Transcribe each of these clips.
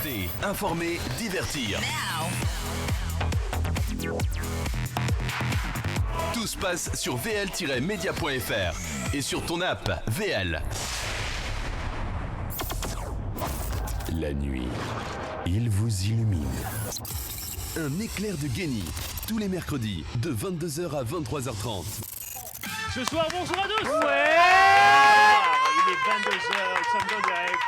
Alerter, informer, divertir. Tout se passe sur vl-media.fr et sur ton app VL. La nuit, il vous illumine. Un éclair de génie, tous les mercredis, de 22h à 23h30. Ce soir, bonsoir à tous. Ouais. Il est 22h, nous sommes en direct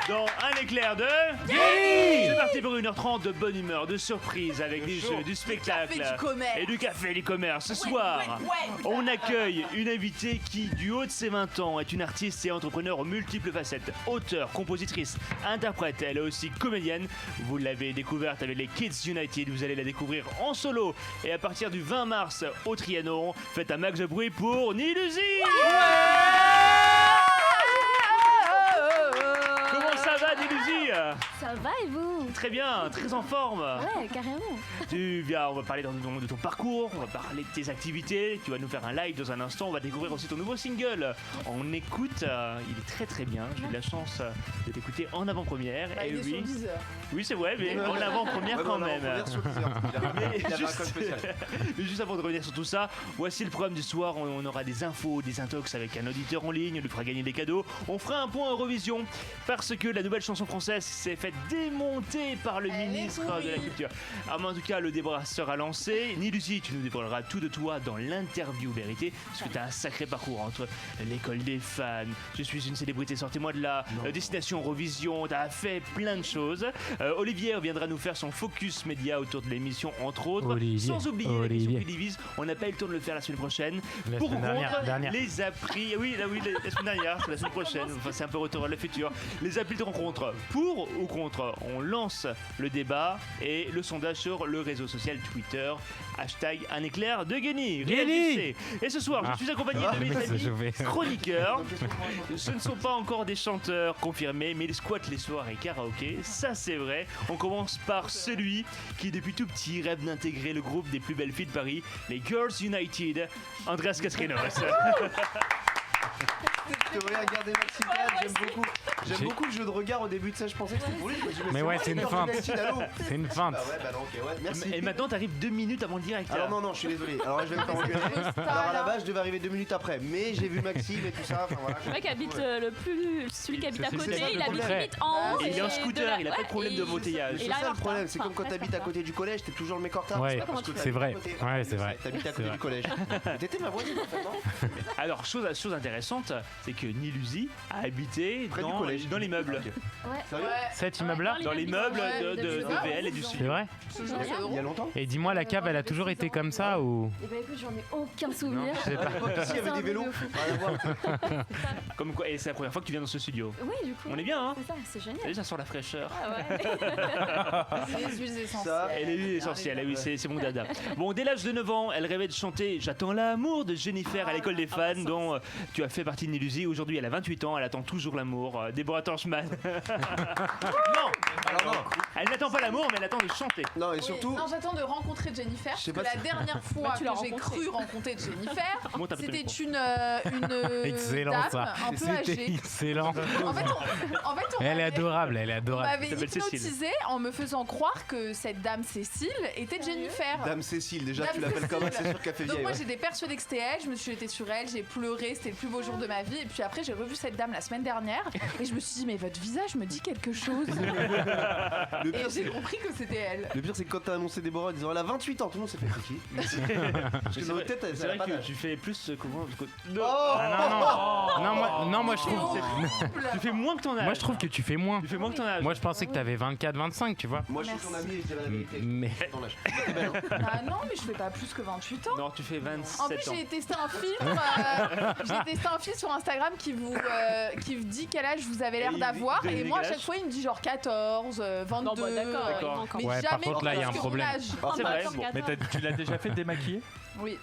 dans un éclair de Génie. C'est parti pour 1h30 de bonne humeur, de surprise avec des jeux, du spectacle et du café et du commerce. Ce soir, on accueille une invitée qui, du haut de ses 20 ans, est une artiste et entrepreneur aux multiples facettes. Auteure, compositrice, interprète, elle est aussi comédienne. Vous l'avez découverte avec les Kids United, vous allez la découvrir en solo. Et à partir du 20 mars au Trianon, faites un max de bruit pour Nilusi. Comment ça va, Nilusi? Ça va et vous? Très bien, très en forme. Ouais, carrément. Tu viens, on va parler de ton parcours, on va parler de tes activités, tu vas nous faire un live dans un instant, on va découvrir aussi ton nouveau single. On écoute, il est très très bien, j'ai eu la chance de t'écouter en avant-première. Bah, et il est sur Deezer. Oui c'est vrai, mais en avant-première quand même. Mais juste avant de revenir sur tout ça, voici le programme du soir, on aura des infos, des intox avec un auditeur en ligne, on lui fera gagner des cadeaux, on fera un point Eurovision, parce que la nouvelle chanson française s'est faite démonter par le ministre de la Culture. Alors, en tout cas, le débat sera lancé. Nilusi, tu nous dévoileras tout de toi dans l'interview vérité, parce que tu as un sacré parcours entre l'école des fans, je suis une célébrité, sortez-moi de là, destination Eurovision, tu as fait plein de choses. Olivier viendra nous faire son focus média autour de l'émission, entre autres. Sans oublier l'émission Télévise, on n'a pas eu le temps de le faire la semaine prochaine. Pour contre, les applis, oui, la semaine dernière, c'est la semaine prochaine, enfin c'est un peu retour à le futur. Les applis de rencontre, pour ou contre, on lance le débat et le sondage sur le réseau social Twitter, hashtag un éclair de génie. Réalisé. Et ce soir, je suis accompagné de mes amis chroniqueurs. Ce ne sont pas encore des chanteurs confirmés, mais ils squattent les soirées karaoké, ça c'est vrai. On commence par celui qui depuis tout petit rêve d'intégrer le groupe des plus belles filles de Paris, les Girls United, Andreas Castrinos. Je devrais regarder Maxime, j'aime beaucoup le jeu de regard au début de ça, je pensais que c'était pour lui. Mais ouais, c'est une feinte. C'est une feinte. Bah ouais, bah non, ok, ouais, merci. Et maintenant t'arrives 2 minutes avant le direct. Alors non, je suis désolé. Alors je vais me faire engueuler. Alors à la base, je devais arriver 2 minutes après, mais j'ai vu Maxime et tout ça. Enfin voilà. Le mec habite celui qui habite à côté, ça, il habite le limite en haut. Et il est en scooter, il a pas de problème de embouteillage. C'est ça le problème, c'est comme quand t'habites à côté du collège, t'es toujours le mec en retard. Ouais, c'est vrai. Ouais, c'est vrai. T'habites à côté du collège. T'étais ma voisine en fait, non? Alors, chose intéressante, c'est que Nilusi a habité dans l'immeuble. Sérieux? Cet immeuble-là? Dans l'immeuble de VL et du Sud. C'est vrai? Il y a longtemps? Et dis-moi, la cave, elle a toujours été comme ça ou? Eh ben écoute, j'en ai aucun souvenir. Je sais pas. Ici, il y avait des vélos. Rien à voir. Comme quoi, et c'est la première fois que tu viens dans ce studio. Oui, du coup. On est bien, hein? C'est ça, c'est génial. Déjà, ça sent la fraîcheur. Ah ouais. Les huiles essentielles. Ça, Et les huiles essentielles, oui, c'est mon dada. Bon, dès l'âge de 9 ans, elle rêvait de chanter J'attends l'amour de Jennifer à l'école des fans, dont tu as fait partie de Nilusi. Aujourd'hui, elle a 28 ans, elle attend toujours l'amour. Déborah Torchman. Non, alors non. elle n'attend pas l'amour, mais elle attend de chanter. Non, et surtout. Non, j'attends de rencontrer Jennifer. Je sais Parce pas que la si- dernière fois Bah, tu l'as que j'ai rencontrée. cru rencontrer Jennifer, Monte un peu ton c'était micro. une Excellent, dame ça. un peu C'était âgée. excellent. En fait, on Elle est m'avait- adorable, elle est on adorable. m'avait Elle s'appelle Cécile. hypnotisé en me faisant croire que cette dame Cécile était Jennifer. Dame Cécile, déjà Dame tu l'appelles comme ça, Cécile. c'est sûr qu'elle fait Donc vieille. moi ouais. j'étais persuadée que c'était elle, je me suis jetée sur elle, j'ai pleuré, c'était le plus beau jour de ma vie. Et puis après j'ai revu cette dame la semaine dernière et je me suis dit mais votre visage me dit quelque chose. Le Et pire, j'ai c'est. compris que c'était elle. Le pire, c'est que quand t'as annoncé Déborah en disant elle a 28 ans, tout le monde s'est fait qui? Parce que dans notre tête, C'est ça vrai n'a pas que d'âge. tu fais plus comment Oh Ah non, moi je trouve. Tu fais moins que ton âge. Moi je trouve que tu fais moins. Tu fais moins que ton âge. Moi je pensais que t'avais 24, 25, tu vois. Moi je suis ton ami et je dirais la vérité. Mais Ton âge. T'es belle, hein. Ah non mais je fais pas plus que 28 ans. Non, tu fais 27 En plus, ans. j'ai testé un filtre sur Instagram qui vous dit quel âge vous avez l'air Et il d'avoir. dit- Et moi, à quel chaque âge fois, il me dit genre 14, 22. Non, bah, d'accord. Mais Ouais, jamais par contre, là, il y a un plus que problème. mon âge. Ah, C'est vrai. Mais tu l'as déjà fait démaquiller? Oui.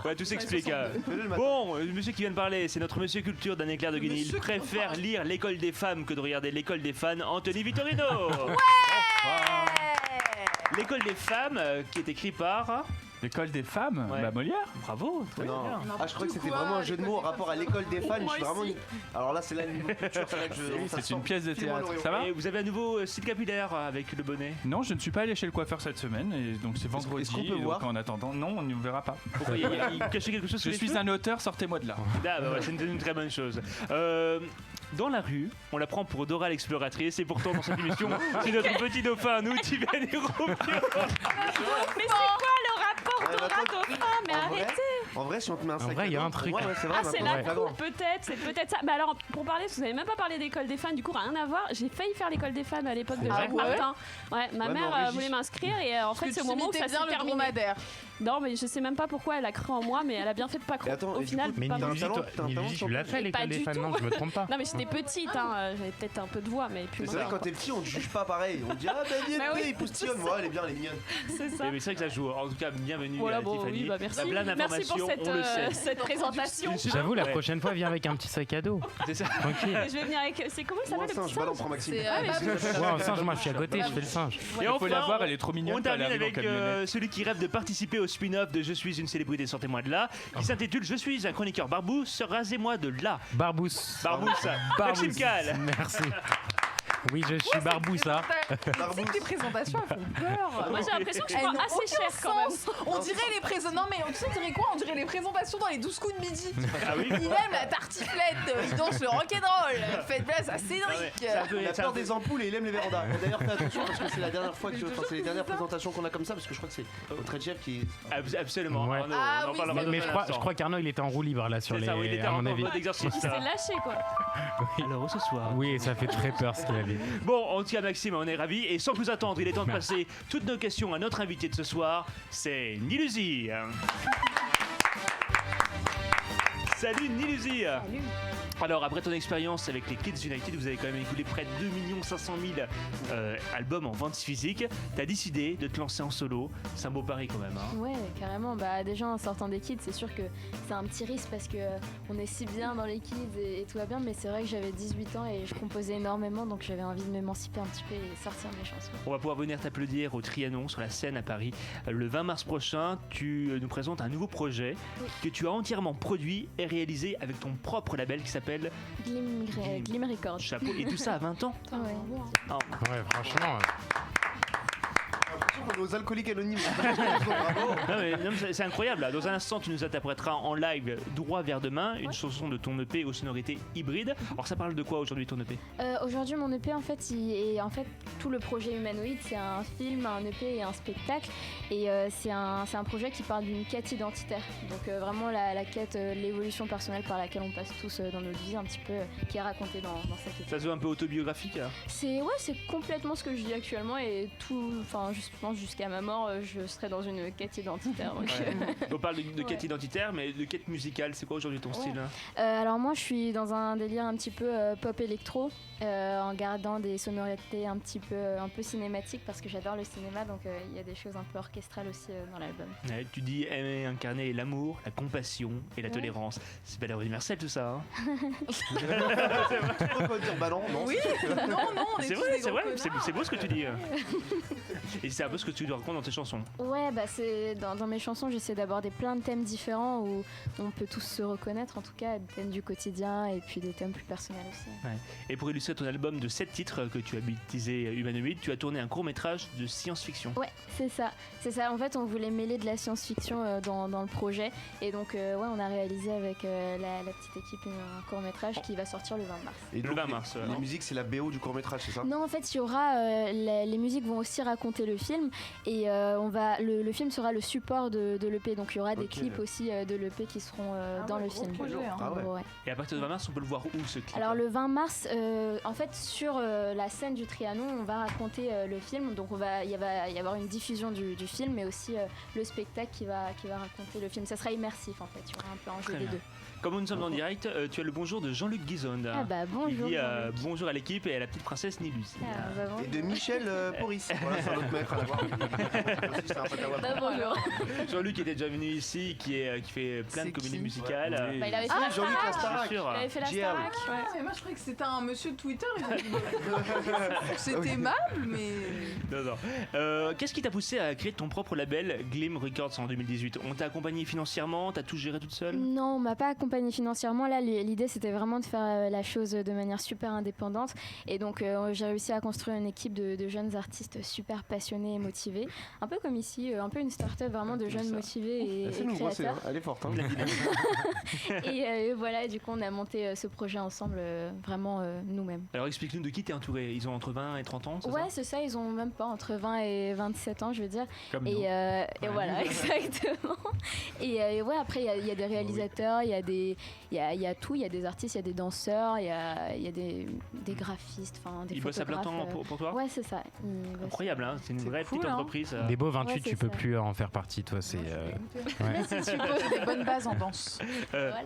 Ouais, tout s'explique. Fais-le le matin. Bon, le monsieur qui vient de parler, c'est notre monsieur culture d'un éclair de génie. Il préfère lire l'école des femmes que de regarder l'école des fans, Anthony Vittorino. L'école des femmes, qui est écrit par L'école des femmes, Ouais. bah Molière. Bravo, très Non. bien. Ah, je crois que c'était N'importe vraiment un quoi, jeu de l'école mots en des rapport à femmes. l'école des fans. Je Moi suis vraiment. aussi. Alors là, c'est la culture, c'est vrai que Oui, ça c'est sent une pièce de File-moi théâtre. l'Oreo. Ça va Et vous avez un nouveau style capillaire avec le bonnet. Non, je ne suis pas allé chez le coiffeur cette semaine, et donc c'est vendredi. est-ce qu'on peut et donc voir en attendant, non, on ne verra pas. Pourquoi il cachait quelque chose sous Je les suis cheveux un auteur, sortez-moi de là. Ah, bah ouais, c'est une très bonne chose. Dans la rue, on la prend pour Dora l'exploratrice et pourtant dans cette émission, c'est notre petit dauphin à nous, Tivane et Romeo. Mais c'est quoi le rapport Ouais, Dora attends. Dauphin? Mais En arrêtez! vrai, en vrai, si on te met un sac vrai, il y a à dos, un truc. pour moi, ouais, c'est vrai, Ah, c'est maintenant, la flagrant. coupe, peut-être, c'est peut-être ça. Mais alors, pour parler, vous n'avez même pas parlé d'école des fans, du coup, rien à voir. J'ai failli faire l'école des fans à l'époque de Ah Jacques ouais Martin. Ouais, ma Ouais, mais mère en régie. voulait m'inscrire et en fait, Parce c'est que au tu moment où ça imitais s'est bien le terminé. dromadaire. Non, mais je sais même pas pourquoi elle a cru en moi, mais elle a bien fait de pas Et croire. attends, Au et du final, coup, Mais pas t'as un Nilusi, talent, toi, t'as un talent Nilusi, tu sur- l'as fait Mais l'école pas des du fans, tout. non, je me trompe pas. Non, mais j'étais petite, j'avais peut-être un peu de voix, mais puis Mais bon. c'est vrai, quand t'es petit, on te juge pas pareil. On te dit, ah ben viens, Bah oui. il postillonne. Moi, elle est bien, elle est mignonne. C'est ça. Mais c'est vrai que ça joue. En tout cas, bienvenue Voilà, bon, Tiffany. oui, bah merci. T'as plein Merci d'informations, pour cette, on le sait. cette présentation. J'avoue, la Ouais. prochaine fois, viens avec un petit sac à dos. C'est ça. Tranquille. Et je vais venir avec. C'est comment ça Ou un s'appelle le singe, petit va dans singe? Prends Maxime. C'est Ah, mais Babouche. Ouais, un singe, moi je suis à côté, je fais le singe. Et Il faut la voir, elle est trop on mignonne. quand elle termine arrive en avec camionnette. celui qui rêve de participer au spin-off de Je suis une célébrité, sortez-moi de là, qui s'intitule Je suis un chroniqueur barbousse, rasez-moi de là. Barbousse. Barbousse, Maxime Cal. Merci. Oui, je suis Barbousse, ça. Tu sais que tes présentations elles font peur. Moi j'ai l'impression que je Elles prends n'ont assez aucun cher quand même. sens. On dirait les présentations. Non mais tu sais, on dirait quoi? On dirait les présentations dans les 12 coups de midi. Ah oui. Il aime la tartiflette, il danse le rock'n'roll. Faites place à Ah ouais, Cédric. c'est un peu- Il a c'est un peur peu- des ampoules et il aime les vérandas. Et d'ailleurs, fais attention parce que c'est la dernière fois que. Enfin, c'est les dernières présentations qu'on a comme ça parce que je crois que c'est notre head chef qui. Absolument. Ouais. Arnaud, Ah on en oui, parlera c'est dans Mais un je instant. crois qu'Arnaud, il était en roue libre là sur C'est les. ça, oui, il était À en mon avis. mode exercice. Il s'est lâché quoi. Alors ce soir. Oui, ça fait très peur ce qu'il avait. Bon, en tout cas, Maxime, on est ravis. Et sans plus attendre, il est temps de passer toutes nos questions à notre invité de ce soir. C'est Nilusi. Salut Nilusi. Salut. Alors, après ton expérience avec les Kids United, vous avez quand même écoulé près de 2 500 000 albums en vente physique. T'as décidé de te lancer en solo. C'est un beau pari quand même. Hein. Ouais, carrément. Bah, déjà en sortant des kids, c'est sûr que c'est un petit risque parce que on est si bien dans les kids et tout va bien, mais c'est vrai que j'avais 18 ans et je composais énormément, donc j'avais envie de m'émanciper un petit peu et sortir mes chansons. On va pouvoir venir t'applaudir au Trianon sur la scène à Paris. Le 20 mars prochain, tu nous présentes un nouveau projet Oui. que tu as entièrement produit et réalisé avec ton propre label qui s'appelle Glim Records. Chapeau. Et tout ça à 20 ans. Ouais. Ah, Ouais, franchement. On est aux alcooliques anonymes. Bravo. non, mais c'est incroyable. Là. Dans un instant, tu nous interpréteras en live Droit vers demain, une chanson de ton EP aux sonorités hybrides. Alors ça parle de quoi aujourd'hui ton EP? Aujourd'hui, mon EP, en fait, tout le projet Humanoïde, c'est un film, un EP et un spectacle. Et c'est un projet qui parle d'une quête identitaire. Donc vraiment la quête, l'évolution personnelle par laquelle on passe tous dans notre vie, un petit peu, qui est racontée dans cette EP. Ça se veut un peu autobiographique. Hein. C'est complètement ce que je dis actuellement et tout, enfin, je pense jusqu'à ma mort, je serai dans une quête identitaire. Donc, On parle de quête Ouais. identitaire, mais de quête musicale. C'est quoi aujourd'hui ton style? Hein alors moi, je suis dans un délire un petit peu pop électro, en gardant des sonorités un peu cinématiques parce que j'adore le cinéma, donc il y a des choses un peu orchestrales aussi dans l'album. Ouais, tu dis aimer, incarner l'amour, la compassion et la Ouais. tolérance. C'est valeur universelle tout ça. Hein. Pourquoi dire bah non, non. Oui, non, on est C'est tous vrai, des c'est gros vrai, connards. c'est beau ce que tu dis. Et c'est un peu ce que tu racontes dans tes chansons. Ouais, bah c'est dans mes chansons, j'essaie d'aborder plein de thèmes différents où on peut tous se reconnaître, en tout cas, des thèmes du quotidien et puis des thèmes plus personnels aussi. Et pour illustrer ton album de 7 titres que tu as baptisé Humanoïde, tu as tourné un court-métrage de science-fiction. Ouais, c'est ça. En fait, on voulait mêler de la science-fiction dans le projet. Et donc, on a réalisé avec la petite équipe un court-métrage qui va sortir le 20 mars. Et Le donc, 20 mars. La musique, c'est la BO du court-métrage, c'est ça? Non, en fait, il y aura les musiques vont aussi raconter le film et le film sera le support de l'EP. Donc, il y aura des Ok. clips aussi de l'EP qui seront dans le gros film. projet, hein. Ah ouais. Ouais. Et à partir de 20 mars, on peut le voir où ce clip? Alors le 20 mars, en fait sur la scène du Trianon, on va raconter le film, donc il va y avoir une diffusion du film, mais aussi le spectacle qui va raconter le film. Ça sera immersif en fait, il y aura un peu un jeu Très des bien. deux. Comme nous sommes en direct, tu as le bonjour de Jean-Luc Guizonde. Ah bah bonjour. Il dit Jean-Luc. bonjour à l'équipe et à la petite princesse Nilusi. Ah, bah, Et bonjour. de Michel Poris. Voilà, c'est un autre maître à la voir. C'est un pote à Wap. Bah, bonjour. Jean-Luc était déjà venu ici, qui fait plein de C'est comédies qui musicales. Oui. Bah, il avait fait Ah, la Jean-Luc Starac. Lastarac. Bien sûr. Il avait fait la JL. Starac. Mais moi je croyais que c'était un monsieur de Twitter. C'est aimable, mais. Non. Qu'est-ce qui t'a poussé à créer ton propre label Glim Records en 2018 ? On t'a accompagné financièrement ? T'as tout géré toute seule ? Non, on m'a pas accompagnée financièrement. Là, l'idée, c'était vraiment de faire la chose de manière super indépendante. Et donc, j'ai réussi à construire une équipe de jeunes artistes super passionnés et motivés. Un peu comme ici, un peu une start-up vraiment de jeunes motivés et C'est nouveau, créateurs. elle est forte. Hein. Et voilà, du coup, on a monté ce projet ensemble, vraiment nous-mêmes. Alors explique-nous de qui t'es entouré. Ils ont entre 20 et 30 ans, c'est Ouais, ça ? c'est ça, ils ont même pas entre 20 et 27 ans, je veux dire. Comme Et, nous. et voilà, exactement. Et ouais, après, il y a des réalisateurs, il y a tout, il y a des artistes, il y a des danseurs, il y a des graphistes, enfin des Ils bossent à plein photographes. temps pour toi ? Ouais, c'est ça. Ils bossent. Incroyable, hein, c'est une vraie cool, petite hein. entreprise. Des beaux 28, Ouais, c'est tu peux ça. plus en faire partie, toi. C'est. Mais si tu poses des bonnes bases en danse. Voilà.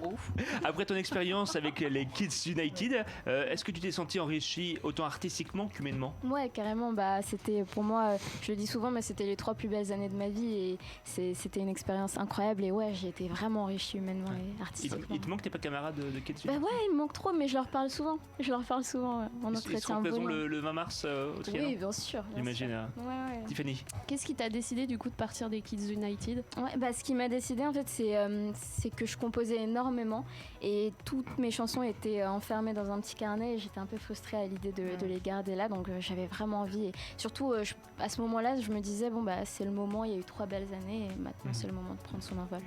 Après ton expérience avec les Kids United, est-ce que tu t'es senti enrichi autant artistiquement qu'humainement ? Ouais, carrément. Bah, c'était pour moi, je le dis souvent, mais c'était les 3 plus belles années de ma vie et c'était une expérience incroyable. Et ouais, j'ai été vraiment enrichie humainement et artistiquement. Il te manque tes pas camarades de Kids Bah United ? ouais, il me manque trop, mais je leur parle souvent. En Ils entretien seront présents volant. le 20 mars au Trianon ? Oui, bien sûr. bien J'imagine. sûr. Ouais. Tiffany ? Qu'est-ce qui t'a décidé du coup de partir des Kids United ? Ouais, bah, ce qui m'a décidé en fait, c'est que je composais énormément et toutes mes chansons étaient enfermées dans un petit carnet et j'étais un peu frustrée à l'idée de les garder là, donc j'avais vraiment envie. Et surtout, à ce moment-là, je me disais, bon, bah, c'est le moment, il y a eu 3 belles années et maintenant c'est le moment de prendre son envol.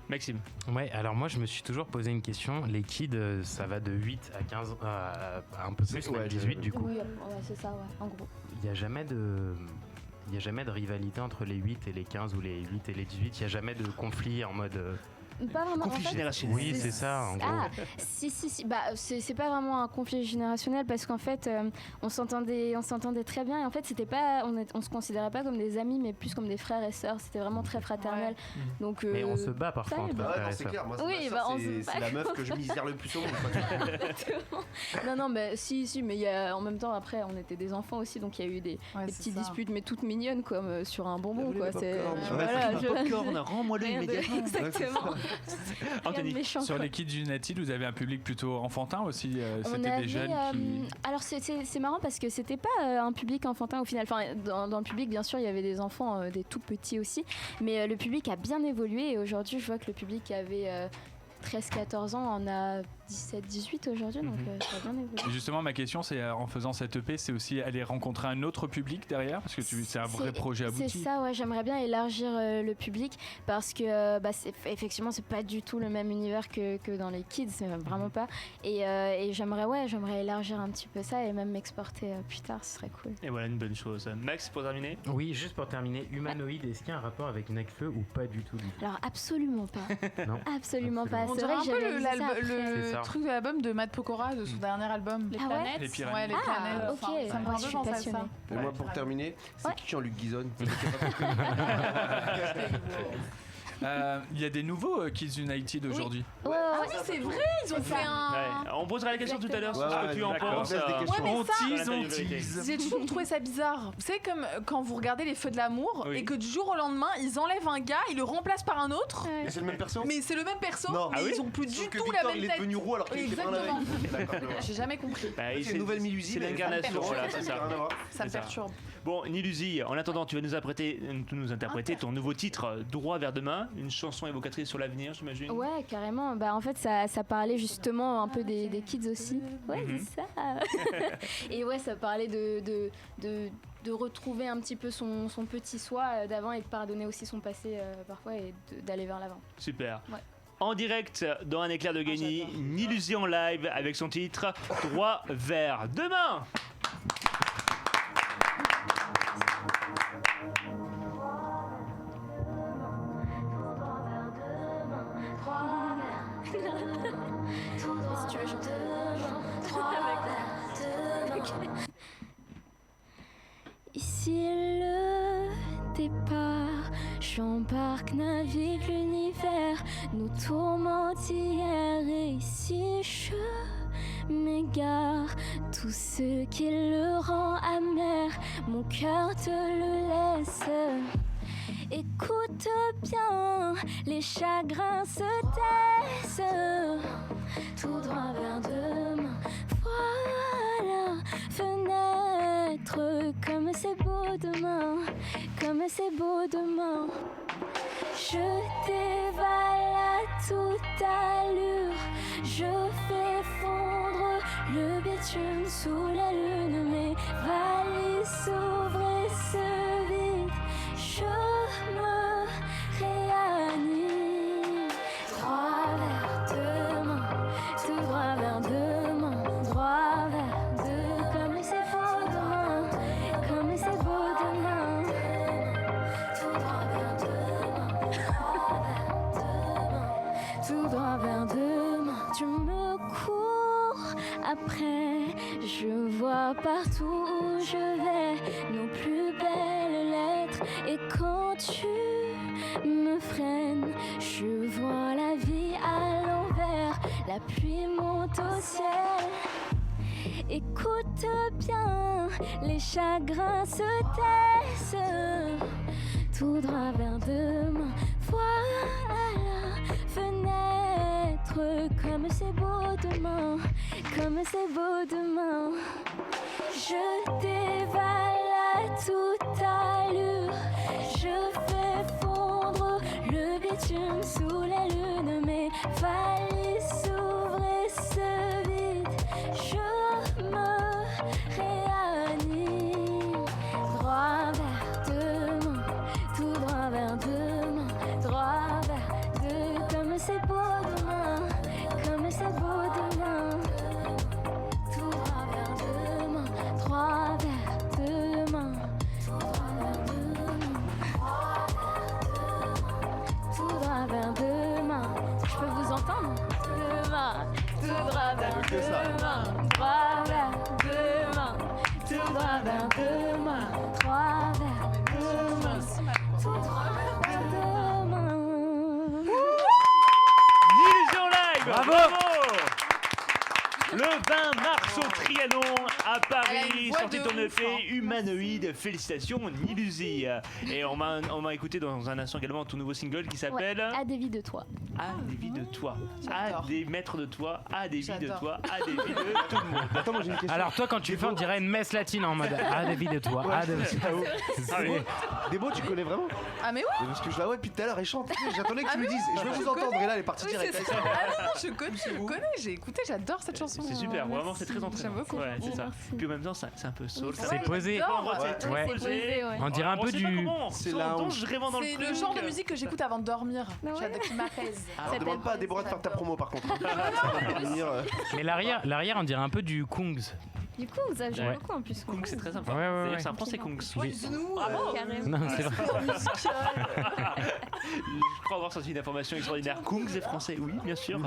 Maxime ? Ouais, alors moi je me suis toujours posé une question. Les kids, ça va de 8 à 15, à un peu plus, Ouais, même 18 du coup. Oui, ouais, c'est ça, ouais, en gros. Il n'y a jamais de rivalité entre les 8 et les 15 ou les 8 et les 18. Il n'y a jamais de conflit en mode. Pas vraiment. Conflit en fait, générationnel. Oui, c'est ça, en gros. Ah, si. Bah, c'est pas vraiment un conflit générationnel parce qu'en fait, on s'entendait très bien et en fait, c'était pas, on se considérait pas comme des amis, mais plus comme des frères et sœurs. C'était vraiment très fraternel. Donc, Mais on se bat parfois ça, entre bah Bah ouais, frères non, et c'est sœurs. clair. Moi, Oui, ma sœur, bah, on se c'est la meuf que je misère le plus au monde. quoi. non, mais si, mais en même temps, après, on était des enfants aussi, donc il y a eu des petites disputes, mais toutes mignonnes, comme sur un bonbon, Vous quoi. voulez des popcorn. Voilà, Popcorn, rends-moi-le Rien de- immédiatement. Exactement. Rien de Anthony, méchant, Sur quoi. les Kids United, vous avez un public plutôt enfantin aussi. On C'était avait, des jeunes qui. alors c'est marrant parce que c'était pas un public enfantin au final. Enfin, dans le public, bien sûr, il y avait des enfants, des tout petits aussi, mais le public a bien évolué et aujourd'hui, je vois que le public avait 13-14 ans, on a 17-18 aujourd'hui, donc ça a bien évolué. Et justement, ma question, c'est en faisant cette EP, c'est aussi aller rencontrer un autre public derrière, parce que c'est un vrai projet abouti. C'est ça, ouais. J'aimerais bien élargir le public parce que, effectivement, c'est pas du tout le même univers que dans les kids, c'est vraiment pas. Et j'aimerais élargir un petit peu ça et même m'exporter plus tard, ce serait cool. et voilà une bonne chose. Max, pour terminer ? Oui, juste pour terminer, humanoïde, est-ce qu'il y a un rapport avec Nekfeu ou pas du tout, Alors, absolument pas. Non. Absolument pas. On C'est dirait vrai un que j'ai peu réalisé ça après. le C'est ça. truc de l'album de Matt Pokora, de son dernier album. Les Ah ouais planètes. Les pyramides. Ouais, les Ah, planètes. ok. Enfin, ça me fait Moi, un je peu suis penser à passionnée. ça. Et moi, pour terminer, c'est Ouais. qui Jean-Luc Guizone Il y a des nouveaux Kids United aujourd'hui. Ouais, Ah ouais. oui, c'est vrai, ils ont fait un. Ouais, on posera la question tout à l'heure sur ce Ouais, que tu ouais, en d'accord. penses. On laisse des questions. Ouais, mais On ça- tease, on Vérité. tease. J'ai toujours trouvé ça bizarre. Vous savez, comme quand vous regardez Les Feux de l'amour Oui. et que du jour au lendemain, ils enlèvent un gars, ils le remplacent par un autre. Mais c'est le même perso Mais c'est le même perso, Non. mais Ah oui ils ont plus Sauf du que tout Victor, la même il est tête. devenu roux alors qu'il était pas la Exactement. veille. D'accord, je vois. J'ai jamais compris. Bah, C'est une nouvelle Milusi. C'est mais l'incarnation, ça voilà, n'a c'est ça. rien à voir. Ça me C'est ça. perturbe. Bon, Nilusi, en attendant, tu vas nous interpréter ton nouveau titre, Droit vers demain, une chanson évocatrice sur l'avenir, j'imagine. Ouais, carrément. Bah, en fait, ça parlait justement un peu des kids aussi. Ouais, Mhm. c'est ça. Et ouais, ça parlait de retrouver un petit peu son petit soi d'avant et de pardonner aussi son passé parfois et d'aller vers l'avant. Super. Ouais. En direct, dans un éclair de génie, j'adore. Nilusi en live avec son titre Droit vers demain. Si tu veux chanter. Ici le départ, j'embarque, navigue l'univers, nous tourmente hier et ici je m'égare. Tout ce qui le rend amer, mon cœur te le laisse. Écoute bien, les chagrins se taisent. Tout droit vers demain. Voilà, fenêtre, comme c'est beau demain, comme c'est beau demain. Je dévale à toute allure, je fais fondre le bitume sous la lune. Mes valises s'ouvrent et se vident, je me réanime. Droit vers demain, tout droit vers demain, droit vers demain. Comme c'est beau demain, comme c'est beau demain. Tout droit vers demain, tout droit vers demain. Tu me cours après, je vois partout où je vais nos plus belles lettres. Et quand tu me freines, je vois la vie à l'envers. La pluie monte au ciel. Écoute bien, les chagrins se taisent. Tout droit vers demain, voilà, fenêtre, comme c'est beau demain, comme c'est beau demain. Je dévale à toute allure, je fais fondre le bitume sous la lune. Mes valises s'ouvrent et se vident, je me réanime. Droit vers demain, tout droit vers demain, droit vers demain. Comme c'est beau demain, comme c'est beau demain. Tout droit vers demain, droit vers demain, tout droit vers demain, tout droit vers demain. Je peux vous entendre? Demain, tout droit vers demain, droit vers demain, tout droit vers demain, droit vers demain, tout droit vers demain. Illusion Live. Bravo. Le 20 mars au Trianon à Elle a Paris, une voix sortie de ton ouf, EP hein. Humanoïde. Félicitations Nilusi. Et on va écouter dans un instant également ton nouveau single qui s'appelle À des vies de toi. À des vies de toi, J'adore. à des maîtres de toi, à des vies de J'adore. toi, à des vies de tout le monde. Attends, moi j'ai une question. Alors toi, quand tu le fais, on dirait une messe latine en mode ah des vies de toi, ah de. Ah oui. Debo, tu connais vraiment? Ah mais ouais. Parce que je la vois depuis tout à l'heure, elle chante. J'attendais que Ah tu me mais dises. oui, Je veux je vous entendre. connais. Et là, elle est partie Oui, direct. c'est ça. Ah non, je connais, j'ai écouté, j'adore cette chanson. C'est super, vraiment c'est très J'aime entraînant. beaucoup. Ouais, c'est ça. Merci. Puis en même temps, c'est un peu soul. ça C'est va. posé. j'adore. C'est Ouais. très posé. posé, ouais. On dirait un peu sait pas du. comment. C'est Sans la temps, honte. je rêve dans le C'est truc. le genre de musique que j'écoute avant de dormir. Ah ouais. J'adore, qui m'apaise. Alors, demande pas à Déborah de faire ta promo par contre. Mais l'arrière, on dirait un peu du Kungs. Du coup, ça joue Ouais. beaucoup en plus. Kung, c'est très sympa. Ouais, ouais, D'ailleurs, ouais. c'est un français Kung. Carrément. Non, c'est vrai. Je crois avoir sorti une information extraordinaire. Kung est français, oui, bien sûr.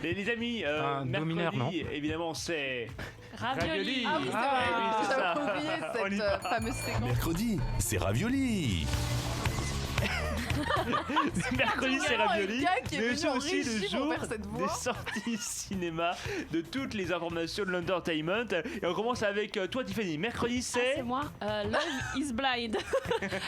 Et les amis, Un mercredi, domineur, non évidemment, c'est Ravioli. Ah oui, c'est Ah oui, vrai. c'est ça. J'avais oublié On y cette fameuse séquence. Mercredi, c'est ravioli. mercredi, c'est Vraiment, ravioli. un gars qui est Mais venu c'est en aussi le régie pour jour faire cette des voix. sorties cinéma, de toutes les informations de l'entertainment. Et on commence avec toi, Tiffany. Mercredi, C'est c'est moi. Love is Blind.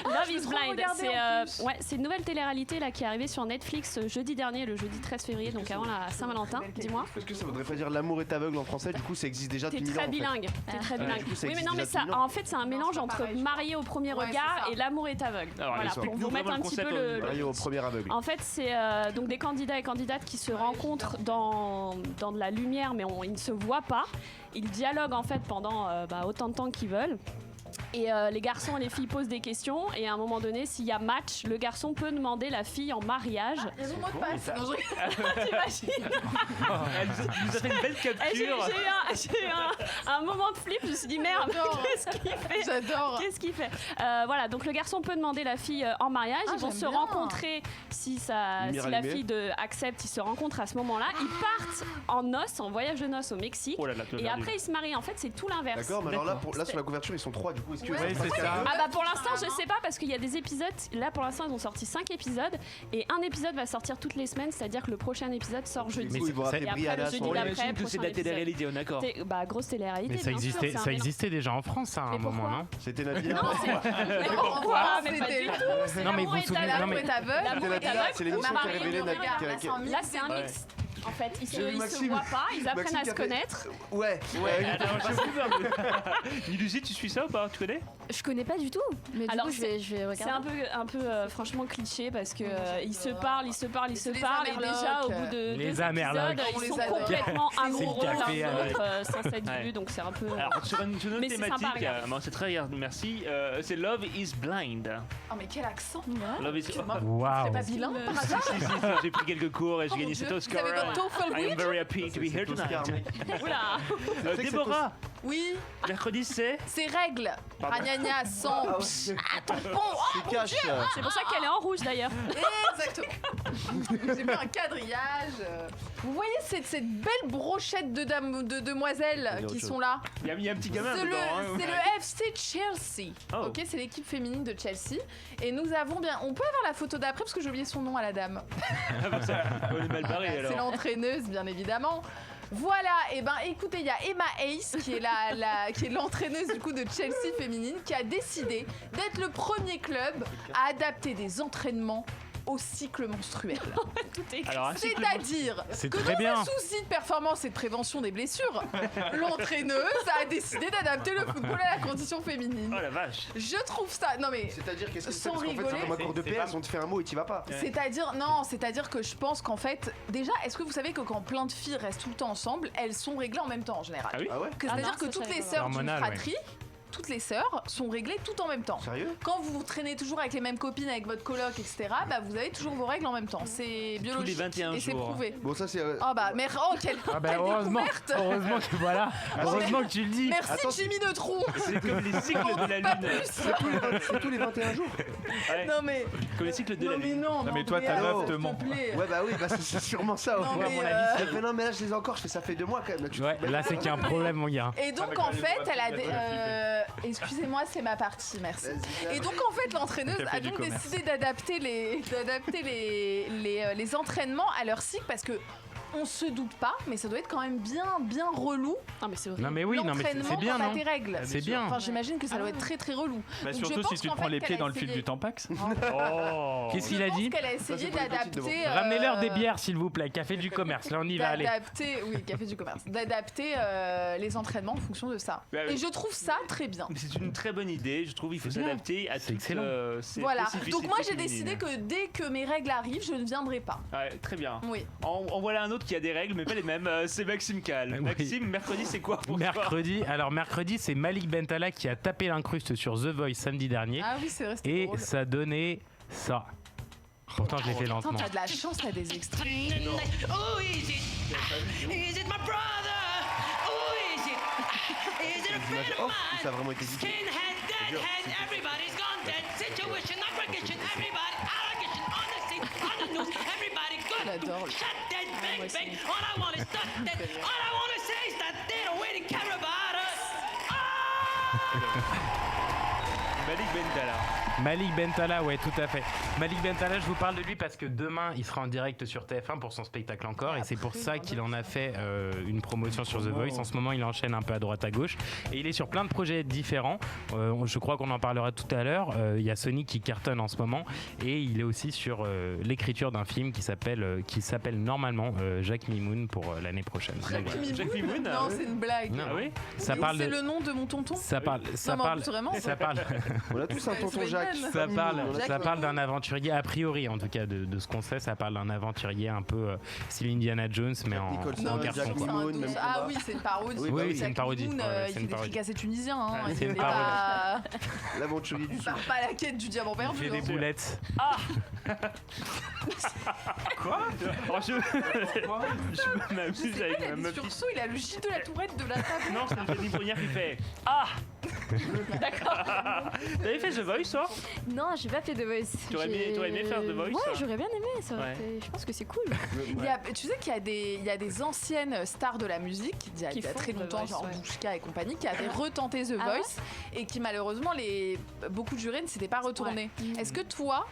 Love is trop Blind. regarder en plus. C'est une nouvelle télé-réalité là qui est arrivée sur Netflix jeudi dernier, le jeudi 13 février, donc avant la Saint-Valentin. Dis-moi. Est-ce que ça voudrait pas dire l'amour est aveugle en français? Du coup, ça existe déjà T'es depuis 1000 ans. très en fait. bilingue. T'es très bilingue. du coup, ça Oui, mais existe non, mais déjà ça, depuis 1000 ans. en fait, c'est un mélange c'est pas entre pareil, je marié au premier Ouais, regard c'est ça. et l'amour est aveugle. Alors, Voilà, allez, pour vous explique-nous mettre vraiment un le petit peu concept, le. Marié au premier aveugle. En fait, c'est donc des candidats et candidates qui se rencontrent dans de la lumière, mais ils ne se voient pas. Ils dialoguent en fait pendant autant de temps qu'ils veulent. Et les garçons et les filles posent des questions et à un moment donné, s'il y a match, le garçon peut demander la fille en mariage. Il y a son mot de passe. Non, je- T'imagines? Elle nous a fait une belle Eh, J'ai eu, capture. un moment de flip, je me suis dit merde, J'adore. qu'est-ce qu'il fait? J'adore. Qu'est-ce qu'il fait? Voilà, donc le garçon peut demander la fille en mariage. Ah, Ils vont j'aime se bien. rencontrer si Lumière la allumée. fille accepte. Ils se rencontrent à ce moment-là. Ils partent en noces, en voyage de noces au Mexique. Oh là là, tu m'as Et perdu. après, ils se marient. En fait, c'est tout l'inverse. D'accord, mais alors là, là sur la couverture, ils sont 3 du coup. Est-ce que Ouais, c'est ça. Ah bah pour l'instant je sais pas parce qu'il y a des épisodes, là pour l'instant ils ont sorti 5 épisodes et un épisode va sortir toutes les semaines, c'est-à-dire que le prochain épisode sort jeudi. Du coup, ils vont rappeler Et après Brianna le jeudi son- On d'après, imagine que c'est de la prochain épisode. télé-réalité, on est d'accord. Bah grosse télé-réalité. Mais ça bien sûr, existait, c'est un ça mélange. existait déjà en France ça, à un Mais moment, pourquoi non? C'était Nabila. Non, c'est Pourquoi mais pas C'était du le tout. Non, mais vous vous souvenez- non, L'amour mais- est aveugle. L'amour est Nabila, aveugle. c'est l'émission Marie qui a révélé Laure, Nabila. regarde, là c'est un mix. En fait, ils J'ai vu se Maxime. voient pas, ils apprennent Maxime à qui se a fait- connaître. Ouais. Niluzi, tu suis ça ou pas? Tu connais? Je connais pas du tout, mais du Alors, coup, je vais regarder. C'est un peu franchement cliché parce que ils se parlent, C'est les parlent et Amerlocs. déjà au bout de Les 2 Amerlocs. épisodes, On ils les sont adore. complètement C'est le amoureux café l'un de avec. l'autre sans s'être Ouais. vus, donc c'est un peu. Alors, sur une autre Mais c'est sympa, thématique, regarde. bon, c'est très bien, merci. C'est Love is Blind. Oh mais quel accent. Love is. Waouh. C'est pas bilingue par hasard. Si, j'ai pris quelques cours et j'ai Oh mon gagné Dieu, cet Oscar. Vous avez votre TOEFL I am Week? very happy to be here Oscar, tonight. mec. Oula. que c'est Déborah, Oui, mercredi c'est. c'est règle. Ragnagna sans. Ah ouais. C'est cash. C'est pour ça qu'elle est en rouge d'ailleurs. Exactement. J'ai mis un quadrillage. Vous voyez cette belle brochette de demoiselles qui sont là. Il y a un petit gamin C'est dedans. le, c'est le FC Chelsea. Oh. Ok, c'est l'équipe féminine de Chelsea. Et nous avons bien. On peut avoir la photo d'après parce que j'ai oublié son nom à la dame. On est mal barré C'est alors. l'entraîneuse, bien évidemment. Voilà, et ben écoutez, il y a Emma Hayes qui est qui est l'entraîneuse du coup de Chelsea féminine qui a décidé d'être le premier club à adapter des entraînements au cycle menstruel. Tout est Alors, un cycle- C'est-à-dire C'est que très dans bien. un souci de performance et de prévention des blessures, l'entraîneuse a décidé d'adapter le football à la condition féminine. Oh la vache. Je trouve ça. Non mais. C'est-à-dire qu'est-ce que c'est Sans parce qu'en fait c'est rigoler. comme un cours de C'est PS, pas- on te fait un mot et t'y vas pas. C'est-à-dire que je pense qu'en fait, déjà, est-ce que vous savez que quand plein de filles restent tout le temps ensemble, elles sont réglées en même temps en général? Ah oui. Ah ouais? Que Ah c'est-à-dire non, que ça, toutes je les savais sœurs d'une Hormonal, ouais. fratrie, toutes les sœurs sont réglées tout en même temps. Sérieux? Quand vous traînez toujours avec les mêmes copines, avec votre coloc, etc., bah vous avez toujours vos règles en même temps. C'est biologique 21 et c'est jours. prouvé. Bon ça c'est. Oh bah, quelle, Ah bah quelle heureusement, découverte. heureusement que voilà, heureusement que tu le dis. Merci Attends, Jimmy Neutron. C'est comme les cycles de la Pas lune. plus. C'est tous les 21 jours. Ouais, Non mais, comme les cycles de la non mais lune. non. Non, mais toi, ta Andrea, meuf te s'il ment. plaît. Ouais bah oui, bah c'est sûrement ça. Non, Ouais, mais, à mon avis. Mais non mais là je les ai encore, je fais ça fait 2 mois quand même. Là, tu te Ouais, fous de ma là gueule. c'est qu'il y a un problème mon gars. Et donc mais en quand fait, elle elle a. doit Excusez-moi, c'est ma partie, merci. Vas-y, Et donc en fait, l'entraîneuse Café a du donc commerce. décidé d'adapter les entraînements à leur cycle parce que on se doute pas, mais ça doit être quand même bien relou. Non mais c'est horrible. Non mais oui, non mais l'entraînement c'est bien quand t'as non? tes règles. C'est bien. Enfin, j'imagine que ça doit être très relou. Bah, Donc, je surtout pense si tu te qu'en prends fait, les pieds qu'elle dans a le fil essayé- du Tampax. Oh. Qu'est-ce qu'il Je a pense dit? qu'elle a essayé c'est pour les petites d'adapter. Ramenez-leur des bières s'il vous plaît, café du commerce, là on y va aller. D'adapter, oui, café du commerce. D'adapter les entraînements en fonction de ça. Bah, oui. Et je trouve ça très bien. Mais c'est une très bonne idée, je trouve qu'il faut C'est bien. s'adapter à C'est toutes excellent. ces Voilà. spécificités Donc moi j'ai féminines. décidé que dès que mes règles arrivent, je ne viendrai pas. Ouais, très bien. Oui. En voilà un autre qui a des règles, mais pas les mêmes. C'est Maxime Cal. Oui. Maxime, mercredi, c'est quoi pour toi? Mercredi, c'est Malik Bentala qui a tapé l'incruste sur The Voice samedi dernier Ah oui, c'est vrai, c'était et drôle. ça donnait ça. Pourtant je l'ai fait Attends, lentement. t'as de la chance, t'as des extraits. Oh, is it? Is it my brother? Oh, is it? Is it a friend of off ou ça a vraiment été dit? Skinhead, deadhead, everybody's gone dead. Situation, aggregation, everybody, allegation, on the scene, on the news, everybody good. J'adore. Shut dead, bang, moi bang. aussi. All I want is stuck dead. All I want to say is that they don't really care about us. Malik Bentala. Malik Bentala, ouais, tout à fait. Malik Bentala, je vous parle de lui parce que demain, il sera en direct sur TF1 pour son spectacle encore, et c'est pour ça qu'il en a fait une promotion sur The Voice. En ce moment, il enchaîne un peu à droite à gauche, et il est sur plein de projets différents. Je crois qu'on en parlera tout à l'heure. Il y a Sonic qui cartonne en ce moment, et il est aussi sur l'écriture d'un film qui s'appelle normalement Jacques Mimoun pour l'année prochaine. Jacques Mimoun. Non, c'est une blague. Non. Ah oui. Ça parle C'est de. le nom de mon tonton. Ça parle. Ça Non, mais en parle. plus, vraiment, Ça parle. On a tous un tonton C'est Jacques. Mignon. Ça parle, Mignon, ça parle d'un aventurier, a priori en tout cas de ce qu'on sait, ça parle d'un aventurier un peu style Indiana Jones mais en Nicholson, garçon. Jack quoi. Mimoun, C'est un même doute. Ah combat. oui, c'est une parodie. Oui, Oui, bah c'est une parodie. Mimoun, Ouais, il c'est fait une des parodie. fricassés tunisiens. Hein. C'est Il une fait pas... L'aventurier du il sou. part pas à la quête du diamant Il perdu. fait des hein. boulettes. Oh, je m'amuse C'est avec quoi, il a ma des petite. sursauts, il a le Gilles de la Tourette de la table. Non, c'est le Denis Brunière qui fait. Ah D'accord. T'avais fait The Voice, toi? Non, j'ai pas fait The Voice. T'aurais aimé faire The Voice? Ouais, j'aurais bien aimé. Ça aurait Ouais. été- Je pense que c'est cool. Tu sais qu'il y a des anciennes stars de la musique, il y a Qui font très The longtemps, Voice, genre ouais. Douchka et compagnie, qui avaient retenté The Ah ouais Voice et qui malheureusement, beaucoup de jurés ne s'étaient pas retournés. Ouais. Est-ce que toi,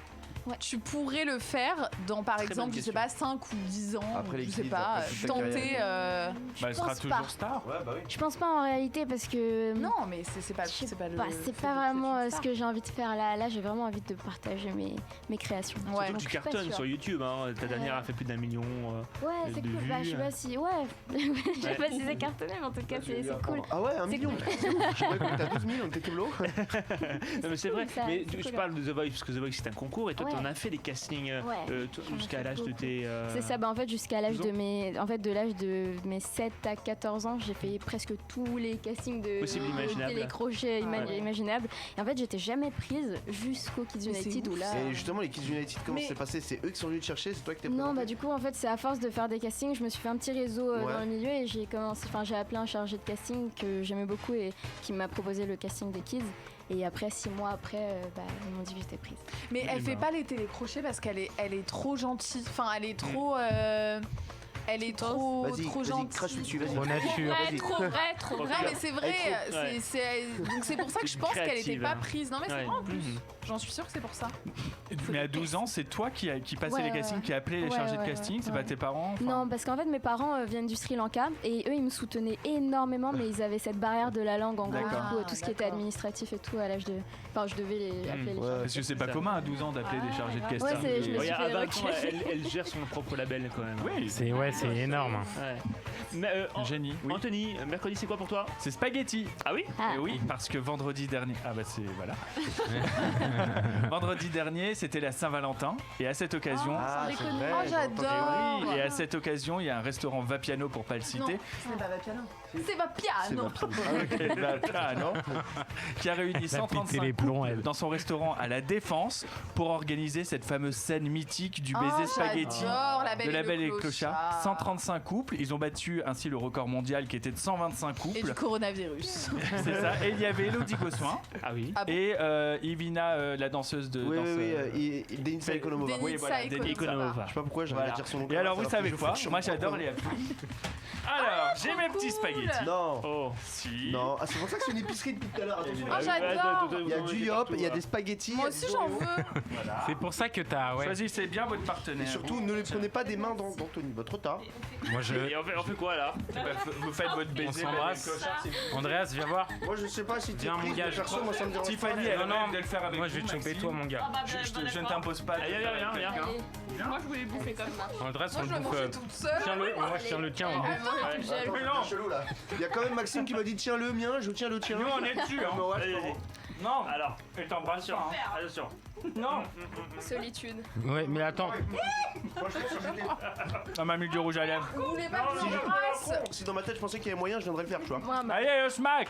Ouais. tu pourrais le faire dans, par Très exemple, bonne je sais question. pas, 5 ou 10 ans, Après ou les je sais kids, pas, après toute ta tenter... carrière. Bah, elle sera pense toujours pas. star. Ouais, bah oui. Je pense pas en réalité parce que. Non, mais c'est pas, Je sais c'est pas le... pas, fait c'est de- pas vraiment d'être une ce star. que j'ai envie de faire là. Là, j'ai vraiment envie de partager mes créations. Ouais. Surtout Donc, que tu je suis pas cartonnes sûre. sur YouTube, hein. Ta dernière a fait plus d'1 million. Ouais, c'est de cool. vues. Bah, je sais pas si. Ouais, je sais pas si c'est cartonné, mais en tout cas, c'est cool. Ah ouais, 1 C'est million. cool. Je sais pas que t'as 12 000, on était Keblo. Non, mais c'est vrai. cool, ça, Mais c'est je cool. parle de The Voice parce que The Voice c'est un concours et toi Ouais. t'en as fait des castings Ouais. toi, J'en ai jusqu'à fait l'âge de beaucoup. tes. C'est ça, bah en fait jusqu'à l'âge 12 ans. de mes de l'âge de mes 7 à 14 ans, j'ai fait presque tous les castings de Possible, imaginable. télécrochets Ouais. imaginables. Et en fait, j'étais jamais prise jusqu'au Kids Mais c'est United ouf. où là Et justement, les Kids United, comment Mais- ça s'est passé? C'est eux qui sont venus te chercher? C'est toi qui t'es non, présenté? bah du coup en fait, c'est à force de faire des castings, je me suis fait un petit réseau Ouais. dans le milieu et j'ai appelé un chargé de casting que j'aimais beaucoup et qui m'a proposé le casting des Kids. Et après 6 mois après, ils m'ont dit que j'étais prise. Mais elle Eh fait ben. pas les télécrochets parce qu'elle est trop gentille. Enfin, elle est trop... Elle est trop Vas-y, gentille. crache dessus, vas-y. Trop nature. Ouais, Vas-y. trop vrai, trop Non vrai. mais c'est vrai, Elle est trop- donc c'est pour ça que je pense qu'elle était Créative, pas hein. prise. Non mais c'est Ouais. vrai en plus. Mhm. J'en suis sûre que c'est pour ça. Mais à 12 ans, c'est toi qui passais Ouais, les ouais, castings, ouais. qui appelais les Ouais, chargés de ouais, casting, c'est ouais. pas tes parents enfin, Non, parce qu'en fait, mes parents viennent du Sri Lanka et eux, ils me soutenaient énormément, mais ils avaient cette barrière de la langue en gros. Du D'accord. coup, tout ce qui était D'accord. administratif et tout, à l'âge de. Enfin, je devais les appeler les Ouais. Parce que c'est pas ça. commun à 12 ans d'appeler des chargés de Ouais, casting. c'est- je me suis Regarde, fait à 20 ans, recruter. elle gère son propre label quand même. Oui, C'est énorme. Ouais. Mais, génie. Oui. Anthony, mercredi c'est quoi pour toi? C'est spaghetti. Ah oui? Ah. Et oui, parce que vendredi dernier. Ah bah c'est. Voilà. Vendredi dernier, c'était la Saint-Valentin. Et à cette occasion. Ah, c'est vrai. Oh, j'ai entendu. j'adore. Et à cette occasion, il y a un restaurant Vapiano pour pas le Non, citer. ce n'est pas Vapiano. C'est C'est Vapiano. ma- Qui a réuni La 135 petite les plombs, couples elle. dans son restaurant à la Défense pour organiser cette fameuse scène mythique du baiser Oh, spaghetti. j'adore La Belle De la et le Belle et le Clochard. Clochard, 135 couples, ils ont battu ainsi le record mondial qui était de 125 Et couples, du coronavirus. c'est ça, et il y avait Elodie Gossuin Ah oui. Ah bon. et Ivina, la danseuse de Oui, danse, oui, oui. Denisa Economova. Denisa oui, voilà, Economova. Economova. Je sais pas pourquoi j'arrive Voilà. à dire son nom. Et alors vous alors que savez je quoi, fais moi chaud. j'adore les applis. Alors, j'ai mes petits spaghettis. Non, Oh. Si. non. Ah, c'est pour ça que c'est une épicerie depuis tout à l'heure. attention. Oh, j'adore. Il y a du yop, il y a des spaghettis. Moi il y a aussi du j'en Oreo. veux. C'est pour ça que t'as. Ouais. Choisissez bien votre Et partenaire. surtout, ne les prenez pas des mains d'Anthony. Bah, trop tard. Moi je. Et on fait quoi là? Bah, vous faites votre baiser. On s'embrasse. Belle et le Clochard, c'est- Andreas, viens voir. Moi, je sais pas si t'es Viens, mon pris, gars, mais je perso, crois- moi, ça me dérange pas. Tiffany, elle Non, a non, de le faire avec Moi je vais vous, te choper Maxime. toi, mon gars. Je ne t'impose pas. de Allez, le viens, faire viens, avec viens. quelqu'un. Moi, je voulais bouffer comme ça. Andreas, Moi on je le vais bouffe. manger toute seule. Tiens-le, moi je tiens le tien. on bouffe. Mais non, chelou là. Il y a quand même Maxime qui m'a dit tiens le mien, je tiens le tien. Nous on est dessus. Hein. Ouais, Allez, je allez. Non. Alors, Et t'embrasses pas. hein. attention. Non. Solitude. Ouais, mais attends. Ça m'a mis du rouge à lèvres. Vous voulez pas que Si je je- l'embrasse? Si dans ma tête je pensais qu'il y avait moyen, je viendrais le faire, tu vois. Moi, bah, Allez, le smack.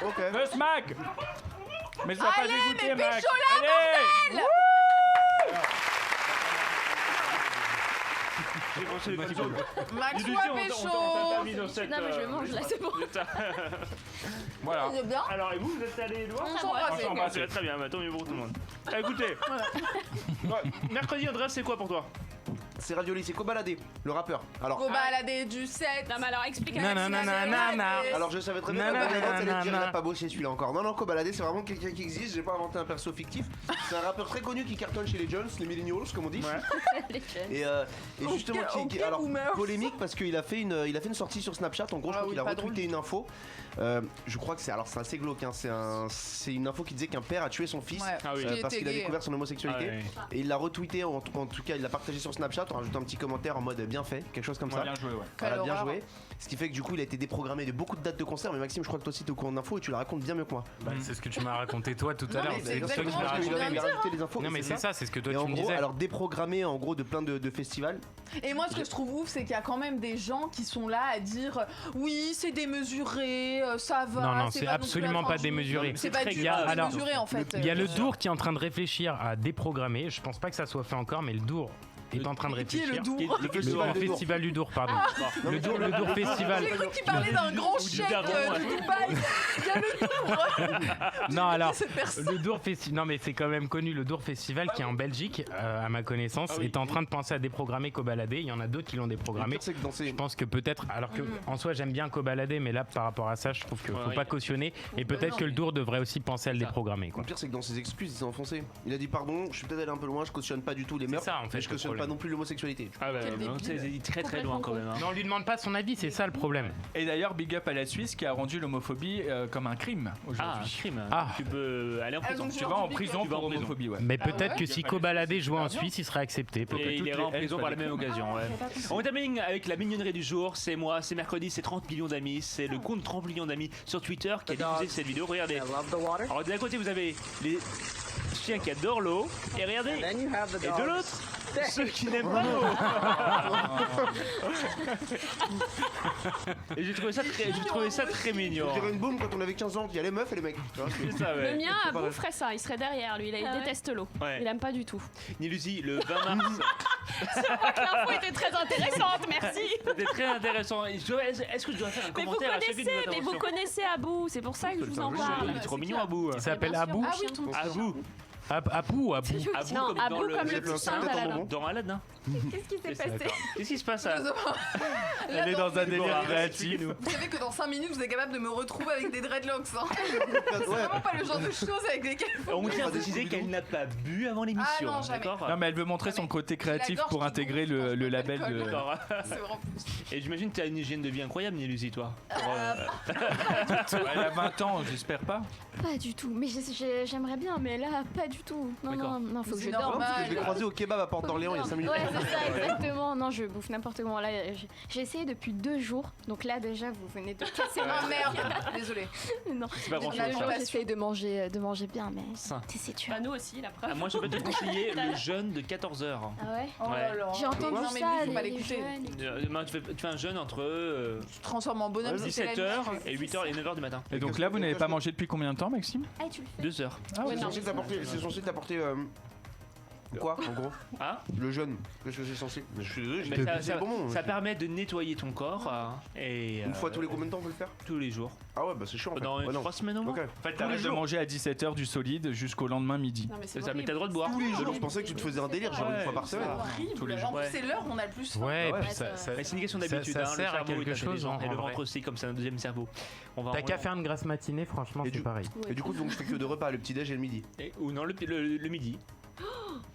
Ok. Le smack. Mais sois pas Allez, dégoûté, mais Max. pécho-la, Allez. J'ai pensé le petit coup. Max Du ou coup, à on t'a pécho? mis dans cette. non, mais je le mange là, c'est bon. Voilà. C'est bien. Alors, et vous êtes allés loin? On s'embrasse. On s'embrasse. Très bien, bah, tant mieux pour tout le monde. Écoutez, ouais, mercredi, Andreas, c'est quoi pour toi? C'est Radioli, c'est Kobalade, le rappeur. Alors, Go balader du 7. Non, mais alors explique à Non, Maxime. non, non, non, non. alors je savais très bien que Nanana, Kobalade, elle allait dire, il nanana. a pas bossé celui-là encore. Non, non, Kobalade, c'est vraiment quelqu'un qui existe. J'ai pas inventé un perso fictif. C'est un rappeur très connu qui cartonne chez les Jones, les millennials, comme on dit. les jeunes. Et justement, Ok, alors boomer. polémique parce qu'il a fait une sortie sur Snapchat. En gros, je Ah crois oui, qu'il a pas retweeté une info. Je crois que c'est assez glauque. Hein, c'est une info qui disait qu'un père a tué son fils Ouais. Ah oui. Qui parce était qu'il a gay. découvert son homosexualité. Ah ouais. Et il l'a retweeté, en tout cas, il l'a partagé sur Snapchat en rajoutant un petit commentaire en mode bien fait, quelque chose comme ça. Bien joué, ouais. Voilà, Quelle bien horreur. joué. Ce qui fait que du coup, il a été déprogrammé de beaucoup de dates de concert. Mais Maxime, je crois que toi aussi, t'es au courant d'infos et tu la racontes bien mieux que moi. Bah, c'est ce que tu m'as raconté toi tout à Non, l'heure. mais C'est c'est toi qui exactement m'as ce que je raconté. viens de Il a rajouté les infos. Non, mais c'est ça, c'est ce que toi Et tu en me gros, disais. alors déprogrammé en gros de plein de festivals. Et moi, ce que je trouve ouf, c'est qu'il y a quand même des gens qui sont là à dire oui, c'est démesuré, ça va. Non, non, c'est c'est pas non plus absolument la pas fin du démesuré. monde. C'est pas très du grave. tout Alors, démesuré en fait. Il y a le Dour qui est en train de réfléchir à déprogrammer. Je pense pas que ça soit fait encore, mais le Dour est en train de Qui est réfléchir. le Dour? Le festival du Dour, pardon. Le Dour Festival. J'ai cru qu'il parlait d'un grand du chèque daron, de Dubaï. Il y a le Dour. Non, alors, Cette personne. le Dour Festival, non mais c'est quand même connu, le Dour Festival qui est en Belgique, à ma connaissance, est en train de penser à déprogrammer Cobaladé. Il y en a d'autres qui l'ont déprogrammé. Le pire, c'est que dans ces- Je pense que peut-être, alors que en soi j'aime bien Cobaladé, mais là par rapport à ça, je trouve qu'il faut pas cautionner. Et peut-être que le Dour devrait aussi penser à le déprogrammer. Quoi. Le pire, c'est que dans ses excuses, il s'est enfoncé. Il a dit pardon, je suis peut-être allé un peu loin, je cautionne pas du tout les meurtres, ça, en fait, mais je le cautionne pas problème. non plus l'homosexualité. Ah bah, Quel non, débile. c'est très loin quand même. hein. Non, on lui demande pas son avis, c'est ça le problème. Et d'ailleurs, big up à la Suisse qui a rendu l'homophobie comme un crime Ah, un aujourd'hui. crime. Ah. Tu peux aller en prison. donc, Tu vas en prison Tu vas pour en prison. homophobie, ouais. Mais peut-être que si Cobaladé jouait en Suisse, il serait accepté. Et peut-être. il toutes ira en les prison elfes par la avec même occasion. Ouais. On termine avec la mignonnerie du jour. C'est moi, c'est mercredi, c'est 30 millions d'amis. C'est le compte 30 millions d'amis sur Twitter qui a diffusé cette vidéo. Regardez. Alors d'un côté, vous avez les chiens qui adorent l'eau. Et regardez. Et de l'autre, ceux qui n'aiment pas l'eau. Et j'ai trouvé ça très mignon. On dirait une boum quand on avait 15 ans, il y a les meufs et les mecs. Tu vois, C'est ça, ouais. Le mien, c'est pas Abou vrai. ferait ça. Il serait derrière lui. Il déteste l'eau. Ouais. Il aime pas du tout. Nilusi, le 20 mars, L'info était très intéressante, merci. c'était très intéressant. Est-ce que je dois faire un Mais vous commentaire à chacune de connaissez, vos mais vous interventions? connaissez Abou. C'est pour ça que je vous en Il parle. est trop mignon, Abou. Il s'appelle Abou. Ah oui, Abou. Abou ou Abou? Abou Non, comme dans Abou le- comme Vous le êtes poussin peut-être en d'Aladin. moment. Dans Aladdin. Qu'est-ce qui s'est passé? Qu'est-ce qui se passe là Elle est dans un délire créatif. Vous savez que dans 5 minutes, vous êtes capable de me retrouver avec des dreadlocks. Hein. C'est vraiment pas le genre de choses avec lesquelles faut On tient à des préciser vidéos. qu'elle n'a pas bu avant l'émission. Ah non, jamais. D'accord. Non, mais elle veut montrer son côté créatif gorge pour qui intégrer gonfle quand je le bois label d'alcool. de. D'accord. C'est vraiment. Et j'imagine que tu as une hygiène de vie incroyable, Nilusi, toi. Elle a 20 ans, j'espère pas. Pas du tout. Mais j'aimerais bien, mais là, pas du tout. Non, D'accord. non, faut que C'est je dorme. normal. Parce que je l'ai croisé au kebab à Porte d'Orléans il y a 5 minutes. Ouais, c'est ça, exactement. Non, je bouffe n'importe comment. Là, j'ai essayé depuis 2 jours. Donc là, déjà, vous venez de casser Ah merde, désolé. Non, C'est pas grand depuis 2 chose. jours, j'essaye de manger bien, mais Sain. c'est dur. Bah nous aussi, la preuve. Moi, je vais te conseiller le jeûne de 14 heures. Ah ouais? Oh là là. J'ai entendu Non, mais ça, lui, faut pas les l'écouter. jeunes. Tu fais un jeûne entre Tu te transformes en bonhomme. c'est la 17h nuit. et 8h et 9h du matin. Et donc là, vous n'avez pas mangé depuis combien de temps, Maxime? Ah, tu le fais? 2 heures. Ah ouais, C'est non. censé t'apporter. Quoi, en gros? Ah Le jeûne. Qu'est-ce que c'est censé? Je suis désolé, Mais j'ai ça, c'est bon. ça permet de nettoyer ton corps et Une fois tous les combien de temps on peut le faire? tous les jours. Ah ouais, bah c'est chiant. en fait. Pendant Ouais, non. 3 semaines au moins. Ok. En fait, t'arrêtes de manger à 17h du solide jusqu'au lendemain midi. Non, mais C'est c'est ça, mais t'as le droit horrible. de boire. Tous les jours, je pensais que tu te faisais un délire, genre une fois par semaine. Tous les En jours. plus, c'est l'heure où on a le plus faim. Ouais, Ouais, puis ça. Mais c'est une question d'habitude. ça hein, sert le à cerveau quelque est chose, intelligent, et le en ventre vrai. aussi, comme c'est un deuxième cerveau. T'as qu'à faire une grasse matinée, franchement, Et c'est du- pareil. Et du coup, donc je fais que 2 repas, le petit déj et le midi. Ou non, le midi.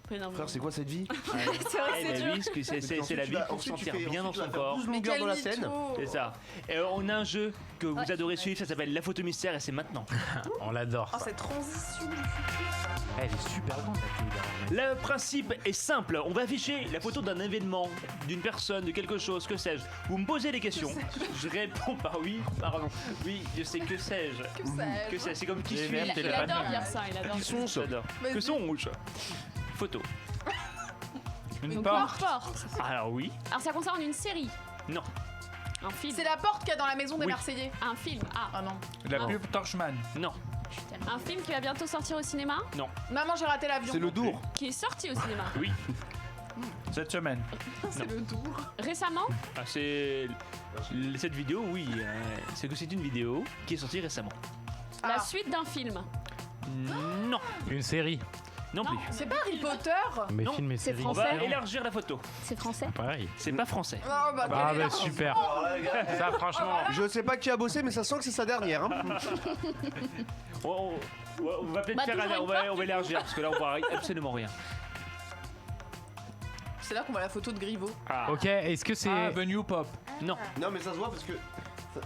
Mais non, mais- Frère, c'est quoi cette vie? C'est vrai que Eh c'est ben dur. oui, parce que c'est Ensuite, la tu vie vas- pour ensuite, tu sentir fais- bien dans ensuite, son tu vas faire corps. 12 Mais longueurs quel dans la mytho. scène. C'est ça. Et on a un jeu que vous adorez suivre, ça s'appelle La Photo Mystère et c'est maintenant. On l'adore. Oh, ça. cette transition. Elle est super grande, ta télé, là. Le principe est simple, on va afficher la photo d'un événement, d'une personne, de quelque chose, que sais-je. Vous me posez des questions, je réponds par oui, pardon. Oui, je sais, que sais-je. Que sais-je. Que sais-je, c'est comme qui Les suis verts, Il adore dire ça, il adore. Qui sont ce? J'adore. Vas-y. Que sont-je Photo. Une Donc, porte. porte. Alors oui, Alors ça concerne une série, non. un film. C'est la porte qu'il y a dans la maison des Oui. Marseillais. Un film. Ah, Ah non. La pub Torchman. Non, un film qui va bientôt sortir au cinéma, Maman, j'ai raté l'avion. C'est le Dour. qui est sorti au cinéma oui. Cette semaine. C'est le Dour. récemment. Ah, c'est cette vidéo, oui. C'est que c'est une vidéo qui est sortie récemment. Ah. La suite d'un film. Non, Une série. non plus. C'est pas Harry Potter. Mais Non, film et c'est série. On français. va élargir la photo. C'est français? Pareil. C'est pas français. Oh, bah, Ah quelle bah est la- super. Ça franchement. Je sais pas qui a bossé, mais ça sent que c'est sa dernière. Hein. On va peut-être Bah, faire toujours une porte, on va élargir parce que là on voit absolument rien. C'est là qu'on voit la photo de Griveaux. Ah, Ok, est-ce que c'est. Ah, The New Pop. non, Non, mais ça se voit parce que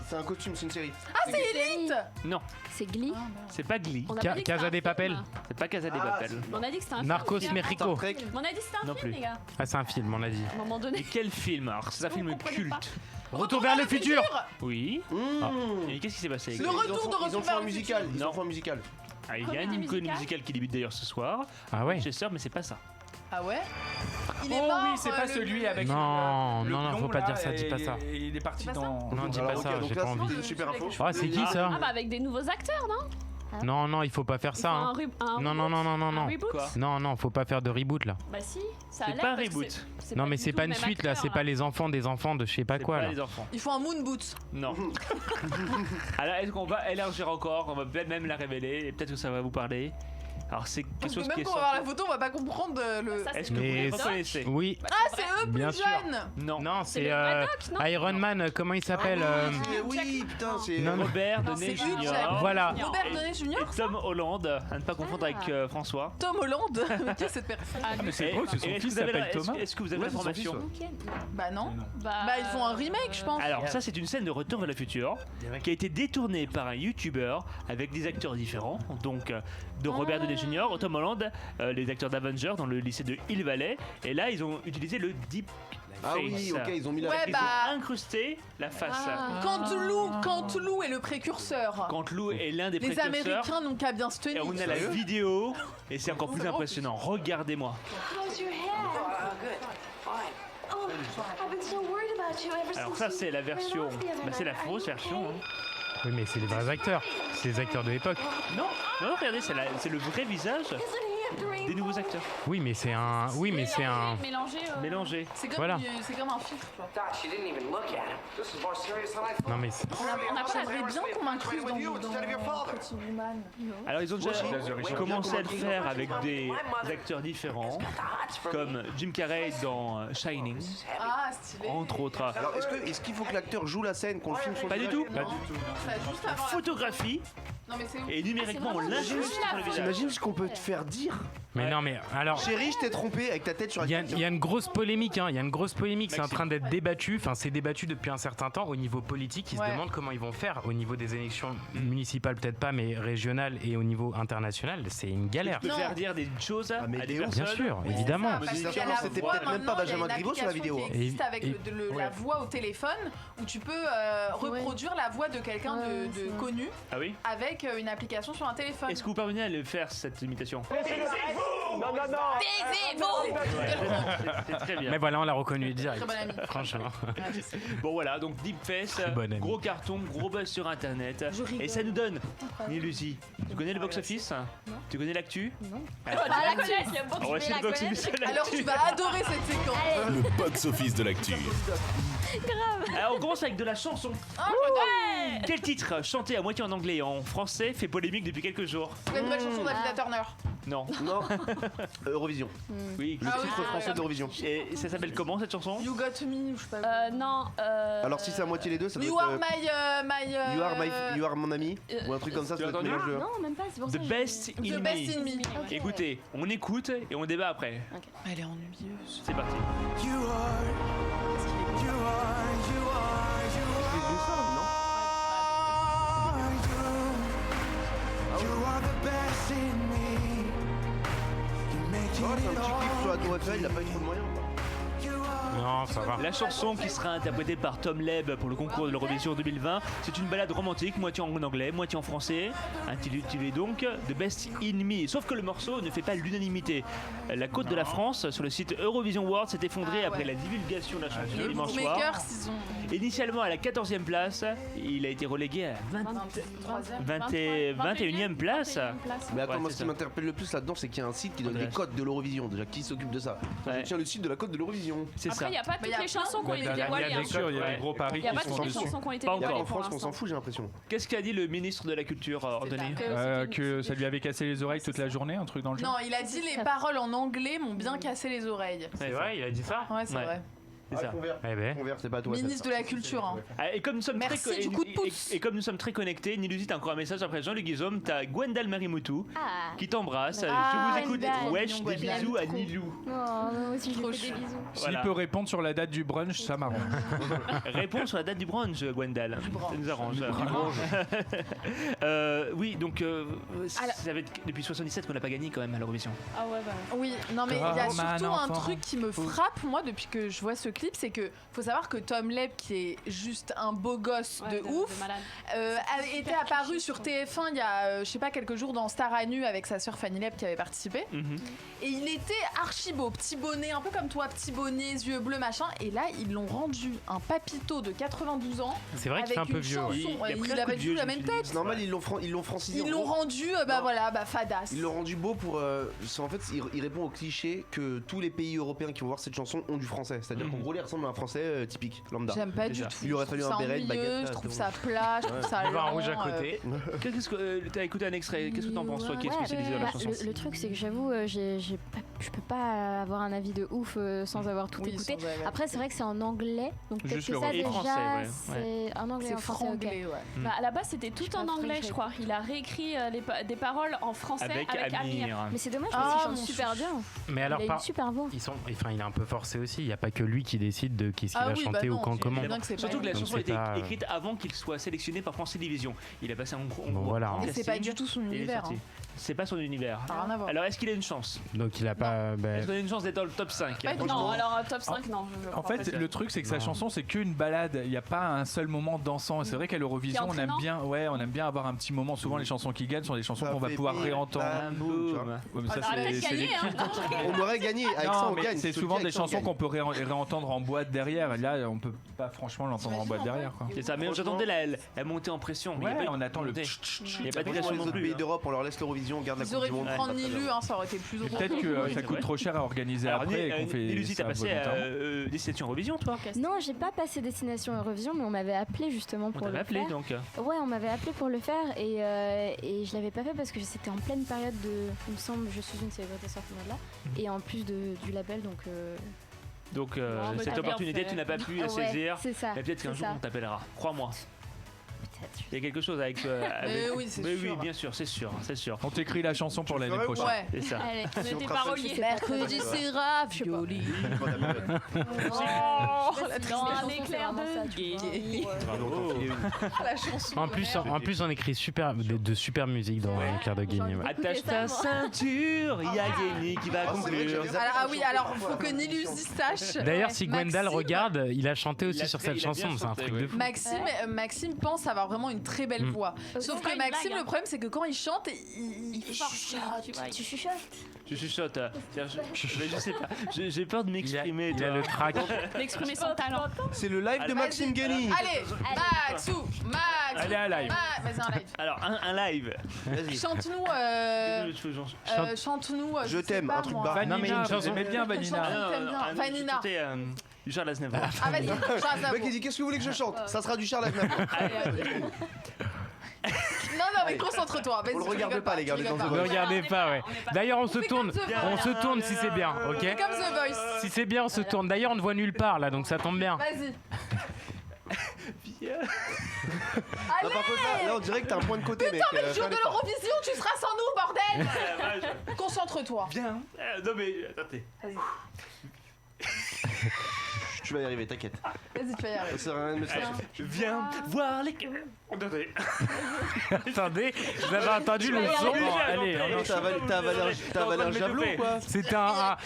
c'est un costume, c'est une série. Ah, c'est Elite. non, C'est Glee? c'est pas Glee, On a Ca- pas dit que c'était Casa un des film. Papel. c'est pas Casa des Ah, Papel. On a dit que c'était un Narcos film. Mexico. Star Trek. On a dit que c'était un Non film, plus. les gars. Ah, c'est un film, on a dit. À un moment Et donné. quel film Alors c'est un film comprenez culte. pas. Retour vers le futur. Oui. Mmh. Et qu'est-ce qui s'est passé Le avec- retour de Ils ont Retour fait vers un le musical. futur. Ils ont fait un musical. Ah, il y a Comédie une comédie musicale musicale qui débute d'ailleurs ce soir. Ah ouais. J'ai mais c'est pas ça. Ah ouais. Il est Oh mort. oui, c'est pas le- celui avec. Non, le non, blond, faut pas là, dire ça, dis pas ça. Et il est parti C'est pas dans. Non, dis Alors, pas ok, ça, donc j'ai là, pas c'était envie. une super info. Ah, c'est qui ça Ah bah avec des nouveaux acteurs, non? Non, il faut pas faire ça. Hein. Non. Un reboot. Quoi Non, faut pas faire de reboot là. Bah si, ça a C'est l'air. pas un parce que reboot. c'est Non, mais du c'est tout pas le une même suite là, acteur, c'est pas les enfants des enfants de je sais pas C'est quoi pas là. les enfants. Il faut un moon boot. Non. Alors, est-ce qu'on va élargir encore? On va peut-être même la révéler et peut-être que ça va vous parler. Alors, c'est quelque Parce que chose qui même est pour avoir la photo, on va pas comprendre le. Ça, c'est Est-ce que vous Mais les c'est- reconnaissez? Oui, Ah, c'est eux plus Bien sûr. jeunes. Non. non, C'est c'est le vrai doc, non Iron Man, comment il s'appelle Oui, putain, c'est. Non, non. Robert Non, Downey c'est Hugh Jr. Jackman. Voilà. Robert Downey Jr. Et Tom Holland, à ne pas confondre avec François. Tom Holland. Qui est cette personne? Ah, mais c'est Et- beau, c'est son et est-ce fils que vous avez s'appelle la- Thomas. Est-ce que vous avez Ouais, c'est son l'information? fils, Bah non. Bah, Bah ils font un remake, je pense. Alors ça c'est une scène de Retour vers le futur qui a été détournée par un YouTuber avec des acteurs différents, donc de Robert Downey Jr., Tom Holland, les acteurs d'Avengers dans le lycée de Hill Valley, et là ils ont utilisé le deep Ah oui, ok, ils ont mis la. Ouais, Ils bah. ont incrusté la face. Canteloup est le précurseur. Quand Lou est l'un des Les précurseurs, Américains n'ont qu'à bien se et tenir. on a la vidéo, et c'est encore plus impressionnant. Regardez-moi. Alors ça c'est la version, bah, c'est la fausse version. Hein. Oui, mais c'est les vrais acteurs. C'est les acteurs de l'époque. Non, regardez, c'est le vrai visage des nouveaux acteurs. Oui, mais c'est un. Mélangé. Mélangé. C'est comme, Voilà. c'est comme un filtre. Quoi. Non, mais c'est- On a j'aimerais bien qu'on m'incluse dans Pretty Woman. Alors ils ont déjà commencé à le faire avec des acteurs différents, comme Jim Carrey dans Shining, Ah, stylé. entre autres. Alors, est-ce qu'il faut que l'acteur joue la scène, qu'on le filme sur Pas le du visage tout. Ça va juste avoir la- Photographie Non mais c'est et numériquement on vraiment l'incruste sur le visage. T'imagines ce qu'on peut te faire dire? Mais non, mais alors. Chérie, je t'ai trompé avec ta tête sur la Il y a une grosse polémique, hein. Il y a une grosse polémique. C'est en Maxime. train d'être débattu. Enfin, c'est débattu depuis un certain temps au niveau politique. Ils se Ouais. demandent comment ils vont faire au niveau des élections municipales, peut-être pas, mais régionales et au niveau international. C'est une galère. Tu peux Non. faire dire des choses à mais des Léo, personnes. Bien sûr, C'est évidemment. ça, parce Mais qu'il y a sincèrement, la c'était voix peut-être même maintenant, pas il y a Benjamin une Griveaux sur la application vidéo. qui existe avec Ouais. la voix au téléphone où tu peux reproduire la voix de quelqu'un Ouais, de c'est vrai. connu Ah oui. avec une application sur un téléphone. Est-ce que vous parvenez à le faire cette imitation? C'est très bien. Mais voilà, on l'a reconnu direct. Très bon ami. Franchement. Bon voilà, donc Deepface, bon ami. gros carton, gros buzz sur internet. Je rigole. Et ça nous donne, Lucie, tu connais le box-office? Tu connais l'actu? Non. Alors, Ah, la connaître, on va essayer le box-office de Alors l'actu. tu vas adorer cette séquence. Le box-office de l'actu. Alors on commence avec de la chanson. Quel titre, chanté à moitié en anglais et en français, fait polémique depuis quelques jours? La nouvelle chanson d'Alina Turner. Non. Non. Eurovision. Oui. Le Ah oui, titre français d'Eurovision. Et ça s'appelle comment cette chanson? You Got Me, je sais pas. Non. Alors si c'est à moitié les deux, ça doit You être. are my. You are mon ami ou un truc comme ça, Tu ça as doit être entendu? mélange de. Non, même pas, c'est pour The ça que Best in The Me. Best in Me. Ok. Écoutez, on écoute et on débat après. Elle est ennuyeuse. C'est parti. Oh, c'est un petit clip sur la Tour Eiffel, il a pas eu trop de moyens. Non, ça va. La chanson qui sera interprétée par Tom Leb pour le concours de l'Eurovision 2020, c'est une balade romantique, moitié en anglais, moitié en français, intitulée donc The Best in Me. Sauf que le morceau ne fait pas l'unanimité. La côte de la France, sur le site Eurovision World, s'est effondrée après la divulgation de la chanson Les dimanche soir. bookmakers, ils ont. Initialement à la 14e place, il a été relégué à 21e place. Mais attends, Ouais, moi c'est ce qui ça. m'interpelle le plus là-dedans, c'est qu'il y a un site qui donne Ouais. des codes de l'Eurovision. Déjà, qui s'occupe de ça? Ouais. Je tiens le site de la cote de l'Eurovision. C'est Après, ça. il n'y a pas toutes y a les chansons qui ont Il y été a dévoilées. bien hein. sûr, il y a Ouais. des gros paris Il n'y a pas qui sont toutes les dessus. chansons qui ont été Pas Il y a dévoilées en pour France qu'on s'en l'instant. fout, j'ai l'impression. Qu'est-ce qu'a dit le ministre de la Culture, Ordonné? Que ça lui avait cassé les oreilles toute la journée, un truc dans le genre. Non, il a dit les paroles en anglais m'ont bien cassé les oreilles. C'est vrai, il a dit ça. Ouais, c'est Ouais. vrai. C'est ça. Eh ben. Convert, c'est pas à toi. Ministre de la Culture. Hein. Ah, et comme nous sommes Merci très du coup de pouce. et comme nous sommes très connectés, Nilusi, t'as encore un message après Jean-Luc Guizaume, t'as Gwendal Marimutu Ah. qui t'embrasse. Ah, Je vous écoute. Gwendal. Wesh, des Gwendal. bisous à Trop. Nilou. Non, moi aussi, je Trop lui fais des chou. bisous. S'il Voilà. peut répondre sur la date du brunch, ça m'arrange. Réponds sur la date du brunch, Gwendal. Ça nous arrange. Oui, donc ça va être depuis 77 qu'on n'a pas gagné quand même à l'Eurovision. Ah ouais, bah. Oui, non mais il y a Comme un surtout un enfant. truc qui me frappe moi depuis que je vois ce clip, c'est que faut savoir que Tom Leb, qui est juste un beau gosse de ouf, était apparu sur TF1 il y a, je sais pas, quelques jours dans Star à nu avec sa sœur Fanny Leb qui avait participé. Et il était archi beau, petit bonnet, un peu comme toi, petit bonnet, yeux bleus, machin. Et là, ils l'ont rendu un papito de 92 ans. C'est vrai qu'il fait un peu vieux. Il avait du la même tête. C'est normal, ils l'ont francisé. Ils l'ont rendu, fadasse. Ils l'ont rendu beau pour. En fait, il répond au cliché que tous les pays européens qui vont voir cette chanson ont du français. C'est-à-dire qu'en gros, il ressemble à un français typique, lambda. J'aime pas du tout. Il aurait fallu un béret, une baguette. Je trouve ça plat, je trouve ça lent. Un rouge à côté. Qu'est-ce que t'as écouté un extrait? Qu'est-ce que t'en penses, toi, qui est spécialisé dans la chanson? Le truc, c'est que j'avoue, je peux pas avoir un avis de ouf sans avoir tout écouté. Après, c'est vrai que c'est en anglais, donc peut-être Juste que ça le déjà, français, c'est en anglais, c'est en français. franglais, Bah, à la base, c'était tout en anglais, je crois. Il a réécrit des paroles en français avec Amir. Mais c'est dommage parce qu'il chante mon super bien. Mais alors, Il a une super voix. il est un peu forcé aussi. Il n'y a pas que lui qui décide de qui va chanter ou quand, comment. Surtout que la Donc chanson a c'est été pas- écrite avant qu'il soit sélectionné par France Télévisions. Il a passé un gros. Bon, voilà. grand Et c'est casting, pas du tout son et il est univers. sorti. C'est pas son univers. Ça a rien à voir. Alors, est-ce qu'il a une chance? Donc il a pas. Est-ce qu'il a une chance d'être dans le top 5? Non, alors top 5, non. En fait, le truc, c'est que sa chanson, c'est qu'une balade. Il n'y a pas un seul moment dansant. Et c'est vrai qu'à l'Eurovision, on aime bien, on aime bien avoir un petit moment. Souvent, les chansons qui gagnent sont des chansons qu'on va pouvoir réentendre. Ouais, mais ça, c'est l'équipe. On aurait gagné. Avec ça, on gagne. C'est souvent des chansons qu'on peut réentendre en boîte derrière. Et là, on peut pas franchement l'entendre en boîte derrière. C'est ça, mais j'attendais la montée en pression. Ouais, on attend le. Il n'y a pas de Dans pression les non autres plus. pays d'Europe, on leur laisse l'Eurovision, on garde la Ils Coupe auraient du pu Monde. prendre Nilu, ça aurait été plus drôle. Peut-être que ça coûte trop cher à organiser après et qu'on fait. Lucie, t'as ça passé volontairement. Destination Eurovision, toi? Non, j'ai pas passé Destination Eurovision, mais on m'avait appelé justement On pour le t'avait appelé faire. donc. Ouais, on m'avait appelé pour le faire et je l'avais pas fait parce que c'était en pleine période de, il me semble, je suis une célébrité sur ce moment-là et en plus du label donc. Donc mais cette t'as bien opportunité, fait. tu n'as pas pu Ouais, saisir. c'est ça. Et peut-être qu'un c'est jour ça. on t'appellera. Crois-moi. Peut-être. Il y a quelque chose avec. oui, c'est Mais sûr. oui, bien sûr, c'est sûr, c'est sûr. On t'écrit la chanson pour l'année ferais ou prochaine. Ouais. C'est ça. Allez, On était fera ça, paroliers. Mercredi, c'est ravioli. Dans un éclair de gay. La chanson. En plus, on écrit de super musique dans Claire de Guigny. Ouais. Attache ta ceinture, il y a Guény qui va conclure. Alors, faut que Nilus y sache. D'ailleurs, si Gwendal Maxime- regarde, il a chanté aussi Il a sur fait- cette il a bien chanson. C'est un chanté, truc ouais. de fou. Maxime pense avoir vraiment une très belle voix. Sauf pas que une Maxime, blague, le problème, c'est que quand il chante, il chuchote, tu vois. Tu chuchotes. Je chuchote. Je sais pas. J'ai peur de m'exprimer. Il a le trac. D'exprimer son talent. C'est le live de Maxime Guény. Allez, Maxou, Max. Allez, un live. Vas-y, un live. Alors, un live. Vas-y. Chante-nous. Chante-nous. Je sais t'aime, pas, un truc moi. barré. Non, mais une Vanina, chanson. j'aimais bien Vanina. T'aimes bien. Vanina. Du Charles Aznavour. Ah, vas-y, Charles Le mec Aznavour. il dit qu'est-ce que vous voulez que je chante? Ça sera du Charles Aznavour. Non, mais concentre-toi. Vas-y, On le tu regarde rigoles pas, les gars, tu on est dans rigoles un Ne regardez pas, ouais. D'ailleurs, on se fait tourne. comme The On Voice. se tourne si c'est bien, ok? Comme The Voice. Si c'est bien, on se tourne. D'ailleurs, on ne voit nulle part là, donc ça tombe bien. Vas-y. Non, par contre, là, on dirait que t'as un point de côté, mec. Mais le jour de l'Eurovision, tu seras sans nous, bordel. Bien. Concentre-toi. Non, mais attendez. Tu vas y arriver, t'inquiète. Vas-y, tu vas y arriver. Ça sert à rien de me faire. Viens voir les. Attendez. Attendez, vous avez entendu le son? Bon, allez, Non, t'as avalé un javelot ou quoi? c'était un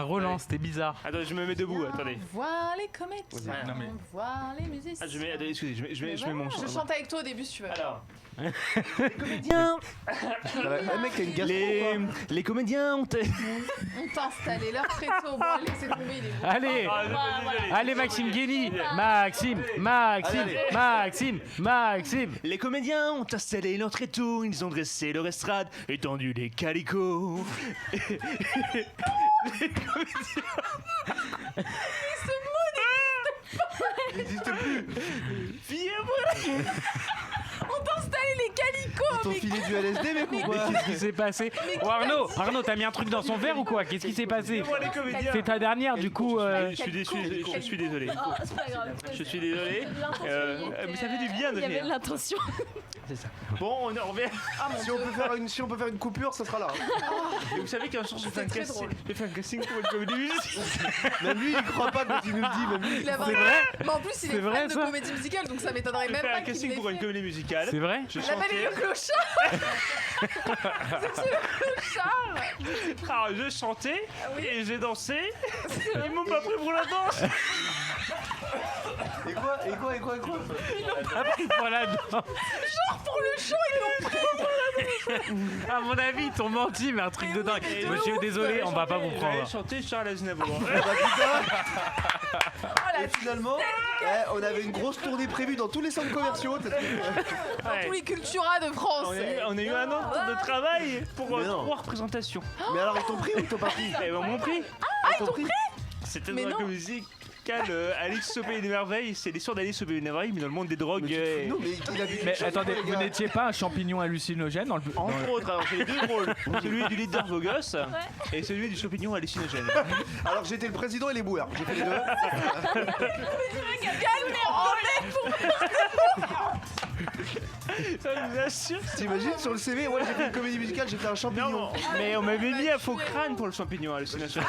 Roland, c'était bizarre. Attends, je me mets debout, attendez. Voir les comédiens. Non, mais- Voir les musiciens. Ah, attendez, excusez, je mets mon Je chante avec toi au début si tu veux. Alors. Les comédiens. Le mec, t'as une gastro. Les comédiens ont. On t'a installé leur tréteau. Bon, allez, c'est tombé, il est bon. Allez, allez Maxime Guény, Maxime. Les comédiens ont installé leur tréteau, ils ont dressé leur estrade, étendu les calicots. Les comédiens. Il n'existe plus. On t'a installé les calicots. Ils t'ont filé du LSD, mec, ou quoi? Qu'est-ce qui s'est passé? Oh Arnaud, t'as mis un truc dans son verre ou quoi? Qu'est-ce qui s'est passé? Les comédiens. C'est ta dernière, du coup. Je suis désolé. Oh, c'est pas grave. Je suis désolé. Mais ça fait du bien de Il y avait rire. de l'intention. C'est ça. Bon, on revient. Si on peut faire une coupure, ça sera là. Et vous savez qu'un jour, je fais un très casting. drôle. Je fais un casting pour une comédie musicale. Même lui, il croit pas quand il nous le dit. Même lui. Il a C'est vrai? Mais en plus, il C'est est vrai, fan de ça comédie musicale, donc ça m'étonnerait Je même fais pas un qu'il casting l'ait pour une fait. comédie musicale. C'est vrai? Je Ça chante. s'appelle Quel est le clochard? C'est le clochard. Alors je chantais et j'ai dansé. Ils m'ont pas pris pour la danse. Et quoi Pas pris pour la danse. Genre pour le show, ils l'ont pris. À mon avis, ils t'ont menti, mais un truc de dingue. Monsieur, désolé, on va pas vous prendre. J'avais chanté Charles Aznavour. Et finalement, on avait une grosse tournée prévue dans tous les centres commerciaux. Dans tous les Cultura de France. On a eu un an de travail pour 3 représentations. Mais alors ils t'ont pris ou ils t'ont pas pris? Ils m'ont pris. Ils t'ont pris? C'était Mais dans la non. comédie Alice au pays des merveilles. C'est l'histoire d'Alice au pays des merveilles, mais dans le monde des drogues. Non, mais il a vu. Mais attendez, vous n'étiez pas un champignon hallucinogène dans le. Entre autres, alors j'ai les 2 rôles, celui du leader beau gosse et celui du champignon hallucinogène. Alors j'étais le président et les boueurs. J'ai fait les deux. Ça vous assure. T'imagines sur le CV, ouais, j'ai fait une comédie musicale, j'ai fait un champignon. Non, mais on m'avait mis un faux crâne pour le champignon hallucinogène.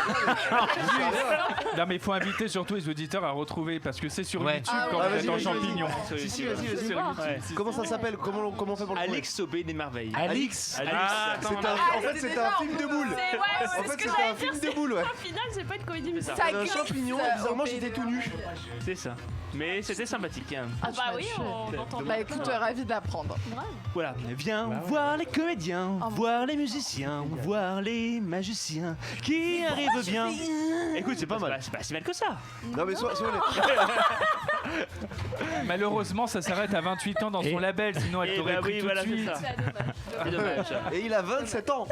Non, mais il faut inviter surtout les auditeurs à retrouver parce que c'est sur Ouais. YouTube Ah quand ouais, vous êtes en vas-y, champignon. Si, vas-y. Ouais. Comment ça s'appelle? Comment on fait pour le trouver? Alix au pays des merveilles. Alix. Ah, C'est en fait, c'était un film de boules. C'est ouais, En c'est fait, ce que c'était j'allais un dire. film de boules, ouais. Au final, c'est pas une comédie musicale. Ça Un glisse, champignon, et bizarrement, j'étais tout nu. C'est ça. Mais c'était sympathique. Hein. Ah bah oui, on entend. Bah écoute, ravi d'apprendre. Voilà, viens voir les comédiens, voir les musiciens, voir les magiciens qui arrivent bien. Écoute, c'est pas mal. C'est pas si mal que ça. Non, mais sois honnête. Malheureusement, ça s'arrête à 28 ans dans son label, sinon elle Et t'aurait bah pris oui, tout voilà, de c'est suite. ça. C'est dommage. Et il a 27 ans.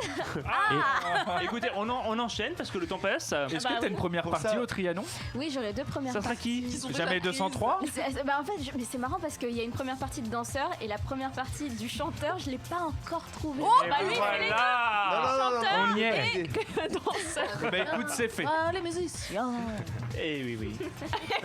Écoutez, on enchaîne parce que le temps passe. Est-ce que t'as une première Pour partie ça- au Trianon? Oui, j'aurais 2 premières Ça sera parties. qui? Jamais 203? Mais en fait, mais c'est marrant parce qu'il y a une première partie de danseur et la première partie du chanteur, je l'ai pas encore trouvée. Oh bah lui, il fait les Voilà. On y est. deux danseurs. Bah écoute, c'est fait. Ah, les musiciens. Eh oui.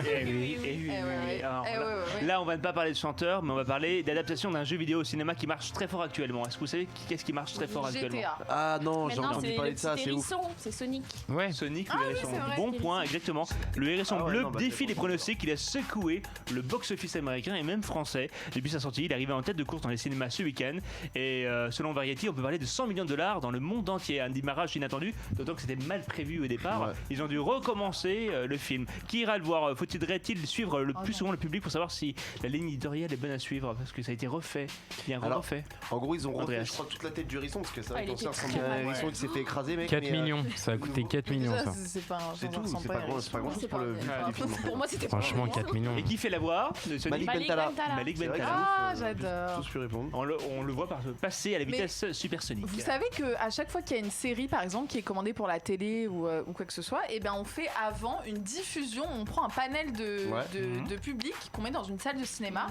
Eh oui. Alors, Eh ouais. là, on va ne pas parler de chanteur, mais on va parler d'adaptation d'un jeu vidéo au cinéma qui marche très fort actuellement. Est-ce que vous savez qu'est-ce qui marche très fort actuellement? GTA. Ah non, j'ai Maintenant, entendu c'est parler le de ça, petit c'est ouf. hérisson, c'est Sonic. Ouais. Sonic, Ah le oui, hérisson. c'est vrai. Bon point, exactement. Le hérisson Ah ouais, bleu non, bah, défie c'est les bon. pronostics. Il a secoué le box-office américain et même français. Depuis sa sortie, il est arrivé en tête de course dans les cinémas ce week-end. Et selon Variety, on peut parler de $100 millions dans le monde entier. Un démarrage inattendu, d'autant que c'était mal prévu au départ. Ouais. Ils ont dû recommencer le film. Qui ira le voir? Faudrait-il suivre le plus souvent le public pour savoir si la ligne éditoriale est bonne à suivre? Parce que ça a été refait. Il y a un Alors, refait. En gros, ils ont refait, Andreas. je crois, toute la tête du hérisson parce que ça, Ah, il ton était cerf très ressemble à un mal, hérisson qui s'est fait écraser, mec. 4 mais, millions. Ça a coûté 4 millions, ça. C'est pas un C'est tout, ressemble c'est à pas un grand, c'est pas grand chose hérisson. pour le du film. Pour moi, c'était Franchement, 4 millions. Et qui fait la voix de Sonic? Malik Malik Bentala. Bentala. Malik C'est vrai Bentala. Ah, que j'adore. tous pu répondre. On le voit passer à la Mais vitesse supersonique. Vous savez qu'à chaque fois qu'il y a une série, par exemple, qui est commandée pour la télé ou quoi que ce soit, et ben on fait avant une diffusion, on prend un panel de public qu'on met dans une salle de cinéma,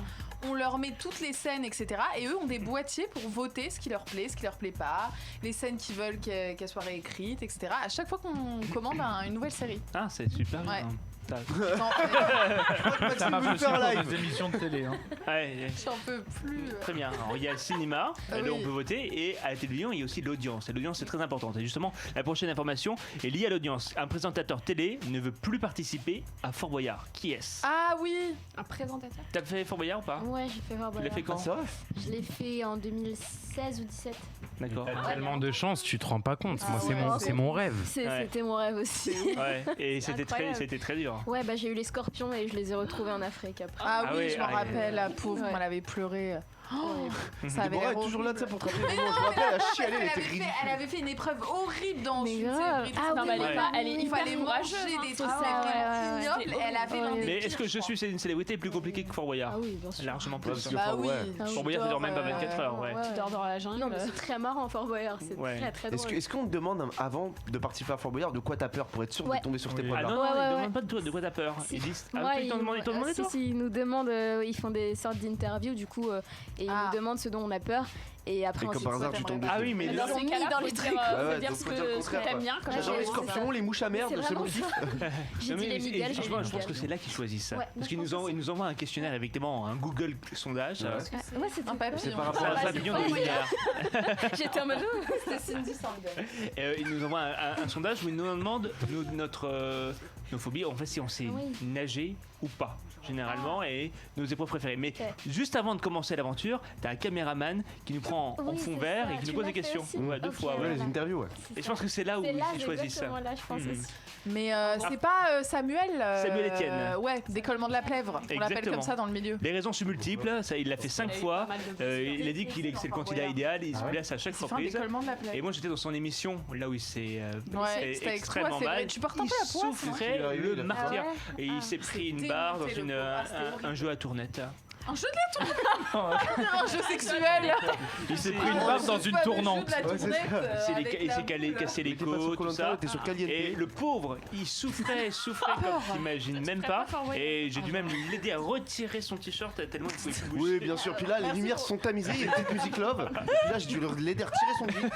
on leur met toutes les scènes, etc. Et eux ont des boîtiers pour voter ce qui leur plaît, ce qui leur plaît pas, les scènes qu'ils veulent qu'elles soient réécrites, etc. À chaque fois qu'on commande une nouvelle série. Ah, c'est super. Ouais. Hein. Ça marche aussi faire pour live. des émissions de télé. Hein. Ouais, J'en peux plus. très bien. Alors, il y a le cinéma, Ah là oui. on peut voter, et à la télévision, il y a aussi l'audience. Et l'audience, c'est très important. Et justement, la prochaine information est liée à l'audience. Un présentateur télé ne veut plus participer à Fort Boyard. Qui est-ce? Ah oui. Un présentateur. T'as fait Fort Boyard ou pas? Ouais, j'ai fait voir. Tu l'as fait quand? C'est vrai? Je l'ai fait en 2016 ou 17. D'accord. T'as tellement de chance, tu te rends pas compte. Moi, Ah c'est ouais, mon, c'est c'est mon rêve. Ouais. C'était mon rêve aussi. Ouais, et Incroyable. c'était très dur. Ouais, bah j'ai eu les scorpions et je les ai retrouvés en Afrique après. Ah, Ah oui, ouais, je m'en ah, rappelle, la pauvre, Ouais. elle avait pleuré. Ouais. Ça avait Déborah l'air est toujours là, tu sais, horrible. pour te rappeler. Je me rappelle, elle a chialé, elle était elle ridicule. avait fait une épreuve horrible dans Mais Sud, grave. c'est Ah Non, oui, mais elle est Ouais. pas- elle est Il hyper fallait courageuse. manger des hein, trucs c'est ça, vraiment ouais, ignobles. ouais. Elle avait l'un des Mais pires, est-ce que je crois. suis une célébrité plus compliquée que Fort Boyard? Ah oui, bien sûr. Largement plus. Parce que Bah Fort oui. Boyard. Ah oui. Fort Boyard, ça dure même pas 24 heures, ouais. Tu dors dans la jungle. Non, mais c'est très marrant Fort Boyard, c'est Ouais. très très drôle. Est-ce qu'on te demande avant de participer à Fort Boyard de quoi t'as peur pour être sûr Ouais. de tomber sur tes Oui. poils Ah là? non, Ouais, ils ouais, demandent ouais. pas de toi t'as peur. Ils disent. Ah, Ouais, ils t'ont demandé si, toi? si, ils nous demandent, ils font des sortes d'interviews du coup, et ils Ah. nous demandent ce dont on a peur. Et après, Et comme ensuite, par hasard, tu tombes Ah oui, mais Dans ces cas-là, dans faut les dire, trucs. faut dire donc ce faut dire le que contraire, t'aimes quoi. bien. Quand J'adore les Ouais, scorpions, les mouches à merde, C'est c'est mon vraiment kiff. J'ai dit les Miguel, j'ai dit je pense que c'est là qu'ils choisissent ça. Ouais, Parce je qu'ils pense nous aussi. envoient un questionnaire, effectivement, un Google sondage. Ouais, c'était Un papillon. C'est par rapport à Un papillon de Molière. J'étais en mode. C'était Cindy Sandel. Ils nous envoient un sondage où ils nous demandent nos phobies, en fait, si on sait Oui. nager ou pas, généralement, et nos épreuves préférées. Mais Ok. juste avant de commencer l'aventure, t'as un caméraman qui nous prend en Oui, fond c'est vert ça. et qui nous Tu pose l'as des fait questions. aussi Ouais, 2 Ok, fois. Ouais, Ouais. les interviews, ouais. Et je pense que c'est là où C'est là, ils choisissent ça. exactement là, je pense Mhm. aussi. Mais c'est pas Samuel. Samuel Etienne. Ouais, décollement de la plèvre. On l'appelle Exactement. comme ça dans le milieu. Les raisons sont multiples, ça, il l'a fait 5 Il a eu fois. pas mal de blessures. Il a dit qu'il est c'est le candidat idéal, il se blesse à chaque C'est fait un reprise. décollement de la plèvre. Et moi j'étais dans son émission, là où il s'est Ouais, blessé c'était avec extrêmement toi, c'est vrai. mal. Tu portes un Il peu la poisse, non souffrait Il a eu, le il a fait martyr. ça. Et il s'est pris une C'est barre dans démonté, le pauvre. un jeu à tournette. Un jeu de la un jeu sexuel. Il s'est pris une barre dans une tournante. Ouais, c'est ça. Il s'est cassé les Il était pas sur côtes, tout Koh-Lanta, ça. il était sur Caliente. Et le pauvre, il souffrait comme tu imagines même pas. Et j'ai dû même l'aider à retirer son t-shirt tellement il pouvait plus bouger. Oui, bien sûr. Puis là, les lumières se sont tamisées, il y a une petite musique love. Puis là, j'ai dû l'aider à retirer son jean.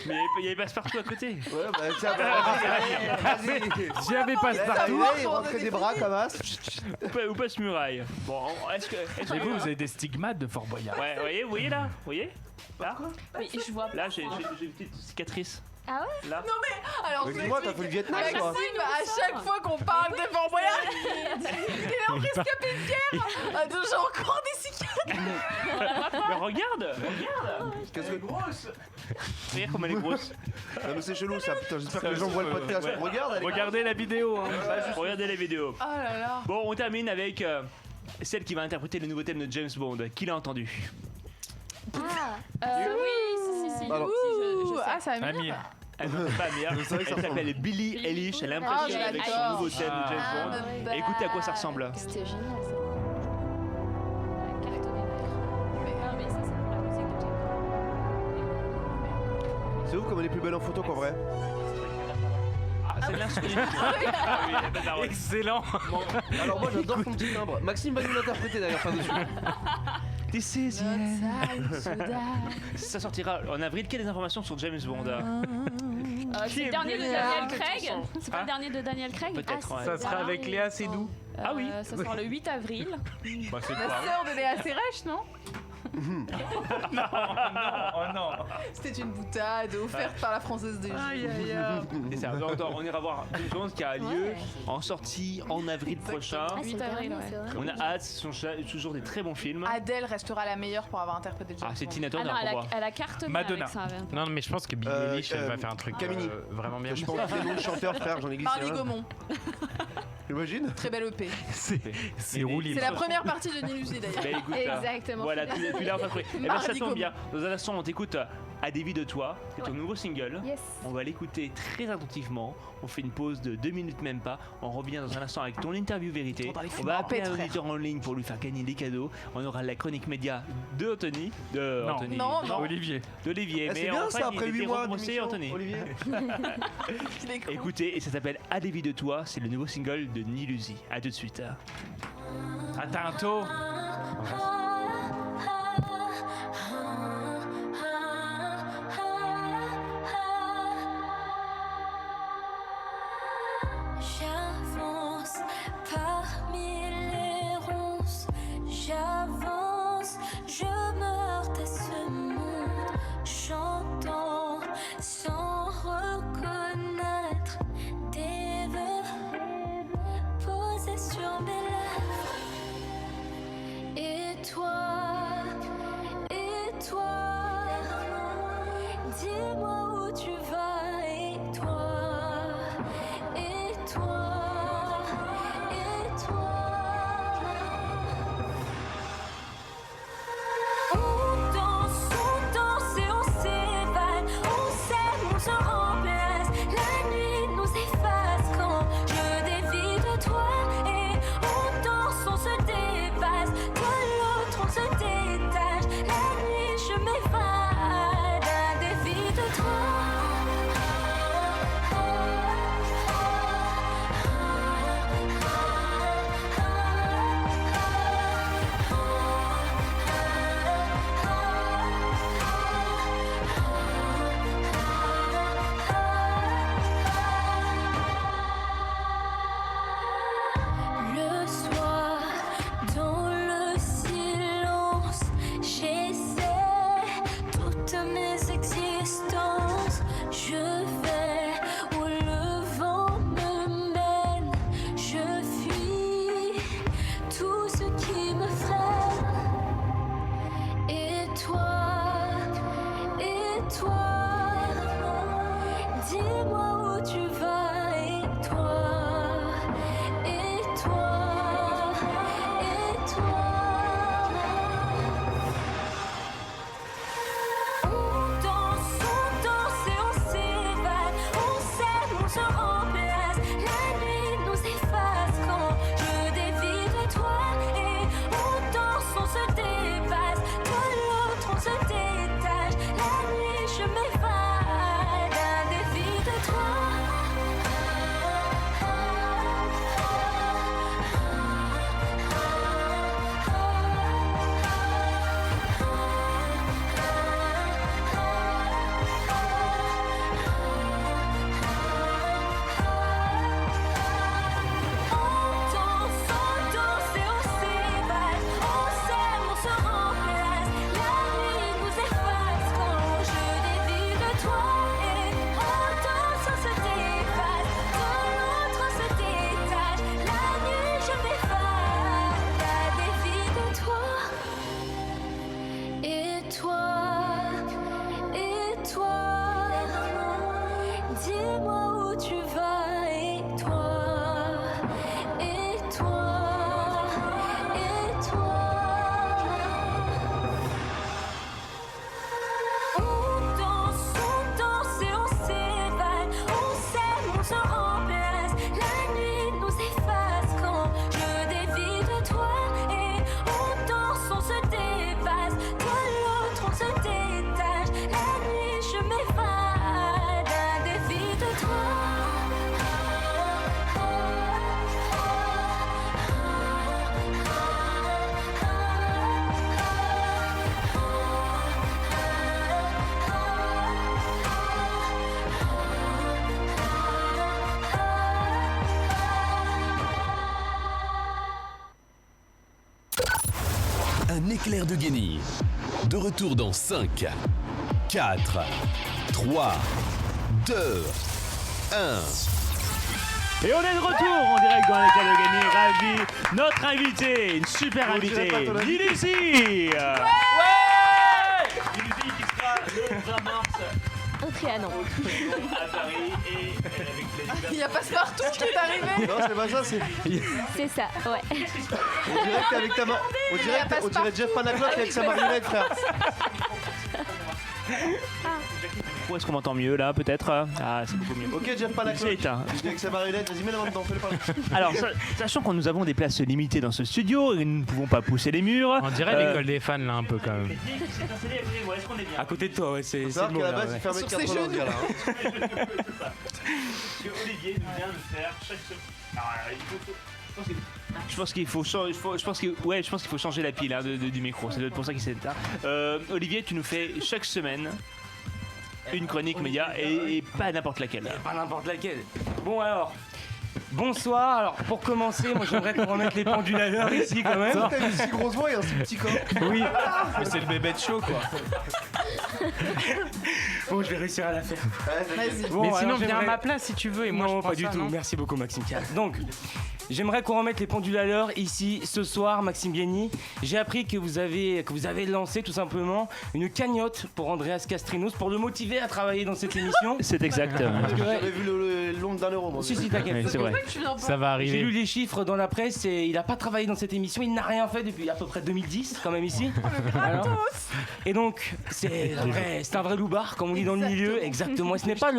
Mais il y avait Passepartout à côté. Ouais, bah tiens, vas-y. J'y avais pas Là, partout. il rentrait des bras comme as. Ou pas ce muraille. Bon, est-ce que Mais vous avez des stigmates de Fort Boyard. Ouais, vous voyez là? Vous voyez? Là, Oui, je vois. là j'ai une petite cicatrice. Ah ouais? Là. Alors, Mais je dis-moi, t'as m'explique. fait le Vietnam, Maxime, quoi. à chaque fois qu'on parle de Fort Boyard, il est en rescapé de guerre. Ah, donc j'ai encore des cicatrices. Mais regarde! Qu'est-ce que grosse? Regarde comme elle est grosse. Non, mais c'est chelou ça, putain, j'espère que les gens voient le podcast. Ouais. Regarde, elle est- Regardez la vidéo. Regardez la vidéo. Oh là là. Bon, on termine avec celle qui va interpréter le nouveau thème de James Bond. Qui l'a entendu? Oui, si. Alors- Si, je sais. Ah, ça a mis. Amir. Elle s'appelle pas Amir. C'est vrai que ça Elle s'appelle Billie Eilish. Elle impressionne Ah, avec son j'adore. nouveau thème de James Ah, Bond. bah, Écoutez à quoi ça ressemble. C'était génial ça. Ah, mais ça, c'est pour la musique de James C'est ouf comme elle est plus belle en photo qu'en vrai. Ah, c'est l'instrument. Excellent. Alors moi j'adore ton petit timbre. Maxime va nous l'interpréter d'ailleurs par-dessus. This is the end. Ça sortira en avril. Quelles informations sur James Bond? C'est le dernier de Daniel Craig. C'est pas le dernier de Daniel Craig? Peut-être, ouais. Ça sera avec Léa Seydoux. Ah oui. Ça sort le 8 avril. Bah, c'est La sœur de Léa Serech, non? Oh non. C'était une boutade offerte par la Française des Jeux. C'est ça. On ira voir James Bond qui a lieu en sortie en avril prochain. Ah, c'est 8 avril, dernier, ouais. c'est vrai. On a hâte. Ce sont toujours des très bons films. Adèle restera la meilleure pour avoir interprété James Ah, c'est Bond. Tina Ah Turner non, pour moi. elle a cartonné Madonna. avec ça. avec- Non, mais je pense que Billie Eilish, elle va faire un truc Camini. vraiment bien. Je pense que les noms de chanteurs, frère, j'en ai glissé. Marley un. Gaumont, Imagine. très belle EP. C'est roulé. C'est la première partie de Nilusi d'ailleurs. Bah, écoute, Exactement. voilà, tu l'as compris. Eh ben, ça Mardi tombe bien. Dans un instant, on t'écoute À des vies de toi, c'est ton nouveau single. Yes. On va l'écouter très attentivement. On fait une pause de 2 minutes même pas. On revient dans un instant avec ton interview vérité. On va appeler un auditeur en ligne pour lui faire gagner des cadeaux. On aura la chronique média de Anthony. Non. Anthony. Non, non. Olivier. D'Olivier. Ah, Mais c'est bien enfin, ça après il 8 était mois remboursé, d'émission, Anthony. Olivier. Il est con. Écoutez, et ça s'appelle À des vies de toi. C'est le nouveau single de Nilusi. À tout de suite. À tantôt. J'avance parmi les ronces, j'avance, je meurs à ce monde, chantant sans reconnaître des vœux posés sur mes lèvres. Et toi, dis-moi où tu vas, et toi. On danse et on s'évade, on s'aime, on se remplace. La nuit nous efface quand je dévie de toi. Et on danse, on se dépasse, de l'autre on se détache. La nuit je m'évade, à dévie de toi. toi, dis-moi où tu vas, et toi, et toi, et toi. On danse et on s'évade, on s'aime, on se remplace. La nuit nous efface quand je dévie de toi. Et on danse, on se dépasse, de l'autre on se détache. La nuit je m'évade, un défi de toi. On danse et on s'évade, on s'aime, on se remplace. La nuit nous efface quand je dévie de toi. Et on danse, on se dépasse, de l'autre on se détache. La nuit je m'évade, à défi de toi. Et toi, dis-moi où tu vas, et toi, et toi, et toi. On danse et on s'évade, on s'aime, on se remplace. La nuit nous efface quand je dévie de toi. Et on danse, on se dépasse, de l'autre on se détache. La nuit je m'évade, un défi de toi. Un éclair de génie. De retour dans 5, 4, 3, 2, 1. Et on est de retour en direct dans l'éclat de gagner. Ravi. Notre invité, une super invitée, Lily. Lily qui sera le 20 mars Au Trianon. à Paris et avec les Il y a Passepartout qui est arrivé. Non, c'est pas ça, c'est. C'est ça, ouais. On dirait que t'es avec ta main. On dirait Jeff Panaclock avec sa marionnette, frère. Est-ce qu'on m'entend mieux là, peut-être? Ah, c'est beaucoup mieux. Ok, Jeff Panaclock. C'est éteint. Je dis avec sa marionnette, vas-y, mets la main dedans, fais-le parler. Alors, sachant que nous avons des places limitées dans ce studio et nous ne pouvons pas pousser les murs. On dirait l'école des fans là un peu quand même. Est-ce qu'on est bien? À côté de toi, ouais, c'est Faut savoir le mot, qu'à la là, base, ouais. il fait 1m80 là. Olivier nous vient de faire chaque semaine. Alors, je pense qu'il faut changer. Je pense qu'il faut changer la pile hein, du micro. C'est pour ça qu'il s'est éteint. Olivier, tu nous fais chaque semaine une chronique média et pas n'importe laquelle. Pas n'importe laquelle. Bon alors. Bonsoir, alors pour commencer, moi j'aimerais qu'on remette les pendules à l'heure ici quand même. T'as une si grosse voix et un si petit corps. Oui. Mais c'est le bébé de show quoi. Bon, je vais réussir à la faire. Vas-y. Bon, Mais alors, sinon, viens à j'aimerais- ma place si tu veux. Et moi, non, je prends pas du ça, tout. non Merci beaucoup, Maxime Kial. Donc, j'aimerais qu'on remette les pendules à l'heure ici ce soir, Maxime Guény. J'ai appris que vous avez lancé tout simplement une cagnotte pour Andreas Castrinos pour le motiver à travailler dans cette émission. C'est exact. J'avais vu le nombre d'€1 moi. Si, t'inquiète. Oui, c'est vrai. Ça va J'ai arriver. lu les chiffres dans la presse et il n'a pas travaillé dans cette émission, il n'a rien fait depuis à peu près 2010 quand même ici. Alors, et donc c'est un vrai loupard comme on dit dans le milieu, exactement. Et ce n'est pas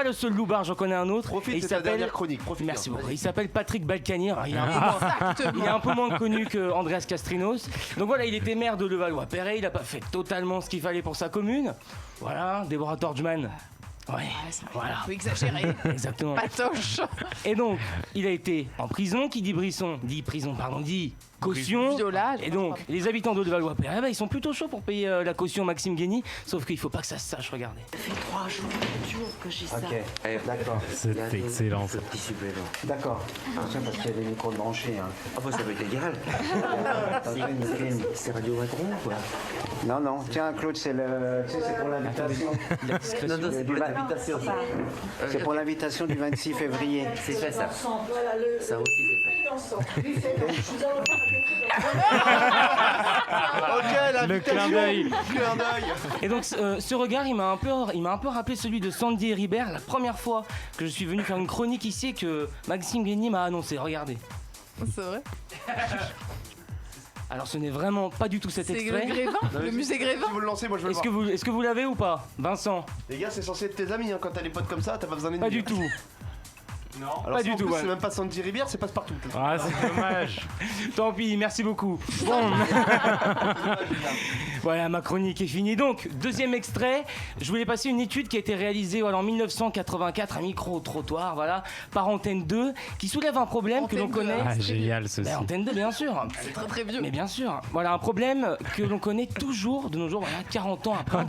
le seul loupard, j'en connais un autre. Profite et il de ta s'appelle dernière chronique. Profite. Merci beaucoup. Il s'appelle Patrick Balkany. Alors, il est un peu moins connu que Andreas Castrinos. Donc voilà, il était maire de Levallois-Perret, il n'a pas fait totalement ce qu'il fallait pour sa commune. Voilà, Deborah Torgman. Ouais, voilà. Un peu exagéré. Exactement. Patoche. Et donc, il a été en prison. Qui dit dit caution. Violage. Et donc, les habitants de Levallois-Perret, ils sont plutôt chauds pour payer la caution Maxime Guény. Sauf qu'il faut pas que ça se sache, regardez. Ça fait 3 jours que j'ai ça. Ok, d'accord. C'est excellent. Ce petit supplément. D'accord. Attention parce qu'il y a des micros branchés. Hein. Ah bah ça va être égal. C'est Radio Patron ou quoi? Non, non. Tiens, Claude, c'est pour l'invitation. Non, non, l'invitation. C'est pour l'invitation du 26 février. C'est fait ça. Ça aussi c'est fait. Ok, Le clin d'œil. Et donc ce regard, il m'a un peu rappelé celui de Sandy et Ribert la première fois que je suis venu faire une chronique ici et que Maxime Guény m'a annoncé. Regardez. C'est vrai. Alors ce n'est vraiment pas du tout cet extrait. C'est le Grévin, le musée Grévin. Si vous le lancez, moi je veux le voir. Est-ce que vous l'avez ou pas, Vincent? Les gars, c'est censé être tes amis, hein. Quand t'as les potes comme ça, t'as pas besoin d'ennemis. Pas du tout. Non, alors pas ça, du en tout. plus, Ouais. c'est même pas Sandy Rivière, c'est Passe-Partout. Ah, c'est dommage. Tant pis, merci beaucoup. Bon. Voilà, ma chronique est finie. Donc, deuxième extrait, je voulais passer une étude qui a été réalisée en 1984 à micro-trottoir, voilà, par Antenne 2, qui soulève un problème que l'on connaît. Ah, génial ceci. Antenne 2, bien sûr. C'est très très vieux. Mais bien sûr. Voilà, un problème que l'on connaît toujours de nos jours, voilà, 40 ans après. On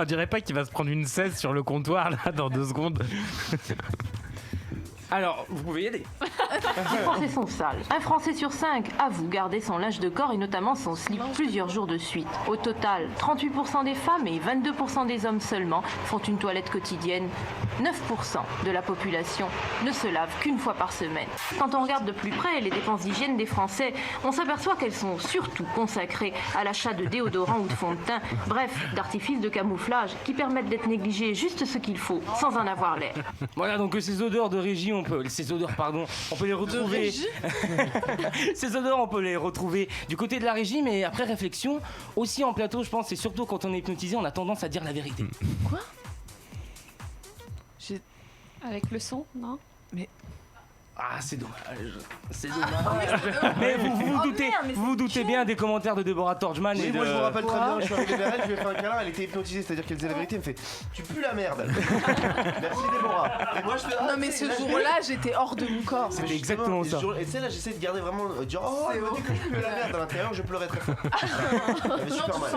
dirait pas qu'il va se prendre une 16 sur le comptoir là dans 2 secondes. Alors, vous pouvez y aider. Les Français sont sales. Un Français sur 5 avoue garder son linge de corps et notamment son slip plusieurs jours de suite. Au total, 38% des femmes et 22% des hommes seulement font une toilette quotidienne. 9% de la population ne se lave qu'une fois par semaine. Quand on regarde de plus près les dépenses d'hygiène des Français, on s'aperçoit qu'elles sont surtout consacrées à l'achat de déodorants ou de fond de teint, bref, d'artifices de camouflage qui permettent d'être négligés juste ce qu'il faut, sans en avoir l'air. Voilà, donc ces odeurs de régie, on peut les retrouver. Ces odeurs, on peut les retrouver du côté de la régie, mais après réflexion, aussi en plateau, je pense, et surtout quand on est hypnotisé, on a tendance à dire la vérité. Quoi? Avec le son, non? Mais... Ah, c'est dommage. C'est dommage. Mais vous vous doutez bien des commentaires de Deborah Torgman. Oui, et moi de... je me rappelle très bien, je suis arrivé vers elle, je lui ai fait un câlin, elle était hypnotisée, c'est-à-dire qu'elle disait la vérité, elle me fait tu pues la merde. Merci Déborah. Et moi je fais non mais ce jour-là, j'étais hors de mon corps. C'était exactement ça. Et tu sais là, j'essaie de garder vraiment dire oh, elle m'a dit que je puais la merde à l'intérieur, je pleurais très fort. J'avais super mal.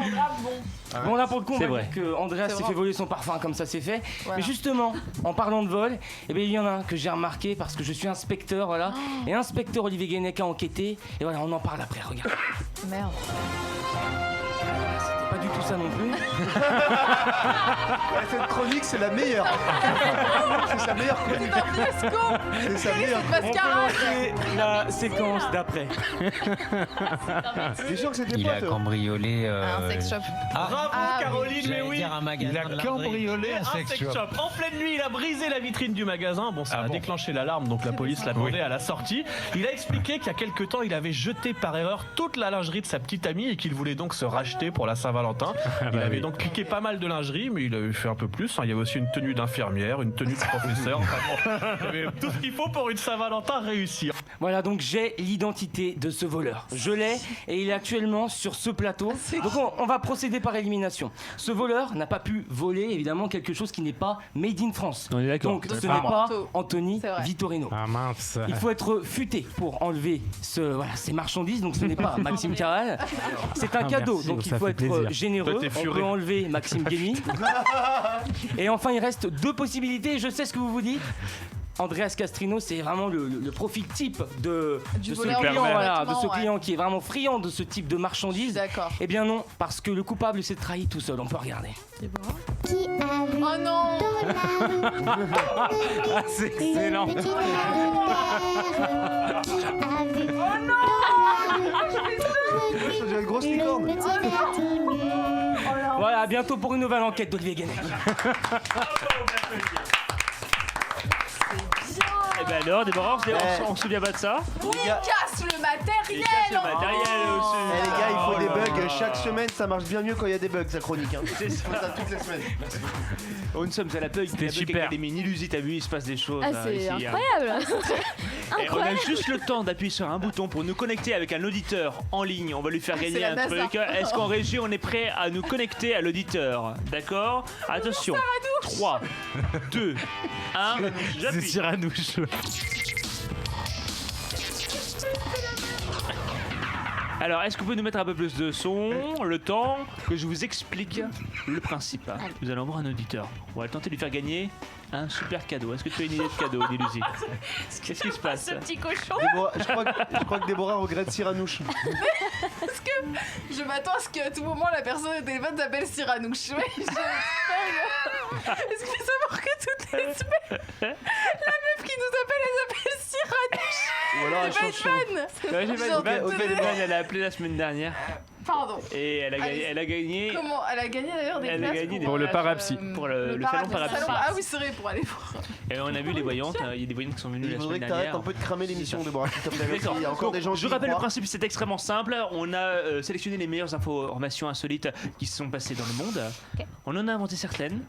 Bon, là pour le coup, on C'est va vrai. dire que Andreas C'est s'est vrai. fait voler son parfum, comme ça c'est fait. Voilà. Mais justement, en parlant de vol, eh bien, il y en a un que j'ai remarqué parce que je suis inspecteur, voilà. Et inspecteur Olivier Guénec a enquêté. Et voilà, on en parle après, regarde. Merde. C'était pas du tout ça non plus. Ouais, cette chronique c'est la meilleure. C'est sa meilleure chronique. C'est sa meilleure On peut lancer la séquence d'après. T'es sûr que c'était Il pas a toi cambriolé. Un sex shop. Bravo Caroline, mais j'allais oui. dire un magasin Il a de lingerie. cambriolé un Un sex shop. En pleine nuit, il a brisé la vitrine du magasin. Bon, ça a déclenché l'alarme, donc la police l'attendait à la sortie. Il a expliqué qu'il y a quelques temps, il avait jeté par erreur toute la lingerie de sa petite amie et qu'il voulait donc se racheter pour la Saint-Valentin. Il avait donc piqué pas mal de lingerie, mais il avait fait un peu plus. Il y avait aussi une tenue d'infirmière, une tenue de professeur. Enfin bon, il y avait tout ce qu'il faut pour une Saint-Valentin réussie. Voilà, donc j'ai l'identité de ce voleur. Je l'ai et il est actuellement sur ce plateau. Donc on va procéder par élimination. Ce voleur n'a pas pu voler évidemment quelque chose qui n'est pas made in France. On est d'accord. Donc ce C'est n'est pas pas Anthony Vittorino. Ah mince. Il faut être futé pour enlever ces marchandises. Donc ce n'est pas Maxime Carral. C'est un Ah, cadeau. merci, Donc ça il faut fait être plaisir. généreux. Toi, t'es On furé. peut enlever Maxime Guény. Et enfin il reste 2 possibilités. Je sais ce que vous vous dites. Andreas Castrino, c'est vraiment le profil type de ce voleur client, de voilà, de vêtements, ce ouais. client qui est vraiment friand de ce type de marchandises. D'accord. Eh bien non, parce que le coupable s'est trahi tout seul. On peut regarder. Oh non. Ah, c'est excellent. Ça devient une grosse licorne. Voilà, à bientôt pour une nouvelle enquête d'Olivier Guénec. Eh ben alors, Déborah, on se souvient pas de ça? Il casse le matériel. Le matériel aussi. Eh les gars, il faut des bugs. Chaque semaine, ça marche bien mieux quand il y a des bugs, sa chronique. Hein. C'est ça toutes les semaines. Oh, nous sommes à la bug. C'était super. Les mini-lusi, t'as vu, il se passe des choses. Ah, là, c'est ici, hein. incroyable. Et on a juste le temps d'appuyer sur un bouton pour nous connecter avec un auditeur en ligne. On va lui faire C'est gagner la un NASA. truc. Est-ce qu'en régie, on est prêt à nous connecter à l'auditeur? D'accord? Attention. 3, 2, 1. C'est J'appuie. Cyranouche. Alors, est-ce qu'on peut nous mettre un peu plus de son? Le temps que je vous explique le principe. Nous allons voir un auditeur. On va tenter de lui faire gagner un super cadeau. Est-ce que tu as une idée de cadeau, Diluzi? Qu'est-ce qui se passe? Ce petit cochon. Déborah, je crois que Déborah regrette Cyranouche. Est-ce que je m'attends à ce qu'à tout moment la personne au téléphone s'appelle Cyranouche? Oui, Est-ce que ça La meuf qui nous appelle, elle s'appelle Cyranouche. Ou alors, C'est pas une vanne. Ouais, j'ai Genre, pas désolé. elle a appelé la semaine dernière. Pardon. Et elle a gagné. Comment elle a gagné d'ailleurs des Elle a places gagné pour le parapsy. Pour le salon parapsy. Ah oui, c'est vrai, pour aller voir. Et on a vu les voyantes, il y a des voyantes qui sont venues Il la faudrait semaine que t'arrêtes dernière. un peu de cramer l'émission, Déborah, s'il te plaît. Merci. D'accord. Il y a encore Donc, des gens je qui y rappelle le croient. principe, c'est extrêmement simple. On a sélectionné les meilleures informations insolites qui se sont passées dans le monde. On en a inventé certaines,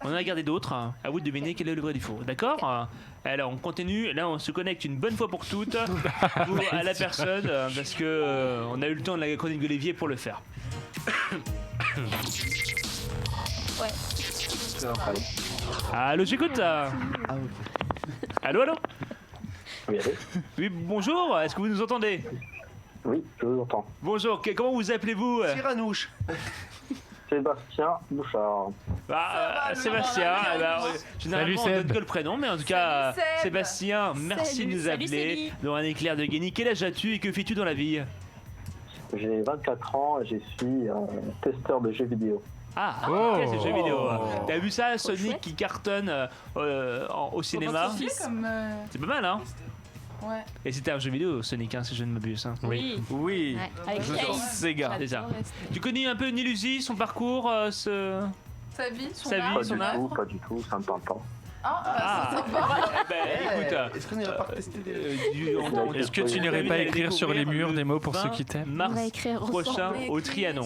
on en a gardé d'autres. À vous de deviner quel est le vrai du faux. D'accord. Alors on continue. Là, on se connecte une bonne fois pour toutes à la personne parce que on a eu le temps de la chronique d'Olivier pour le faire. Ouais. Allô, j'écoute. Allô. Oui, allô. Oui, bonjour. Est-ce que vous nous entendez? Oui, je vous entends. Bonjour. Comment vous appelez-vous? Cyranouche. Sébastien Bouchard. Sébastien, généralement on Seb. donne que le prénom, mais en tout cas, Seb. Sébastien, merci de nous Salut, appeler dans un éclair de génie. Quel âge as-tu et que fais-tu dans la vie? J'ai 24 ans et je suis testeur de jeux vidéo. Ah, Oh. ok, c'est jeux vidéo. Oh. T'as vu ça, Sonic chouette. qui cartonne au cinéma? Comme, C'est pas mal, hein? ouais. Et c'était un jeu vidéo, Sonic, hein, si je ne m'abuse. Hein. Oui. Oui. Ouais. Avec Je Ace. sens Sega. C'est ça. Tu connais un peu Nilusi, son parcours, Sa vie, son Sa vie, art, Pas son du art. tout, pas du tout, ça me parle pas. Ah, bah, Ah, c'est sympa. écoute, Est-ce qu'on n'irait pas tester des. Est-ce que tu n'irais pas écrire sur les murs des mots pour ceux qui t'aiment? On va Mars écrire prochain ensemble. au Trianon.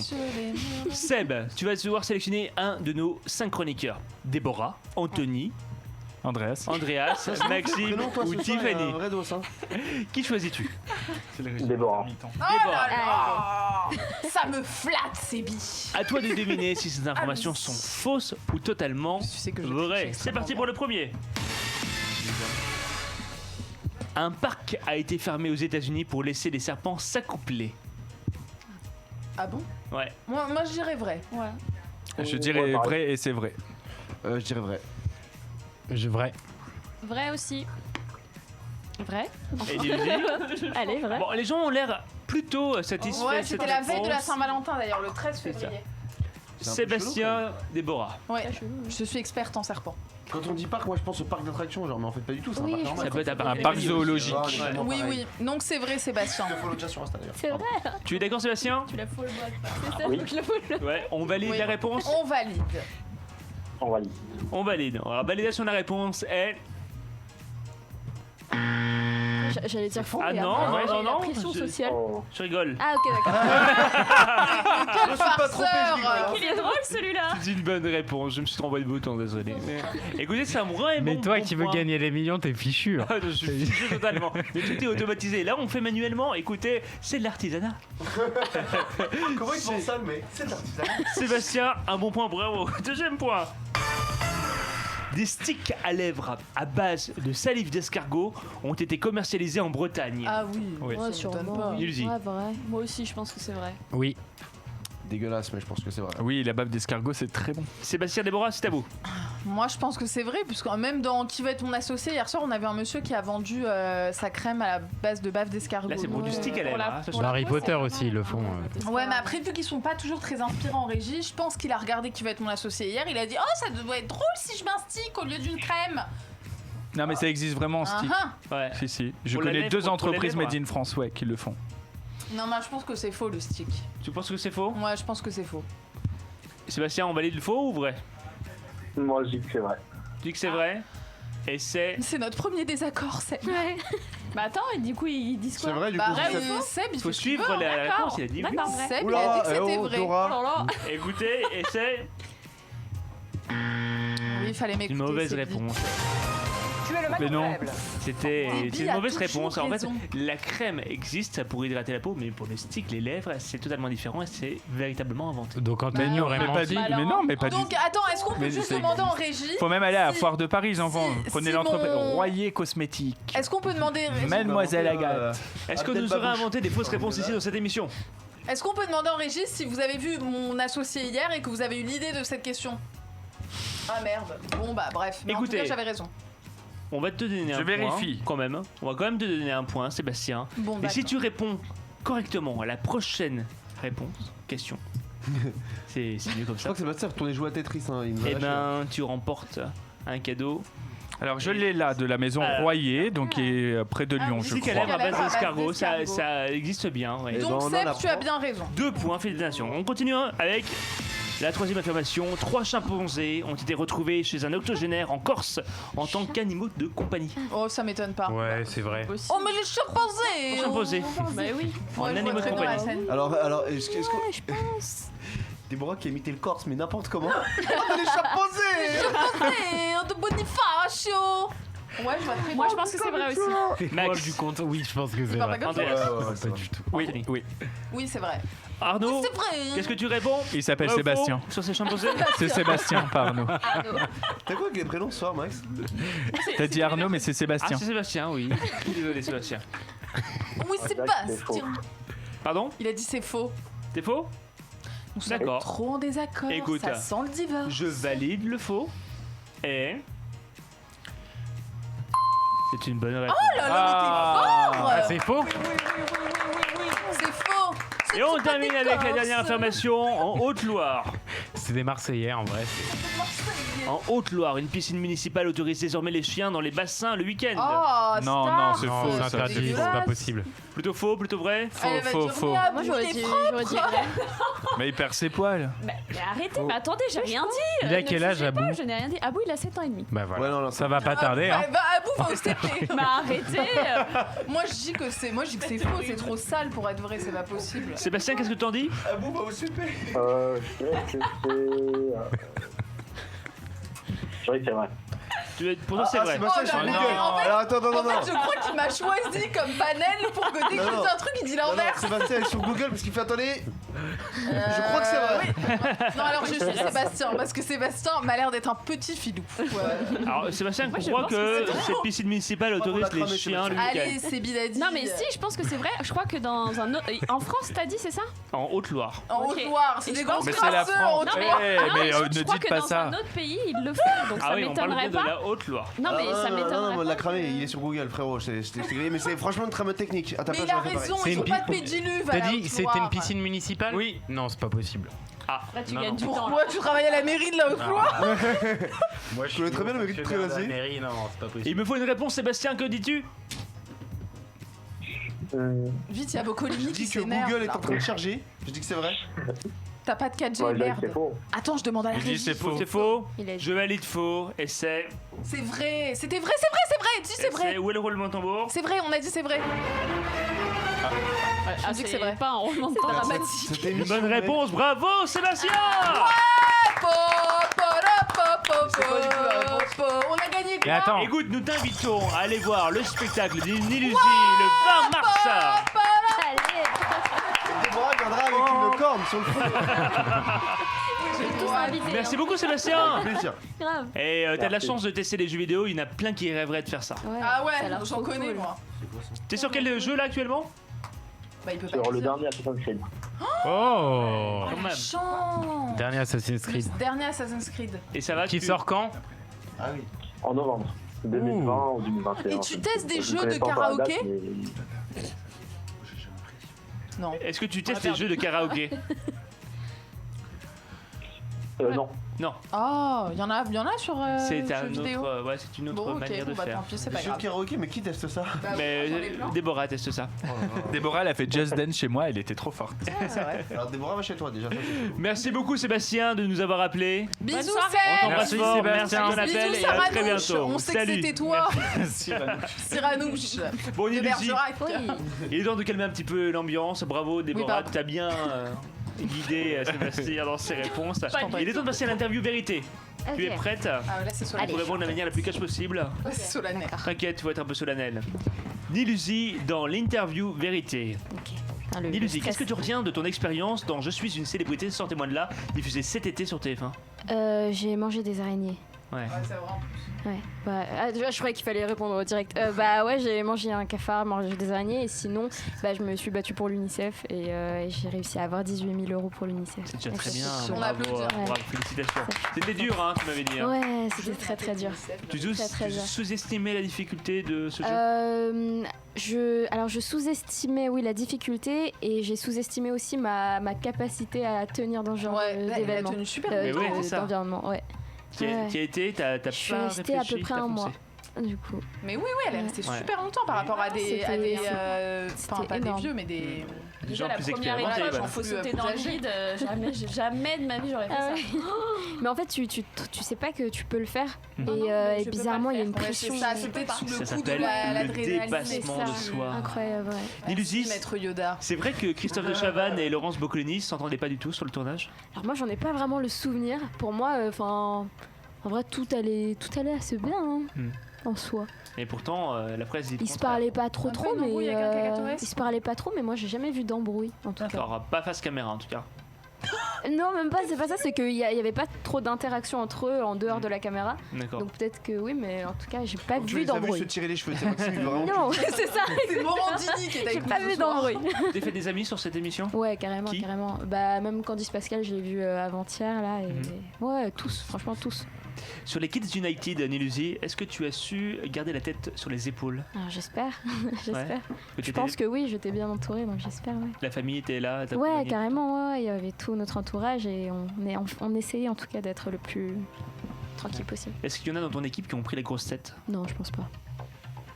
Seb, tu vas devoir sélectionner un de nos 5 chroniqueurs. Déborah, Anthony, Andreas. Andreas, Maxime Prénom, toi, ou ce soir, il y a Tiffany. un vrai dos, hein. Qui choisis-tu? Déborah. Oh là là. Ça me flatte, ces billes. À toi de deviner si ces informations sont fausses ou totalement vraies. C'est parti pour le premier. Un parc a été fermé aux États-Unis pour laisser les serpents s'accoupler. Ah bon? Ouais. Moi je dirais vrai. Ouais. Je dirais vrai et c'est vrai. Je dirais vrai. Vrai. Vrai aussi. Vrai. Et Nilusi? Allez, vrai. Bon, les gens ont l'air plutôt satisfaits. Ouais, de cette c'était la veille de la réponse. Saint-Valentin d'ailleurs, le 13 C'est ça. février. Sébastien, Déborah. Ouais, je suis experte en serpent. Quand on dit parc, moi je pense au parc d'attractions, genre, mais en fait pas du tout, c'est un Oui, parc je normal. Ça peut être un Un parc zoologique. Ouais, Oui, oui. Donc c'est vrai, Sébastien. Je follow déjà sur Insta d'ailleurs. C'est vrai. Tu es d'accord, Sébastien? Tu la fous le mode. C'est ça, Oui. tu la fous le Ouais, on valide Oui. la réponse? On valide. On valide. On valide. Alors, validation de la réponse est. J'allais dire faux. Ah mais non, après, non, j'ai non, la pression je- sociale. Oh. Je rigole. Ah, ok, d'accord. Quel Je me suis pas trompé, je rigole, farceur. Il est drôle celui-là. C'est une bonne réponse. Je me suis trompé de bouton, désolé. Écoutez, c'est un vrai Mais bon toi bon qui veux point. gagner les millions, t'es fichu. hein. Ah, je suis fichu totalement. Mais tout est automatisé. Là, on fait manuellement. Écoutez, c'est de l'artisanat. Comment ils font ça, mais c'est l'artisanat. Sébastien, un bon point, bravo. Deuxième point. Des sticks à lèvres à base de salive d'escargot ont été commercialisés en Bretagne. Ah oui, Oui. ça Ouais, m'étonne sûrement. pas. Nilusi. Ouais, vrai. Moi aussi, je pense que c'est vrai. Oui. Dégueulasse, mais je pense que c'est vrai. Oui, la bave d'escargot, c'est très bon. Sébastien, Déborah, c'est à vous. Moi je pense que c'est vrai, puisque même dans Qui va être mon associé, hier soir on avait un monsieur qui a vendu sa crème à la base de bave d'escargot. Là, c'est pour du stick à lèvres. hein, ça, Dans Harry Potter aussi, ils le font. Ouais, mais après, vu qu'ils sont pas toujours très inspirants en régie, je pense qu'il a regardé Qui va être mon associé hier. Il a dit: oh, ça doit être drôle si je mets un stick au lieu d'une crème. Non, mais ça existe vraiment en stick. Ah, Si, si. Je Pour la connais lèvre, deux pour les entreprises lèvres. made in France, ouais, qui le font. Non, mais je pense que c'est faux le stick. Tu penses que c'est faux? Ouais, je pense que c'est faux. Sébastien, on valide le faux ou vrai? Moi, je dis que c'est vrai. Tu dis que c'est vrai? Et c'est. C'est notre premier désaccord, Seb. Ouais. Bah attends, et du coup, ils disent quoi? C'est vrai, du Bah, coup, vrai, c'est Seb, il Faut fait ce qu'il suivre veut, hein. la D'accord. réponse, il a dit oui. D'accord, vrai. Seb, il Oula, a dit que c'était vrai. Dora. Oh là là. Écoutez, et c'est Oui, il fallait une m'écouter. mauvaise Seb. réponse. Tu es le Mais non. C'était Déby c'est une a mauvaise toujours réponse. En fait, raison. la crème existe pour hydrater la peau, mais pour le stick, les lèvres, c'est totalement différent et c'est véritablement inventé. Donc Anthony aurait Mais pas menti. dit. alors, Mais non, mais pas du Donc, attends, est-ce qu'on peut Mais juste ça demander en existe. régie Faut même aller à la si- foire de Paris, les enfants. si Prenez l'entreprise mon- Royer Cosmétiques. Est-ce qu'on peut demander Mademoiselle Agathe. Est-ce que Abdel nous aurons Babouche. inventé des fausses réponses ici dans cette émission? Est-ce qu'on peut demander en régie si vous avez vu mon associé hier et que vous avez eu l'idée de cette question? Ah merde. Bon bah bref. Mais Écoutez. en tout cas, j'avais raison. On va te donner un Je point. vérifie. Quand même. On va quand même te donner un point, Sébastien. Bon, Et si d'accord. tu réponds correctement à la prochaine réponse, question, c'est mieux comme Je ça. crois que Sébastien retourner jouer à Tetris. Hein, il nous a Eh lâché. ben, tu remportes un cadeau. Alors je l'ai là, de la maison Royer, donc qui est près de Lyon, je C'est qu'elle crois. aime à base d'escargot, ça existe bien. Ouais. Donc Seb, tu as bien raison. 2 points, félicitations. On continue avec la troisième affirmation. 3 chimpanzés ont été retrouvés chez un octogénaire en Corse en tant qu'animaux de compagnie. Oh, ça m'étonne pas. Ouais, c'est vrai. Oh, mais les chimpanzés Chimpanzés. Bah oui. En animaux de compagnie. Alors, est-ce que. je pense. Déborah qui a imité le Corse, mais n'importe comment. Oh, les chimpanzés de Bonifacio. Ouais, je vois très Moi, je pense que c'est vrai aussi. Max du compte, oui, je pense que c'est vrai. pas comme ça. Andreas. Pas du tout. Oui, c'est vrai. Arnaud, C'est vrai. qu'est-ce que tu réponds? Il s'appelle Vrai ou Sébastien. faux sur ces chimpanzés? C'est Sébastien, pas Arnaud. T'as quoi avec les prénoms ce soir, Max? T'as dit Arnaud, mais c'est Ah, Sébastien. c'est Sébastien, oui. Désolé, Sébastien. Oui, Sébastien. Pardon? Il a dit c'est faux. T'es faux? Nous sommes D'accord. trop en désaccord. Écoute, ça sent le divorce. Je valide le faux. Et. C'est une bonne réponse. Oh là là, mais t'es fort. C'est faux? C'est faux. Et on termine avec la dernière affirmation en Haute-Loire. C'est des Marseillais en vrai. En Haute-Loire, une piscine municipale autorise désormais les chiens dans les bassins le week-end. Oh, Non, star. non, c'est Non, faux. c'est ça. interdit, c'est pas possible. Plutôt faux, plutôt vrai? Elle va Faux, dire, faux. mais Abou, Moi, j'aurais il est dit propre. vrai. Mais il perd ses poils. Mais arrêtez, mais attendez, j'ai rien dit. Il a Ne quel âge, jugez pas, Abou? Je n'ai rien dit. Abou, il a 7 ans et demi. Bah voilà. Ouais, non, Ça va pas tarder, hein. Bah, Abou va au CP. Mais arrêtez. Moi, je dis que c'est faux, c'est trop sale pour être vrai, c'est pas possible. Sébastien, qu'est-ce que t'en dis? Abou va au CP. Je dirais que c'est. Je dirais que c'est vrai. Pour toi, c'est vrai. Sébastien, sur non, Google. mais en fait- Alors attends, non. En fait, je crois qu'il m'a choisi comme panel pour que dès que je Non, dis non. un truc, il dit Non, l'inverse. Sébastien est sur Google parce qu'il fait attendez. Je crois que c'est vrai. Oui. Non, alors je suis Sébastien, parce que Sébastien m'a l'air d'être un petit filou. Alors, Sébastien Moi, je croit pense que que c'est cette piscine municipale autorise on l'a les cramé, chiens le Allez, week-end. c'est Bidadi. Non, mais si, je pense que c'est vrai. Je crois que dans un autre. En France, t'as dit, c'est ça? En Haute-Loire. En Ok. Haute-Loire, c'est Et des je gros pense Mais que- c'est la crasseux en France. Non, mais, Haute-Loire. mais je ne crois dites que pas dans ça. un autre pays, ils le font. Donc Ah ça oui, on parle bien m'étonnerait de pas. la Haute-Loire. Non, mais ça Non, m'étonnerait on l'a pas. cramé, il est sur Google, frérot. Je t'ai grillé, mais c'est franchement une trame technique. À ta Mais place, il a j'aurais fait raison, pareil. ils ont pas de pédiluve à T'as la dit Haute-Loire. c'était une piscine municipale? Oui. Non, c'est pas possible. Ah, Là, tu Non, gagnes non. du temps. là. Pourquoi tu travailles à la mairie de la Haute-Loire? Moi, je connais très bien le mérite de Trélasé. mairie, non, c'est pas possible. il me faut une réponse, Sébastien, que dis-tu? Vite, il y a Je Bocolini qui dis que s'énerve. Google est là. en train de charger. Je dis que c'est vrai. T'as pas de 4G, Ouais, je dirais que merde. c'est faux. Attends, je demande à la Je dis régie. c'est faux. C'est faux. Il a dit. Je valide faux. Et c'est. C'est vrai, c'était vrai, c'est vrai, c'est vrai. Dis c'est vrai. Où est le roulement de tambour? C'est vrai, on a dit c'est vrai. Ah, dis que c'est vrai. pas un roulement de tambour. C'était Une bonne réponse, bravo Sébastien! On a gagné Et quoi? attends, Écoute, nous t'invitons à aller voir le spectacle d'une illusie le 20 mars. Déborah viendra avec une corne sur le front. Merci beaucoup Sébastien. Plaisir. Grave. Et t'as de la Merci. chance de tester les jeux vidéo, il y en a plein qui rêveraient de faire ça. Ah ouais, ça a l'air j'en trop connais cool. moi. T'es sur quel jeu là actuellement? Bah il peut pas Sur le dire. dernier Assassin's Creed. oh, Quand même. Chant. dernier Assassin's Creed. Le dernier Assassin's Creed. Et ça va Qui tu- sort quand? Ah oui. En novembre 2020 ou 2021. Et tu testes des Je jeux connais de pas encore la date, karaoké? mais- Non. Est-ce que tu testes les jeux de karaoké? Non. Non, Oh, il y en a sur c'est jeux un vidéo. autre, ouais, c'est une autre Bon, ok, manière bon, de bah faire. tant pis, c'est Des pas jeux de grave. karaoké, mais qui teste ça? Bah, Mais moi, j'en ai plein. Déborah teste ça. Déborah, elle a fait Just Dance chez moi, elle était trop forte. C'est vrai. Alors Déborah va chez toi déjà. ça, c'est cool. Merci beaucoup Sébastien de nous avoir appelés. Bisous, soirée. On Seb. t'embrasse Merci, fort, Sébastien. merci de ton appel Bisous, et à très Saranouche. bientôt. On sait que Salut. c'était toi. Cyrano. Cyranouche. Bon, De Nilusi, Bergerac. il est temps de calmer un petit peu l'ambiance. Bravo Déborah, pardon. tu as bien guidé Sébastien dans ses réponses. Il est temps de passer à l'interview vérité. Tu es Ok. prête? Ah ouais, là c'est Pour solennel. répondre de la manière la plus cash possible. Là, c'est solennel. T'inquiète, tu vas être un peu solennel. Nilusi dans l'interview vérité. Putain, le Nilusi, stress. qu'est-ce que tu retiens de ton expérience dans Je suis une célébrité, sortez-moi de là, diffusé cet été sur TF1? J'ai mangé des araignées. Ouais. Ouais, c'est vrai en plus. Ouais. Bah, déjà, je croyais qu'il fallait répondre au direct. Bah ouais, j'ai mangé un cafard, mangé des araignées, et sinon, bah, je me suis battue pour l'UNICEF et j'ai réussi à avoir 18 000 € pour l'UNICEF. C'est déjà Donc, très c'est bien, chaud. bravo, Ouais. bravo, félicitations. C'était dur, hein, tu m'avais dit. Hein. Ouais, c'était très très dur. Tu Très dur. sous-estimais la difficulté de ce jeu? Alors je sous-estimais oui la difficulté et j'ai sous-estimé aussi ma capacité à tenir dans ce genre Ouais, là, il a d'événement. tenu super Mais ouais, c'est ça. d'environnement, ouais. Tu as été, t'as pas Je suis réfléchi, restée à peu près t'as un foncé. mois. Du coup. Mais oui, elle est restée Ouais. super longtemps par rapport à des, c'était pas des énorme. vieux, mais des gens Déjà, la plus première expérimentés, étape, voilà. il faut sauter Plus dans le âgés. vide. Jamais de ma vie j'aurais fait Ah ça. Mais en fait, tu sais pas que tu peux le faire. Mhm. Et, Non, mais et je peux bizarrement, pas il y a le une faire. pression. Ouais, c'est ça, c'est peut-être sous le Ça coup de s'appelle le l'adrénaline. dépassement de soi. Incroyable, ouais. Nilusi, Maître Yoda. c'est vrai que Christophe de Chavannes et Laurence Boccolini s'entendaient pas du tout sur le tournage. Alors moi, j'en ai pas vraiment le souvenir. Pour moi, en vrai, tout allait assez bien hein, en soi. Et pourtant, la presse dit. Ils se parlaient pas trop, peu une embrouille avec un cacatorès ils se parlaient pas trop, mais moi, j'ai jamais vu d'embrouille en tout cas. D'accord, pas face caméra en tout cas. Non, même pas. C'est pas ça. C'est qu'il y avait pas trop d'interaction entre eux en dehors de la caméra. D'accord. Donc peut-être que oui, mais en tout cas, j'ai pas Tu vu les as vus d'embrouille. se tirer les cheveux, c'est Maxime, vraiment. Non, c'est ça. C'est Morandini qui est avec J'ai nous pas ce vu soir. d'embrouille. T'as fait des amis sur cette émission? Ouais, carrément, Qui carrément. Bah même Candice Pascal, je l'ai vu avant-hier là. Et... Ouais, tous, franchement tous. Sur les Kids United, Nilusi, est-ce que tu as su garder la tête sur les épaules? Alors j'espère, j'espère. Ouais. Je pense que oui, j'étais bien entourée, donc j'espère. Ouais, La famille était là, t'as ouais accompagné. carrément. Ouais, il y avait tout notre entourage et on essayait en tout cas d'être le plus tranquille possible. Est-ce qu'il y en a dans ton équipe qui ont pris les grosses têtes? Non, je pense pas.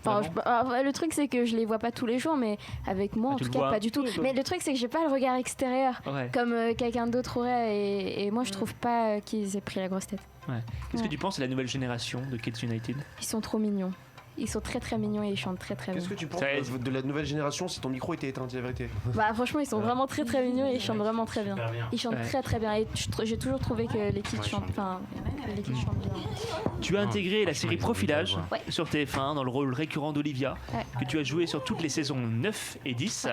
Enfin, alors, le truc c'est que je les vois pas tous les jours, mais avec moi Ah, en tu tout le cas vois pas du tout. Mais le truc c'est que j'ai pas le regard extérieur Ouais. comme quelqu'un d'autre aurait, et moi je trouve pas qu'ils aient pris la grosse tête. Ouais. Qu'est-ce Ouais. que tu penses de la nouvelle génération de Kids United? Ils sont trop mignons. Ils sont très très mignons et ils chantent très très bien. Qu'est-ce que tu penses Ça y est. de la nouvelle génération si ton micro était éteint, dis la vérité? Bah franchement ils sont vraiment très très mignons et ils chantent vraiment très bien. Super bien. Ils chantent Ouais. très très bien et j'ai toujours trouvé que les kids chantent, enfin les kids chantent bien. Tu as intégré la série ils ont Profilage des Ouais. sur TF1 dans le rôle récurrent d'Olivia, Ouais. que tu as joué sur toutes les saisons 9 et 10.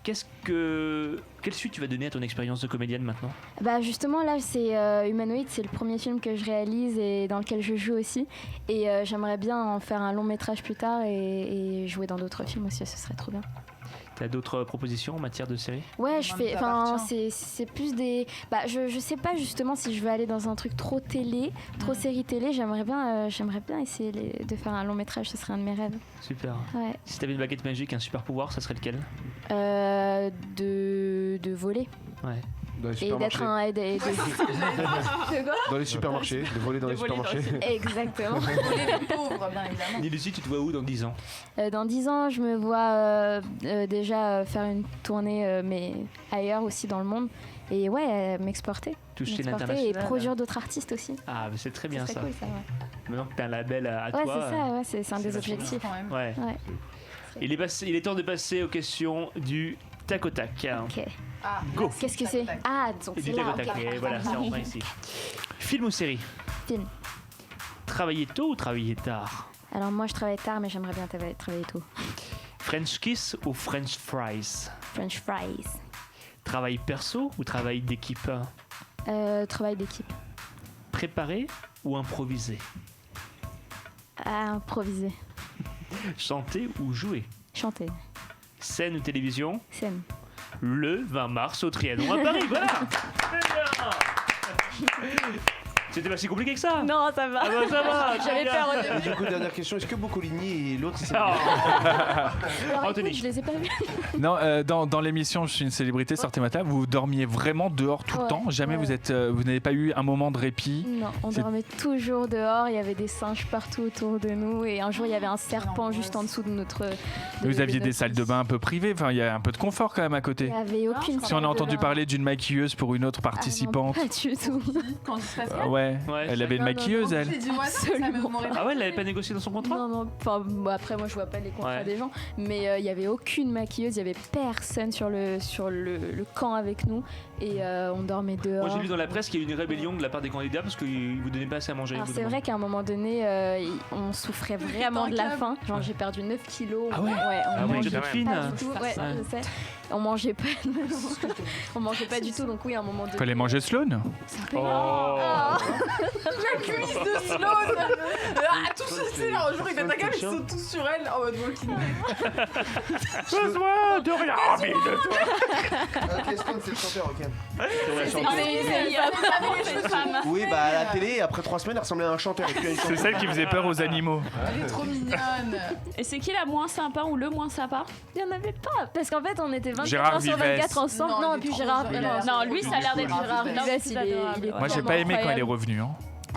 Quelle suite tu vas donner à ton expérience de comédienne maintenant? Bah justement là c'est Humanoid, c'est le premier film que je réalise et dans lequel je joue aussi, et j'aimerais bien en faire un long métrage plus tard et jouer dans d'autres films aussi, ce serait trop bien. T'as d'autres propositions en matière de série? Ouais, Enfin, c'est plus des. Bah, je sais pas justement si je veux aller dans un truc trop télé, trop série télé. J'aimerais bien essayer de faire un long métrage, ce serait un de mes rêves. Super. Ouais. Si t'avais une baguette magique, un super pouvoir, ça serait lequel? De voler. Ouais. Dans les Et d'être supermarchés. De quoi? Dans les supermarchés, de voler dans les supermarchés. Exactement. Voler les pauvres, bien évidemment. Nilusi, tu te vois où dans 10 ans? Dans 10 ans, je me vois déjà faire une tournée, mais ailleurs aussi dans le monde. Et ouais, m'exporter. Toucher Et l'international. produire d'autres artistes aussi. Ah, mais c'est très bien Ce ça. serait cool, ça, ouais. Maintenant que t'as un label à Ouais, toi. c'est ça, ouais, c'est un des vachement objectifs. Quand même. Ouais. Ouais. Il est temps de passer aux questions du tac au tac. Ok. Ah, Go. Qu'est-ce que c'est? Ah, donc Et c'est du tac là. au tac. ok. Et voilà, c'est enfin ici. Film ou série? Film. Travailler tôt ou travailler tard? Alors moi, je travaille tard, mais j'aimerais bien travailler tôt. French kiss ou French fries? French fries. Travail perso ou travail d'équipe? Travail d'équipe. Préparé ou improvisé? Improviser. Chanter ou jouer? Chanter. Scène ou télévision? Scène. Le 20 mars au Trianon à Paris, voilà. Très bien. C'était pas si compliqué que ça. Non, ça va. Ah bah ça va. très J'avais bien. peur au Et début. du coup, dernière question, est-ce que Boccolini et l'autre, c'est Ah. Alors Anthony. écoute, je les ai pas vus. Non, dans l'émission Je suis une célébrité, sortez ma table, vous dormiez vraiment dehors tout le Ouais, temps. Jamais ouais. vous n'avez pas eu un moment de répit. Non, on C'est- dormait toujours dehors, il y avait des singes partout autour de nous et un jour il y avait un serpent juste en dessous de notre... Vous aviez des salles de bain un peu privées. Enfin, il y a un peu de confort quand même à côté. Il n'y avait aucune Si on a entendu parler d'une maquilleuse pour une autre participante. Pas du tout. Quand il se passe bien. Ouais, Ouais, elle avait une maquilleuse, elle. J'ai dit au hasard, ça me demandait Ah ouais, elle l'avait pas négocié dans son contrat? Non, non, enfin, bon, après moi je vois pas les contrats Ouais. des gens, mais il n'y avait aucune maquilleuse, il n'y avait personne sur le camp avec nous et on dormait dehors. Moi j'ai lu dans la presse qu'il y a eu une rébellion de la part des candidats parce qu'ils vous donnaient pas assez à manger. Alors au bout c'est d'un vrai qu'à un moment donné, on souffrait vraiment de la faim. Genre j'ai perdu 9 kilos. Ah ouais on Ah ouais, mangeait toute fine. pas du tout. Ouais, Ouais. je sais. On mangeait pas. On mangeait pas du tout. Donc oui, à un moment donné. Fallait manger Sloan. Oh. La cuisse de Sloan. Tous c'est là, un jour il pète un câble, ils sont tous sur elle en mode Volcano. Besoin de rien, envie de toi. Ok, Stone, c'est le chanteur, ok. Oui, Oui, bah à la télé, après 3 semaines, elle ressemblait à un chanteur. Et puis à une C'est chanteuse. celle qui faisait peur aux animaux. Elle est trop mignonne. Et c'est qui la moins sympa ou le moins sympa? Il n'y en avait pas. Parce qu'en fait, on était 24 Gérard heures sur Vives. 24 ensemble. Non, Non, il et puis est trop Gérard. gentil. Non, lui ça a l'air d'être Gérard non, Vives, c'est il est adorable. il est Moi, j'ai vraiment pas aimé quand elle est incroyable. revenue. Hein.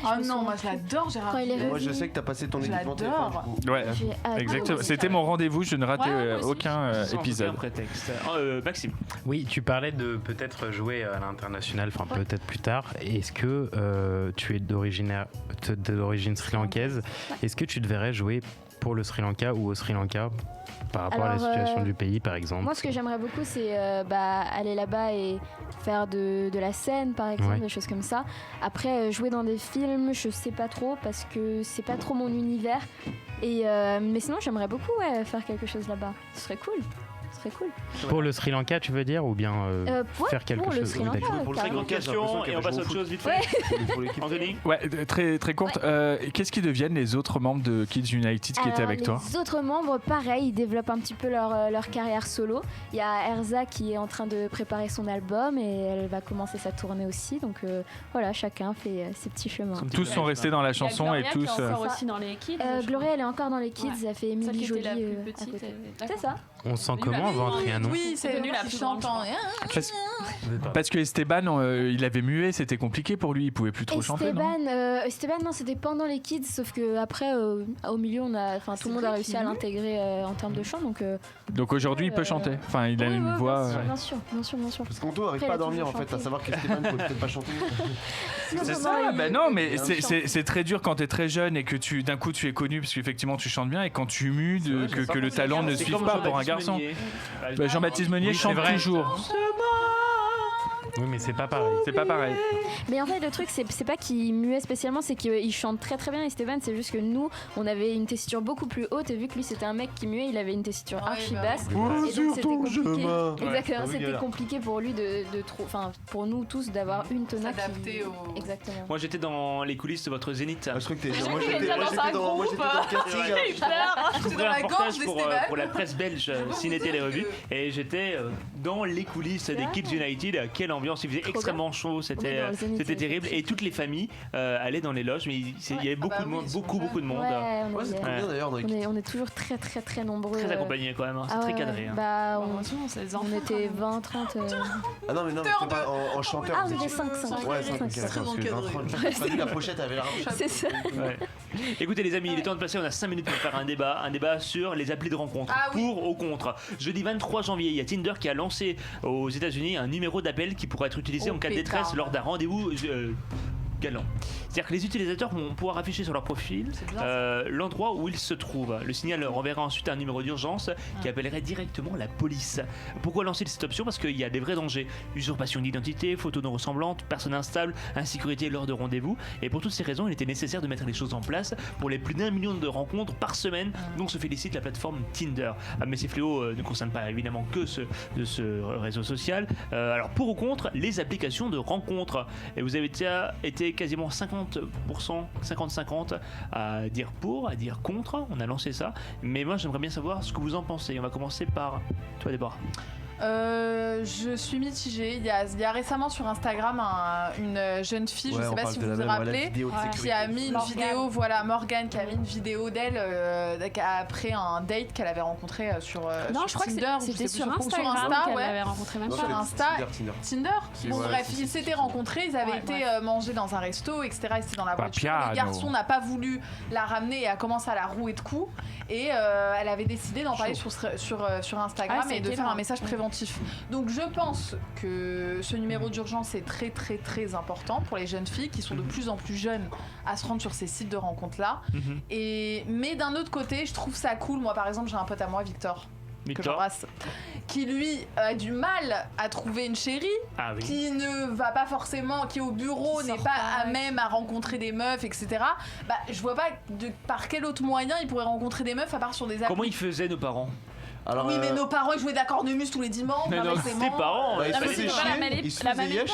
Oh non, moi je l'adore, Gérard. Moi je sais que t'as passé ton équipement téléphone. Du coup. Ouais, exactement. C'était mon rendez-vous, je ne ratais aucun épisode. Prétexte. Maxime. Oui, tu parlais de peut-être jouer à l'international, enfin peut-être plus tard. Est-ce que tu es d'origine sri-lankaise? Est-ce que tu devrais jouer pour le Sri Lanka ou au Sri Lanka par rapport à la situation du pays, par exemple? Moi, ce que j'aimerais beaucoup, c'est aller là-bas et faire de la scène, par exemple, des choses comme ça. Après, jouer dans des films, je sais pas trop parce que c'est pas trop mon univers. Mais sinon, j'aimerais beaucoup faire quelque chose là-bas. Ce serait cool. Pour le Sri Lanka, tu veux dire, ou bien faire quelque chose? Pour le Sri Lanka, et on passe à autre chose vite fait. Anthony. Ouais, très très courte. Qu'est-ce qu'ils deviennent les autres membres de Kids United qui étaient avec toi? Les autres membres, pareil, ils développent un petit peu leur carrière solo. Il y a Erza qui est en train de préparer son album et elle va commencer sa tournée aussi. Donc voilà, chacun fait ses petits chemins. Tous sont restés dans la chanson et tous. Qui est encore aussi dans les Kids. Gloria, elle est encore dans les Kids. Elle fait Émilie Jolie. C'est ça. On sent comment avant Trianon? Oui, c'est devenu la plus chantante. Parce que Esteban, il avait mué, c'était compliqué pour lui, il pouvait plus trop chanter. Esteban, non, c'était pendant les Kids, sauf que après, au milieu, tout le monde a réussi à l'intégrer en termes de chant. Donc aujourd'hui, il peut chanter. Enfin, il a une voix. Bien sûr. Parce qu'Anto n'arrive pas à dormir en fait, à savoir qu'Esteban ne peut peut-être pas chanter. C'est ça. Non, mais c'est très dur quand t'es très jeune et que d'un coup tu es connu parce qu'effectivement tu chantes bien et quand tu mues que le talent ne suive pas pour un garçon. Jean-Baptiste Meunier chante toujours. Oui, mais c'est pas pareil. Mais en fait, le truc, c'est pas qu'il muait spécialement, c'est qu'il chante très très bien. Esteban, c'est juste que nous, on avait une tessiture beaucoup plus haute. Et vu que lui, c'était un mec qui muait, il avait une tessiture archi basse. Et donc, c'était compliqué. Exactement, c'était compliqué pour lui pour nous tous d'avoir une tonalité. S'adapter au. Exactement. Moi, j'étais dans les coulisses de votre Zénith. Je crois que moi, j'étais dans le casting. J'ai fait un reportage pour la presse belge Ciné Télé Revue. Et j'étais dans les coulisses des Kids United. Quelle ambiance! Il faisait extrêmement chaud, c'était terrible et toutes les familles allaient dans les loges, mais il y avait beaucoup de monde, beaucoup de monde. On est toujours très très très nombreux. Très accompagnés quand même, c'est très cadré. On était 20, 30. Ah non mais c'était pas en chanteur. Ah, on était 5. Ouais, 5. Parce que la pochette avait l'air. C'est ça. Écoutez les amis, il est temps de passer, on a 5 minutes pour faire un débat sur les applis de rencontre, pour ou contre. Jeudi 23 janvier, il y a Tinder qui a lancé aux États-Unis un numéro d'appel qui pourrait être utilisé en cas de détresse lors d'un rendez-vous galant. C'est-à-dire que les utilisateurs vont pouvoir afficher sur leur profil l'endroit où ils se trouvent. Le signal renverra ensuite un numéro d'urgence qui appellerait directement la police. Pourquoi lancer cette option? Parce qu'il y a des vrais dangers. Usurpation d'identité, photos non ressemblantes, personnes instables, insécurité lors de rendez-vous. Et pour toutes ces raisons, il était nécessaire de mettre les choses en place pour les plus d'1 million de rencontres par semaine dont se félicite la plateforme Tinder. Mais ces fléaux ne concernent pas évidemment que ce réseau social. Alors pour ou contre les applications de rencontres? Et vous avez été quasiment 50% à dire pour, à dire contre. On a lancé ça, mais moi j'aimerais bien savoir ce que vous en pensez. On va commencer par toi, Déborah. Je suis mitigée. Il y a récemment sur Instagram une jeune fille, je sais pas si vous vous rappelez, qui a mis une vidéo, Morgane, qui a mis une vidéo d'elle après un date qu'elle avait rencontré sur je crois Tinder. Que c'était sur Insta, qu'elle avait rencontré même sur Insta. Tinder. Bon bref, ils s'étaient rencontrés, ils avaient été manger dans un resto, etc. Ils étaient dans la voiture. Le garçon n'a pas voulu la ramener et a commencé à la rouer de coups. Et elle avait décidé d'en parler sur Instagram et de faire un message préventif. Donc je pense que ce numéro d'urgence est très très très important pour les jeunes filles qui sont de plus en plus jeunes à se rendre sur ces sites de rencontres là. Mais d'un autre côté, je trouve ça cool. Moi par exemple, j'ai un pote à moi, Victor, que j'embrasse, qui lui a du mal à trouver une chérie, qui ne va pas forcément, qui au bureau n'est pas à même à rencontrer des meufs, etc. Je vois pas par quel autre moyen il pourrait rencontrer des meufs à part sur des applis. Comment ils faisaient nos parents? Alors, oui, mais nos parents ils jouaient de la cornemuse tous les dimanches. Non, tes parents, ils faisaient chier. La même époque.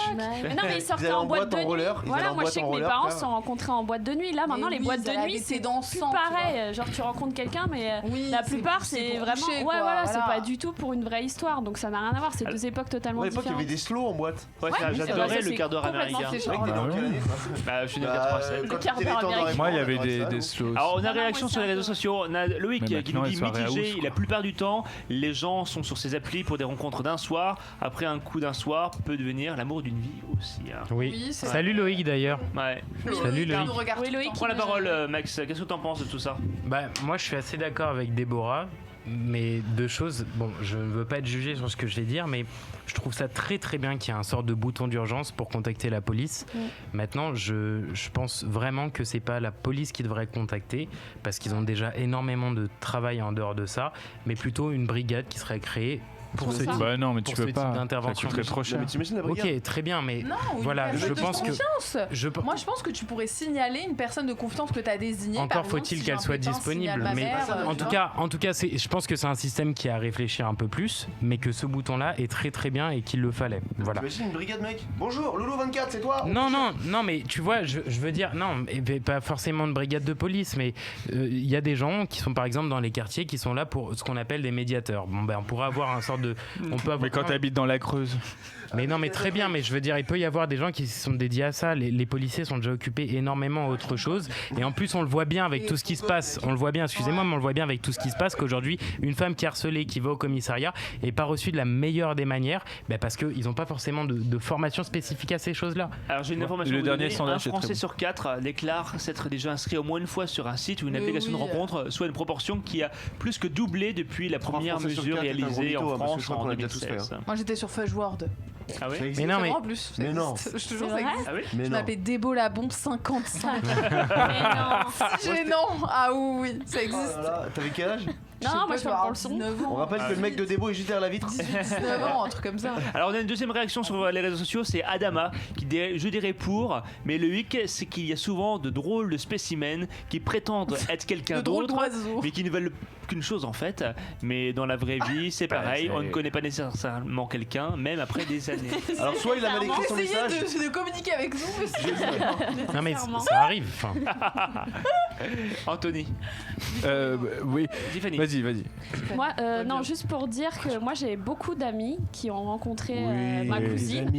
Non, mais ils sortaient en boîte de nuit. Voilà, moi je sais que mes parents se sont rencontrés en boîte de nuit. Là, maintenant, les boîtes de nuit, c'est plus pareil. Genre, tu rencontres quelqu'un, mais la plupart, c'est vraiment. Ouais, voilà, c'est pas du tout pour une vraie histoire. Donc, ça n'a rien à voir. C'est deux époques totalement différentes. À l'époque, il y avait des slows en boîte. Ouais, j'adorais le quart d'heure américain. Je suis né en 87. Le quart d'heure américain. Moi, il y avait des slows. Alors, on a réaction sur les réseaux sociaux. On a Loïc qui nous dit mitigé. La plupart du temps, souvent, les gens sont sur ces applis pour des rencontres d'un soir. Après un coup d'un soir peut devenir l'amour d'une vie aussi. Hein. Oui. Salut Loïc d'ailleurs. Ouais. Salut Loïc. Prends la parole, Max. Qu'est-ce que t'en penses de tout ça? Bah, moi, je suis assez d'accord avec Déborah. Mais deux choses, bon, je ne veux pas être jugé sur ce que je vais dire, mais je trouve ça très très bien qu'il y ait un sort de bouton d'urgence pour contacter la police. Maintenant, je pense vraiment que c'est pas la police qui devrait contacter, parce qu'ils ont déjà énormément de travail en dehors de ça, mais plutôt une brigade qui serait créée pour ce type, bah non, mais tu peux pas. d'intervention. Ça coûterait trop cher. Mais t'imagines la brigade? Ok, très bien, mais Non, voilà, je pense que Moi, je pense que tu pourrais signaler une personne de confiance que tu as désignée. encore faut-il qu'elle soit disponible. Mais en tout cas, je pense que c'est un système qui a à réfléchir un peu plus, mais que ce bouton-là est très très bien et qu'il le fallait. Voilà. T'imagines une brigade, mec? Bonjour, Loulou 24, c'est toi? Non, mais tu vois, je veux dire, non, pas forcément de brigade de police, mais il y a des gens qui sont par exemple dans les quartiers qui sont là pour ce qu'on appelle des médiateurs. Bon, ben, on pourrait avoir un sort de. Mais quand t'habites dans la Creuse. Mais non, mais très bien, mais je veux dire, il peut y avoir des gens qui sont dédiés à ça. Les policiers sont déjà occupés énormément à autre chose. Et en plus, on le voit bien avec tout ce qui se passe. On le voit bien, excusez-moi, mais on le voit bien avec tout ce qui se passe qu'aujourd'hui, une femme qui est harcelée, qui va au commissariat, n'est pas reçue de la meilleure des manières, parce qu'ils n'ont pas forcément de formation spécifique à ces choses-là. Alors j'ai une information. Le dernier sondage, un c'est Français très bon. sur 4 déclare s'être déjà inscrit au moins une fois sur un site ou une application de rencontre, soit une proportion qui a plus que doublé depuis la première Français sur mesure 4 est un gros réalisée mytho, en hein, parce que France je crois en qu'on l'a déjà tous 2016. fait, hein. Moi, j'étais sur Fuzzword. Ah oui? Mais non, mais. En plus, ça Mais non. existe. Je te jure, C'est ça vrai existe. Ah oui? Mais Je non. m'appelais Débo la bombe 55. Mais non. Gênant. Ah oui, ça Oh existe. là là, t'avais quel âge? Non, moi je parle pour le son. 19 On ans. rappelle que le mec de Débo est juste derrière la vitre. 19 ans, un truc comme ça. Alors on a une deuxième réaction sur les réseaux sociaux, c'est Adama qui dit, je dirais pour, mais le hic c'est qu'il y a souvent de drôles de spécimens qui prétendent être quelqu'un De drôles d'autre, d'oiseaux. mais qui ne veulent qu'une chose en fait. Mais dans la vraie vie c'est pareil, on ne connaît pas nécessairement quelqu'un, même après des années. Alors soit il a mal écrit son Essayez message. de communiquer avec nous. mais c'est- Non, mais ça arrive. Enfin. Anthony. Oui. Tiffany. Vas-y. Moi, non, juste pour dire que moi j'ai beaucoup d'amis qui ont rencontré ma cousine.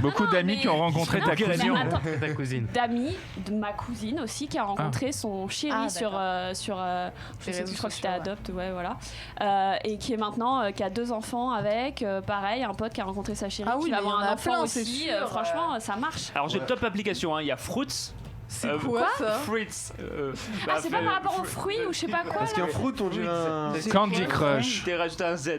Beaucoup d'amis qui ont rencontré ta cousine. Ta cousine. D'amis de ma cousine aussi qui a rencontré son chéri sur je sais plus, je crois que c'était Adopt, ouais voilà, et qui est maintenant qui a 2 enfants avec, pareil, un pote qui a rencontré sa chérie, Ah oui, qui va mais avoir il y en un a enfant plein, aussi. c'est sûr. Franchement, ça marche. Alors j'ai top application, hein. Il y a Fruits. C'est quoi ça? Fruits. C'est pas par rapport aux fruits ou je sais pas quoi. Parce qu'un fruit, on dirait un. Candy Crush. T'es rajouté un Z.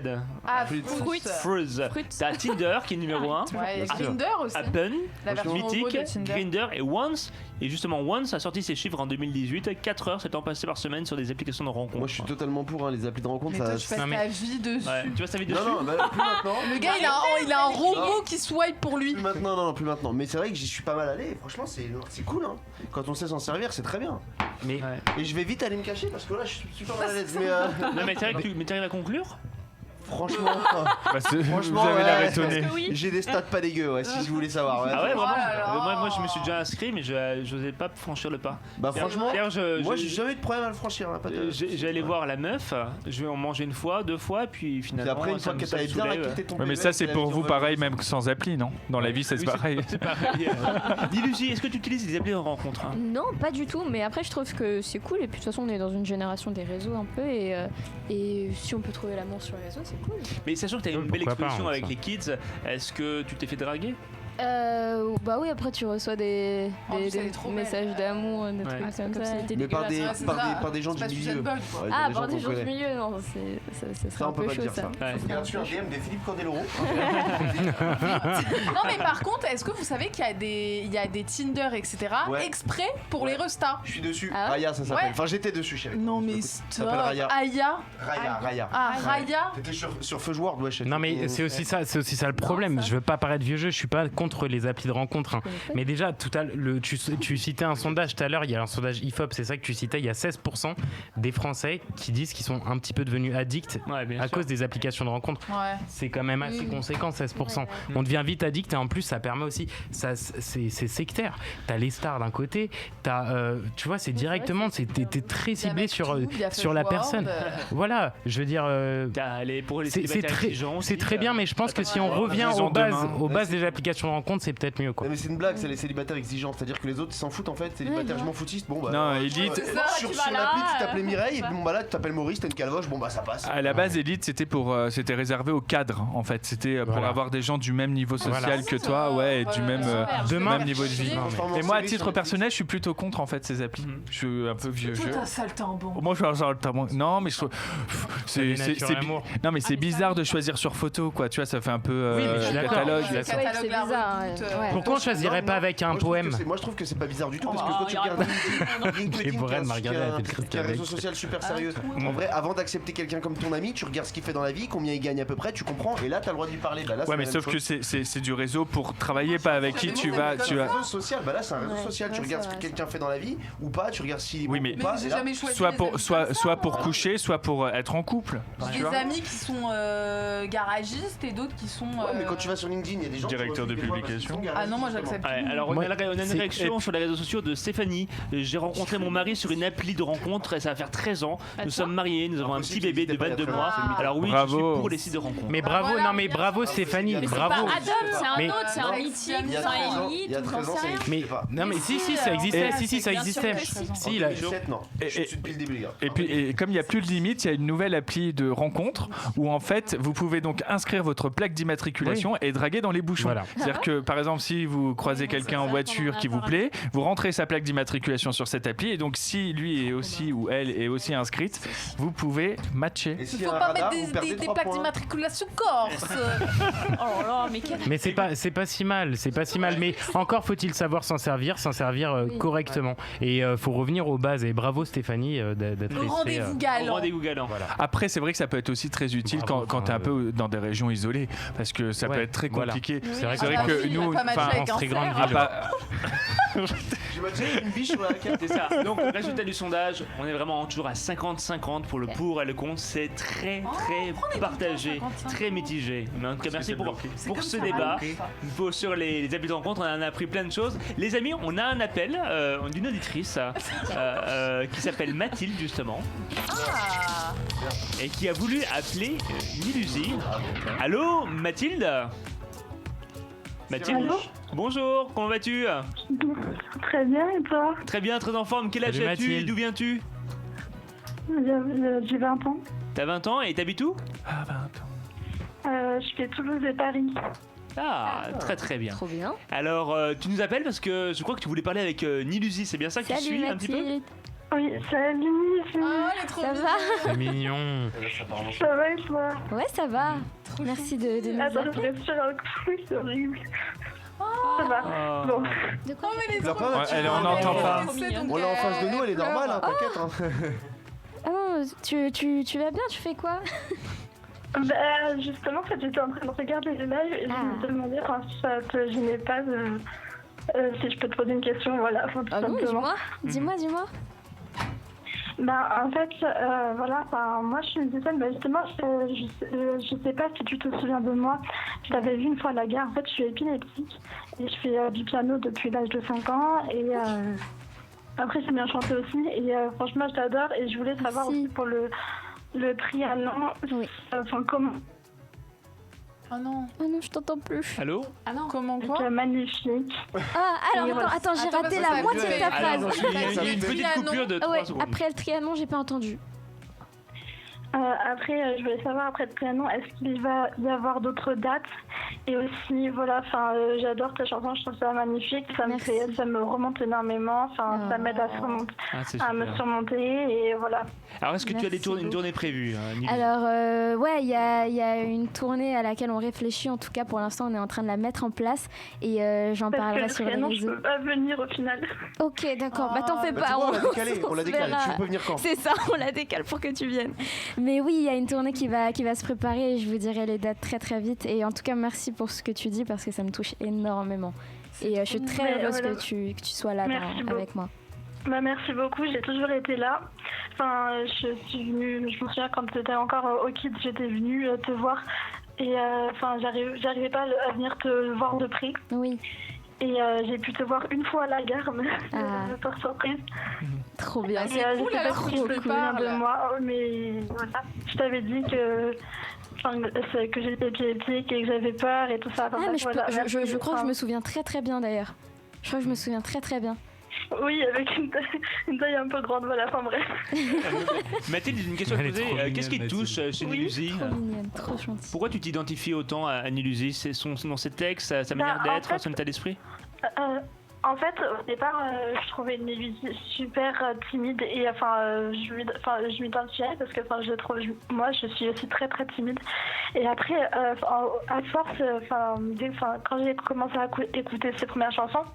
Ah, Fruits. Fruits. T'as Tinder qui est numéro 1. Ouais, Grindr aussi. Appen, La version robot Mythic, de Tinder. Grindr et Once. Et justement, Once a sorti ses chiffres en 2018. 4 heures s'étant passé par semaine sur des applications de rencontres. Moi je suis totalement pour hein, les applis de rencontre. Mais toi, Ça... tu passes Non, mais- ta vie dessus. Ouais, tu passes ta vie dessus. Non, bah, plus maintenant. Le gars, il a un robot qui swipe pour lui. Plus maintenant, non, plus maintenant. Mais c'est vrai que j'y suis pas mal allé. Franchement, c'est cool. Hein. Quand on sait s'en servir, c'est très bien. Mais Et je vais vite aller me cacher parce que là, je suis super mal à l'aise. Mais Non, mais t'arrives à conclure? franchement, Vous avez l'air étonné. j'ai des stats pas dégueux, ouais, si je voulais savoir. Ouais. Ah ouais, vraiment? là là. Moi, je me suis déjà inscrit, mais je n'osais pas franchir le pas. Bah franchement, D'ailleurs, moi j'ai jamais eu de problème à le franchir. Hein, pas de... J'allais voir la meuf, je vais en manger une fois, 2 fois, puis finalement. Puis après, une fois que t'avais bien quitté ton Ouais, mais PV, ça c'est la pour vidéo vous pareil, même sans appli, non? Dans la vie, c'est Oui, pareil. C'est pareil. Dis Lucie, est-ce que tu utilises des applis de rencontre? Non, pas du tout, mais après je trouve que c'est cool et puis de toute façon on est dans une génération des réseaux un peu et si on peut trouver l'amour sur les réseaux c'est cool. Mais sachant que tu as une belle Pourquoi pas, exposition hein, avec ça. les kids, est-ce que tu t'es fait draguer? Bah oui, après tu reçois des plus, elle est trop belle. messages d'amour, des trucs comme ça. Mais par des gens du C'est pas milieu. Suzanne Bolt, Ouais, quoi. Ah, par par des qu'on gens du connaît. milieu, non, ça serait Ça, on un peut peu pas chaud dire ça. ça. Faut regarder sur un DM des Philippe Candeloro. Non, mais par contre, est-ce que vous savez qu'il y a des Tinder, etc. Ouais. exprès pour les restas? Je suis dessus. Ah ouais? Raya, ça s'appelle. Ouais. Enfin, j'étais dessus, chérie. Non, mais Ça stop. s'appelle Raya. Aya. Raya. Ah, Raya. T'étais sur Fuzzword, ouais, non, mais c'est aussi ça le problème. Je veux pas paraître vieux jeu, je suis pas contre les applis de rencontre. Hein. Mais déjà, tu citais un sondage tout à l'heure, il y a un sondage IFOP, c'est ça que tu citais, il y a 16% des Français qui disent qu'ils sont un petit peu devenus addicts à cause des applications de rencontre. Ouais. C'est quand même assez conséquent, 16%. On devient vite addict et en plus ça permet aussi, c'est sectaire. T'as les stars d'un côté, tu vois, c'est directement, t'es très ciblé sur la personne. Voilà, je veux dire, pour les célibataires exigeants aussi, c'est très bien, mais je pense que si on revient aux bases des applications de rencontre, c'est peut-être mieux quoi. Mais c'est une blague, c'est les célibataires exigeants, c'est-à-dire que les autres ils s'en foutent en fait. Célibataire, je m'en foutiste. Bon bah. Non, Elite. Sur l'appli, tu t'appelais Mireille, bon bah là tu t'appelles Maurice, t'as une calvoche, bon bah ça passe. À la base, Elite, c'était réservé aux cadres en fait. C'était pour avoir des gens du même niveau social que toi, ouais, et du même niveau de vie. Et moi, à titre personnel, je suis plutôt contre en fait ces applis. Je suis un peu vieux jeu. Toi, t'as saltimbanque. Moi, je suis un saltimbanque. Non, mais je trouve. Non, mais c'est bizarre de choisir sur photo, quoi. Tu vois, ça fait un peu catalogue. C'est bizarre. Pourquoi on choisirait pas avec un poème? Moi, je trouve que c'est pas bizarre du tout parce que quand tu regardes qui a un réseau social super sérieux. En vrai, avant d'accepter quelqu'un comme ton ami, tu regardes ce qu'il fait dans la vie, combien il gagne à peu près, tu comprends, et là, t'as le droit de lui parler. Bah, là, ouais, mais sauf que c'est du réseau pour travailler, pas avec qui tu vas. C'est un réseau social. Bah là, c'est un réseau social. Tu regardes ce que quelqu'un fait dans la vie ou pas. Tu regardes s'il est bon ou pas. Soit pour coucher, soit pour être en couple. J'ai des amis qui sont garagistes et d'autres qui sont. Ouais, mais quand tu vas sur LinkedIn, il y a des gens. Directeur de publication. Ah non, moi j'accepte. Alors, on a une réaction sur les réseaux sociaux de Stéphanie. J'ai rencontré mon mari sur une appli de rencontre et ça va faire 13 ans. Nous sommes mariés, nous avons un petit bébé de 22 mois. Alors, oui, je suis pour les sites de rencontre. Mais bravo, non, mais bravo Stéphanie, bravo. C'est pas Adam, c'est un autre, c'est un mythique, c'est un Elite, ou j'en sais rien. Mais non, mais si, ça existait. Si, ça existait. Si, il a 17, non. Depuis le début, les gars. Et comme il n'y a plus de limite, il y a une nouvelle appli de rencontre où en fait vous pouvez donc inscrire votre plaque d'immatriculation et draguer dans les bouchons. Voilà. C'est-à-dire que par exemple si vous croisez quelqu'un en voiture qui vous plaît, vous rentrez sa plaque d'immatriculation sur cette appli et donc si lui est aussi ou elle est aussi inscrite, vous pouvez matcher. Il faut pas mettre des plaques d'immatriculation corse. Oh là, mais c'est pas si mal, mais encore faut-il savoir s'en servir correctement. Et faut revenir aux bases. Et bravo Stéphanie d'être le rendez-vous galant. Voilà. Après c'est vrai que ça peut être aussi très utile quand t'es un peu dans des régions isolées parce que ça peut être très compliqué. Voilà. C'est vrai que nous, en très grande ville. J'ai matché une biche sur la carte. C'est ça. Donc résultat du sondage, on est vraiment toujours à 50-50 pour le pour et le contre. C'est très partagé, très mitigé. Mais en tout cas merci pour ce débat. Sur les habits de rencontre, on en a appris plein de choses. Les amis, on a un appel d'une auditrice qui s'appelle Mathilde justement. Et qui a voulu appeler Niluzi. Allô Mathilde? Mathilde? Allô? Bonjour, comment vas-tu? Très bien, et toi? Très bien, très en forme. Quel âge as-tu et d'où viens-tu? J'ai 20 ans. T'as 20 ans et t'habites où? 20 ans. Je fais Toulouse et Paris. Ah, très très bien. Trop bien. Alors, tu nous appelles parce que je crois que tu voulais parler avec Niluzi, c'est bien ça que tu suis un petit peu? Oui, salut. Elle est trop ça va? C'est mignon. Ça va et toi? Ouais, ça va. Merci de nous Attends, je appeler. respire un coup, c'est horrible. Ça va. Bon. De quoi on n'entend pas. On l'a en face de nous, elle est normale, hein, t'inquiète. Ah non, tu vas bien? Tu fais quoi? Justement, en fait, j'étais en train de regarder le live et je me demandais si ça te gênait pas si je peux te poser une question, voilà, tout simplement. Dis-moi. En fait, moi je suis musicienne, justement, je sais pas si tu te souviens de moi, je t'avais vu une fois à la gare, en fait je suis épileptique et je fais du piano depuis l'âge de 5 ans et après j'aime bien chanter aussi et franchement je t'adore et je voulais savoir aussi pour le triathlon, comment... Oh non, je t'entends plus. Allô? Ah non, comment quoi? C'est magnifique. Attends, j'ai raté la moitié de ta phrase. Il y a une petite coupure de 3 secondes. Après le triathlon, j'ai pas entendu. Après, je voulais savoir, après le triathlon, est-ce qu'il va y avoir d'autres dates? Et aussi, j'adore ta chanson, je trouve ça magnifique, ça me remonte énormément, ça m'aide à me surmonter, et voilà. Alors, est-ce que tu as une tournée prévue? Alors, il y a une tournée à laquelle on réfléchit, en tout cas pour l'instant, on est en train de la mettre en place, et j'en parlerai sur les réseaux. Je peux pas venir au final. Ok, d'accord, t'en fais pas. On l'a décalé, tu peux venir quand? C'est ça, on la décale pour que tu viennes. Mais oui, il y a une tournée qui va se préparer et je vous dirai les dates très très vite. Et en tout cas, merci pour ce que tu dis parce que ça me touche énormément. Et je suis très heureuse que tu sois là avec moi. Merci beaucoup, j'ai toujours été là. Je suis venue, je me souviens quand tu étais encore au Kids, j'étais venue te voir. Et j'arrivais pas à venir te voir de près. Oui. Et j'ai pu te voir une fois à la gare, par surprise. Trop bien. Et je sais pas si tu te souviens de moi, mais voilà. Je t'avais dit que que j'étais épileptique et que j'avais peur et tout ça. Ah, mais je crois que je me souviens très très bien d'ailleurs. Je crois que je me souviens très très bien. Oui, avec une taille un peu grande, voilà, enfin bref. Mathilde, une question à te poser. Qu'est-ce qui te touche chez Niluzi? Trop mignonne, trop gentille. Pourquoi tu t'identifies autant à Niluzi? C'est dans ses textes, sa manière d'être, son état d'esprit? En fait, au départ, je trouvais Niluzi super timide et je m'identifiais parce que moi je suis aussi très très timide. Et après, à force, quand j'ai commencé à écouter ses premières chansons,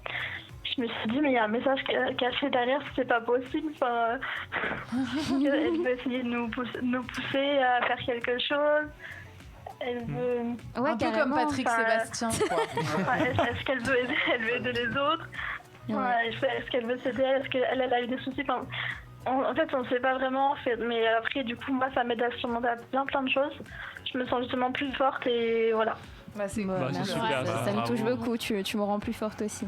je me suis dit mais il y a un message caché derrière, c'est pas possible. Elle veut essayer de nous pousser à faire quelque chose. Elle veut... un peu comme Patrick Sébastien, quoi. Est-ce qu'elle veut aider les autres? Est-ce qu'elle veut s'aider? Est-ce qu'elle a eu des soucis? En fait, on ne sait pas vraiment. Mais après, du coup, moi, ça m'aide à surmonter plein de choses. Je me sens justement plus forte et voilà. C'est super. Ça me touche beaucoup. Tu me rends plus forte aussi.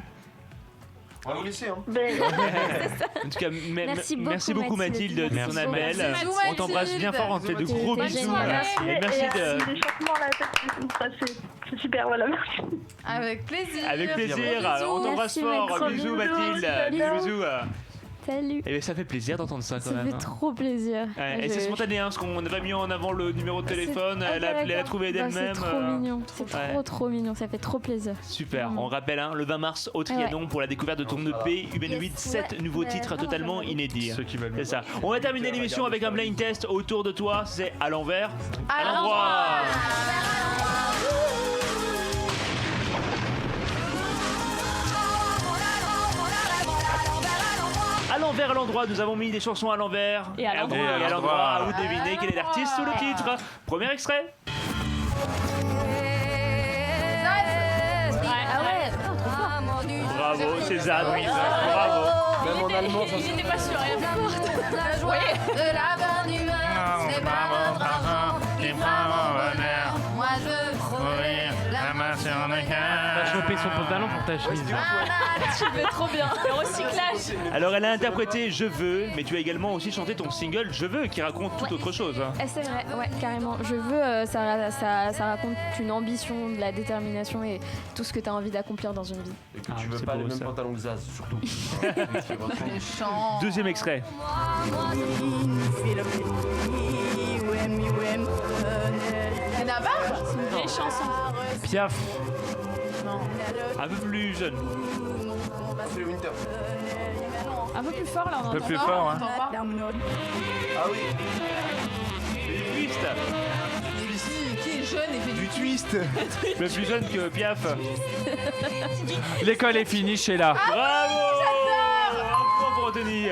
On va vous laisser, hein. En tout cas, merci beaucoup Mathilde de ton appel. On t'embrasse bien fort, on te fait de gros bisous. Et merci de... C'est super, voilà, merci. Avec plaisir. Avec plaisir, on t'embrasse fort. Bisous Mathilde. Bisous. Salut. Et ça fait plaisir d'entendre ça quand ça même. Ça fait trop plaisir. Et c'est spontané, parce qu'on n'a pas mis en avant le numéro de téléphone, elle a trouvé d'elle-même. C'est trop mignon, c'est trop mignon, ça fait trop plaisir. Super, on rappelle le 20 mars au Trianon pour la découverte de ton EP Humanoid, 7 nouveaux titres totalement inédits. C'est ça. On va terminer l'émission avec un blind test autour de toi, c'est à l'envers, à l'endroit. À l'envers, à l'endroit, nous avons mis des chansons à l'envers et à l'endroit. À vous de deviner quel est l'artiste ou le titre. Premier extrait. Bravo, c'est Zad. Bravo. Même en allemand, ça Il n'était pas sûr. De la bonne humeur, c'est pas votre argent qui fera mon bonheur. Moi je promets la main sur le cœur. T'as chopé son pantalon pour ta chemise. Tu le fais trop bien. Le recyclage. Alors elle a interprété Je veux, mais tu as également aussi chanté ton single Je veux qui raconte tout autre chose. C'est vrai, ouais, carrément. Je veux, ça raconte une ambition, de la détermination et tout ce que tu as envie d'accomplir dans une vie. Et que tu veux pas les mêmes pantalons que Zaz, surtout. Deuxième extrait. Benabar. C'est une vieille chanson. Piaf. Non. Un peu plus jeune. C'est le Winter. Un peu plus fort là, on un peu plus fort, hein. Ah oui. Du twist. Qui est jeune et fait du twist. Le plus jeune que Piaf. L'école est finie, Sheila. Bravo. J'adore. Un point pour Anthony.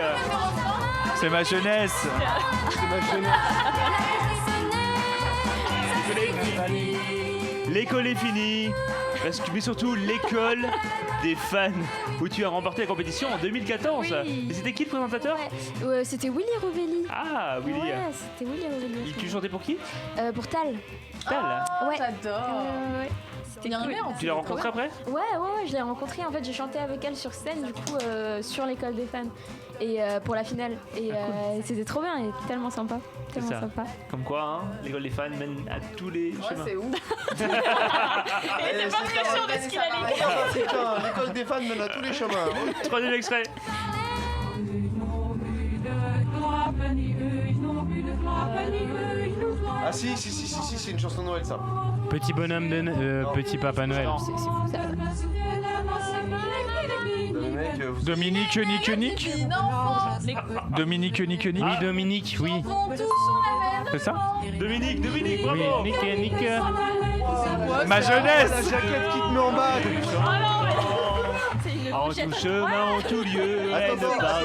C'est ma jeunesse. C'est ma jeunesse. L'école est finie. Mais surtout l'école des fans où tu as remporté la compétition en 2014. Oui. Et c'était qui le présentateur? C'était Willy Rovelli. Ah, Willy. Ouais, c'était Willy Rovelli. Tu chantais pour qui? Pour Tal. Tal. Ouais. J'adore. Ouais. C'était cool. Tu l'as rencontrée après? Ouais, je l'ai rencontrée. En fait, j'ai chanté avec elle sur scène, du coup, sur l'école des fans. Et pour la finale. Et c'était trop bien, elle est tellement sympa. Tellement sympa. Comme quoi, l'école des fans mène à tous les chemins. C'est ouf. Il était pas très sûr de ce qu'il allait dire. L'école des fans mène à tous les chemins. Troisième extrait. Ah si, c'est une chanson de Noël ça. Petit bonhomme de Petit Papa Noël. C'est fou ça. Dominique Nick. Dominique Nick. Oui, Dominique, oui. C'est ça? Dominique, bravo. Oui, Nick. Ma jeunesse. La jaquette qui te met en bas. En tout chemin, en tout lieu, elle ne passe pas.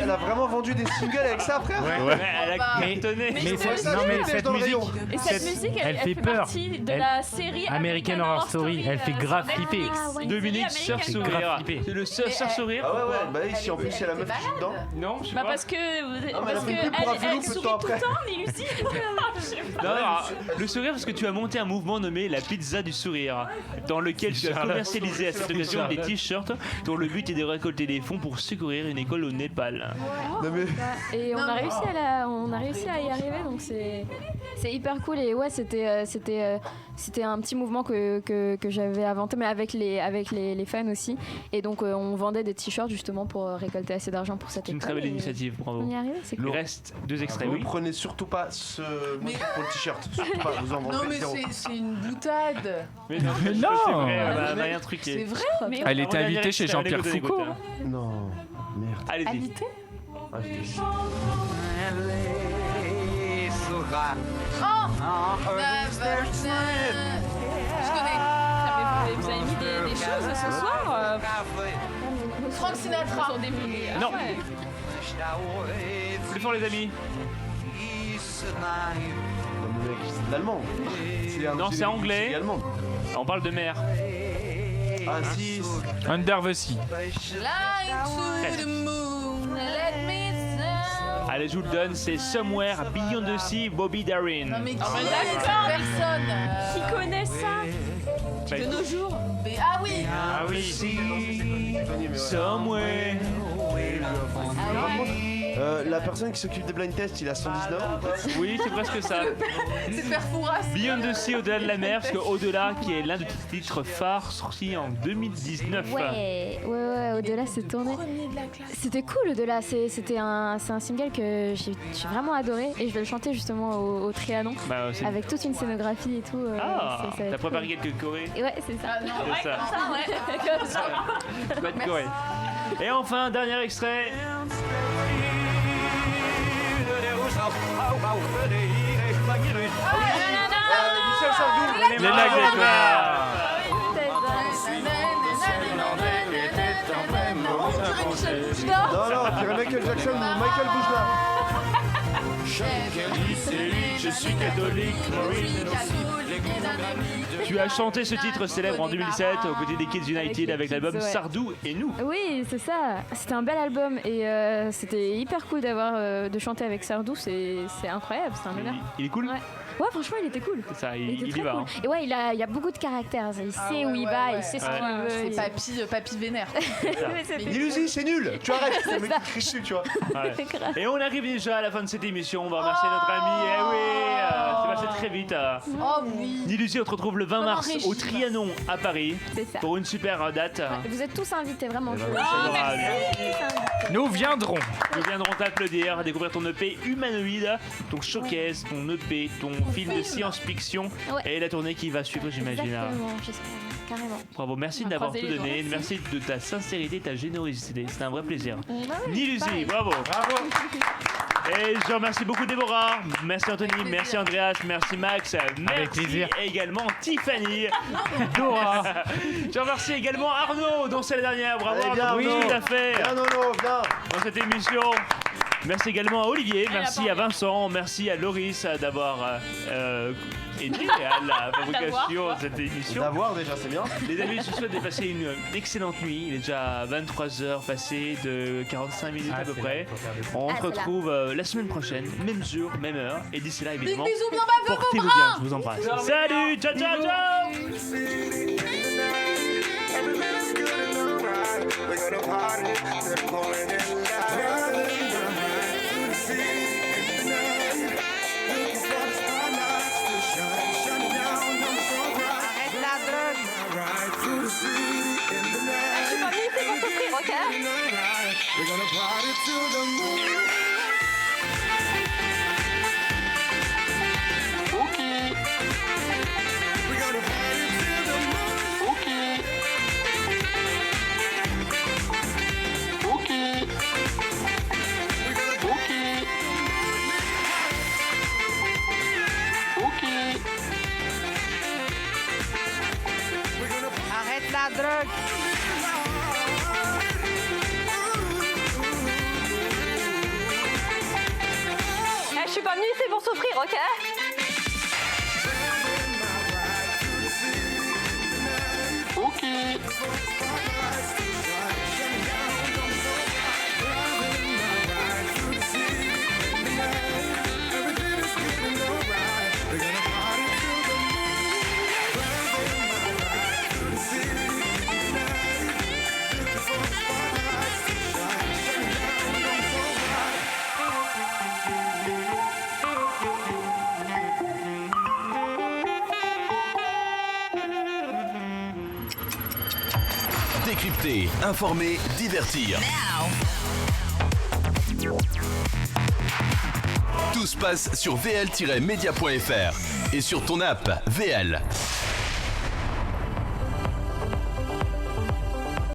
Elle a vraiment vendu des singles avec ça, frère. Ouais, elle a cartonné. Mais cette musique, Et cette musique, elle fait peur. partie de la série American Horror Story. Elle fait grave flipper. Dominique, Sœur Sourire. C'est le Sœur Sourire. Ah ouais, bah ici en plus il y a la meuf qui joue dedans. Non, je sais Bah pas. parce que elle elle sourit tout le temps, Niluzi. Non, le sourire parce que tu as monté un mouvement nommé la pizza du sourire, dans lequel tu as commercialisé à cette occasion des t-shirts dont le but est de récolter des fonds pour secourir une école au Népal. Non, mais- Et on a réussi à y arriver, donc c'est hyper cool. Et ouais, c'était un petit mouvement que j'avais inventé, mais avec les fans aussi. Et donc on vendait des t-shirts justement pour récolter assez d'argent pour cette école. Une très belle initiative, bravo. On y est arrivé, c'est cool. Il reste 2 extraits, Vous oui. prenez surtout pas ce motif pour le t-shirt. Surtout pas, vous en vendez Non, mais zéro. c'est une boutade. Mais non, Mais non. c'est vrai, on a rien truqué. C'est vrai. Mais Elle était invitée chez Jean-Pierre Foucault. hein. Non, merde. Allez-y. Invité Ah, j'étais- Je connais. Vous avez mis des choses ce soir Frank Sinatra. Non. Plus fort, les amis. Non, mais mec, c'est l'allemand. Non, c'est anglais. C'est allemand. On parle de mer. Ah, si. Under the Sea. Flying to the moon, let me sound. Allez, je vous le donne, c'est Somewhere Beyond the Sea, Bobby Darin. Non, mais qui d'accord. personne. Qui connaît ça de nos jours? Mais, ah oui. Ah oui. Somewhere. La personne qui s'occupe des blind tests, il a 119 ans. Oui, c'est presque ça. C'est Père Fouras. Beyond the Sea, au-delà de la mer, parce que Au-delà, qui est l'un de tes titres phares sorti en 2019. Ouais, Au-delà c'est tourné. C'était cool, Au-delà. C'est un single que j'ai vraiment adoré et je vais le chanter justement au Trianon Bah, c'est- avec toute une scénographie et tout. Ah, ça va t'as être préparé cool. quelques chorés. Et ouais, c'est ça. C'est ça. Comme ça. Pas de choré. Et enfin, dernier extrait. Michel Sardou. Les lacs des Connemara. Non, non, on dirait Michael Jackson ou Michael Boujna. Je suis catholique. Tu as chanté ce titre célèbre en 2007 aux côtés des Kids United avec l'album Ouais. Sardou et nous. Oui, c'est ça. C'était un bel album et c'était hyper cool de chanter avec Sardou. C'est incroyable, c'est un honneur. Il est cool. Ouais, franchement, il était cool. C'est ça, Il était il y très va. cool. hein. Et ouais, il a beaucoup de caractère. Il sait où il va, il sait ce qu'il veut. C'est papy vénère. Nilusi, c'est nul. Tu arrêtes. C'est le mec qui crie dessus, tu vois. Ouais. Et on arrive déjà à la fin de cette émission. On va remercier notre ami. Eh oui, c'est passé très vite. Oh oui. Nilusi, on te retrouve le 20 Comment mars réussir au Trianon à Paris C'est ça. pour une super date. Vous êtes tous invités, vraiment. C'est adorable. Nous viendrons. Nous viendrons t'applaudir, découvrir ton EP humanoïde, ton showcase, ton EP, ton film de science-fiction et la tournée qui va suivre, j'imagine. Exactement, j'espère. Carrément. Bravo, merci On va d'avoir croiser tout les donné, doigts. merci de ta sincérité, ta générosité, c'était un vrai plaisir. Bah ouais, Nilusi, pareil. bravo. Et je remercie beaucoup Déborah, merci Anthony, merci Andreas, merci Max, merci plaisir. également Tiffany, Dora. Je remercie également Arnaud, dont c'est la dernière, bravo Allez, viens, Arnaud, Arnaud. tout à fait. Viens, Nono, viens. Dans cette émission. Merci également à Olivier, merci à Vincent, merci à Loris d'avoir aidé à la fabrication de cette émission. D'avoir déjà, c'est bien. Les amis, je vous souhaite de passer une excellente nuit. Il est déjà 23h passé de 45 minutes à peu près. On se c'est là. retrouve la semaine prochaine, même jour, même heure. Et d'ici là, évidemment, bisous bien baveux, portez-vous vos bras. bien. Je vous embrasse. Salut, ciao, ciao, ciao. Arrête la drogue. Je suis pas venue ici pour souffrir, ok? Arrête la drogue. Je suis pas venue ici pour souffrir, ok? Écouter, informer, divertir. Tout se passe sur vl-media.fr et sur ton app VL.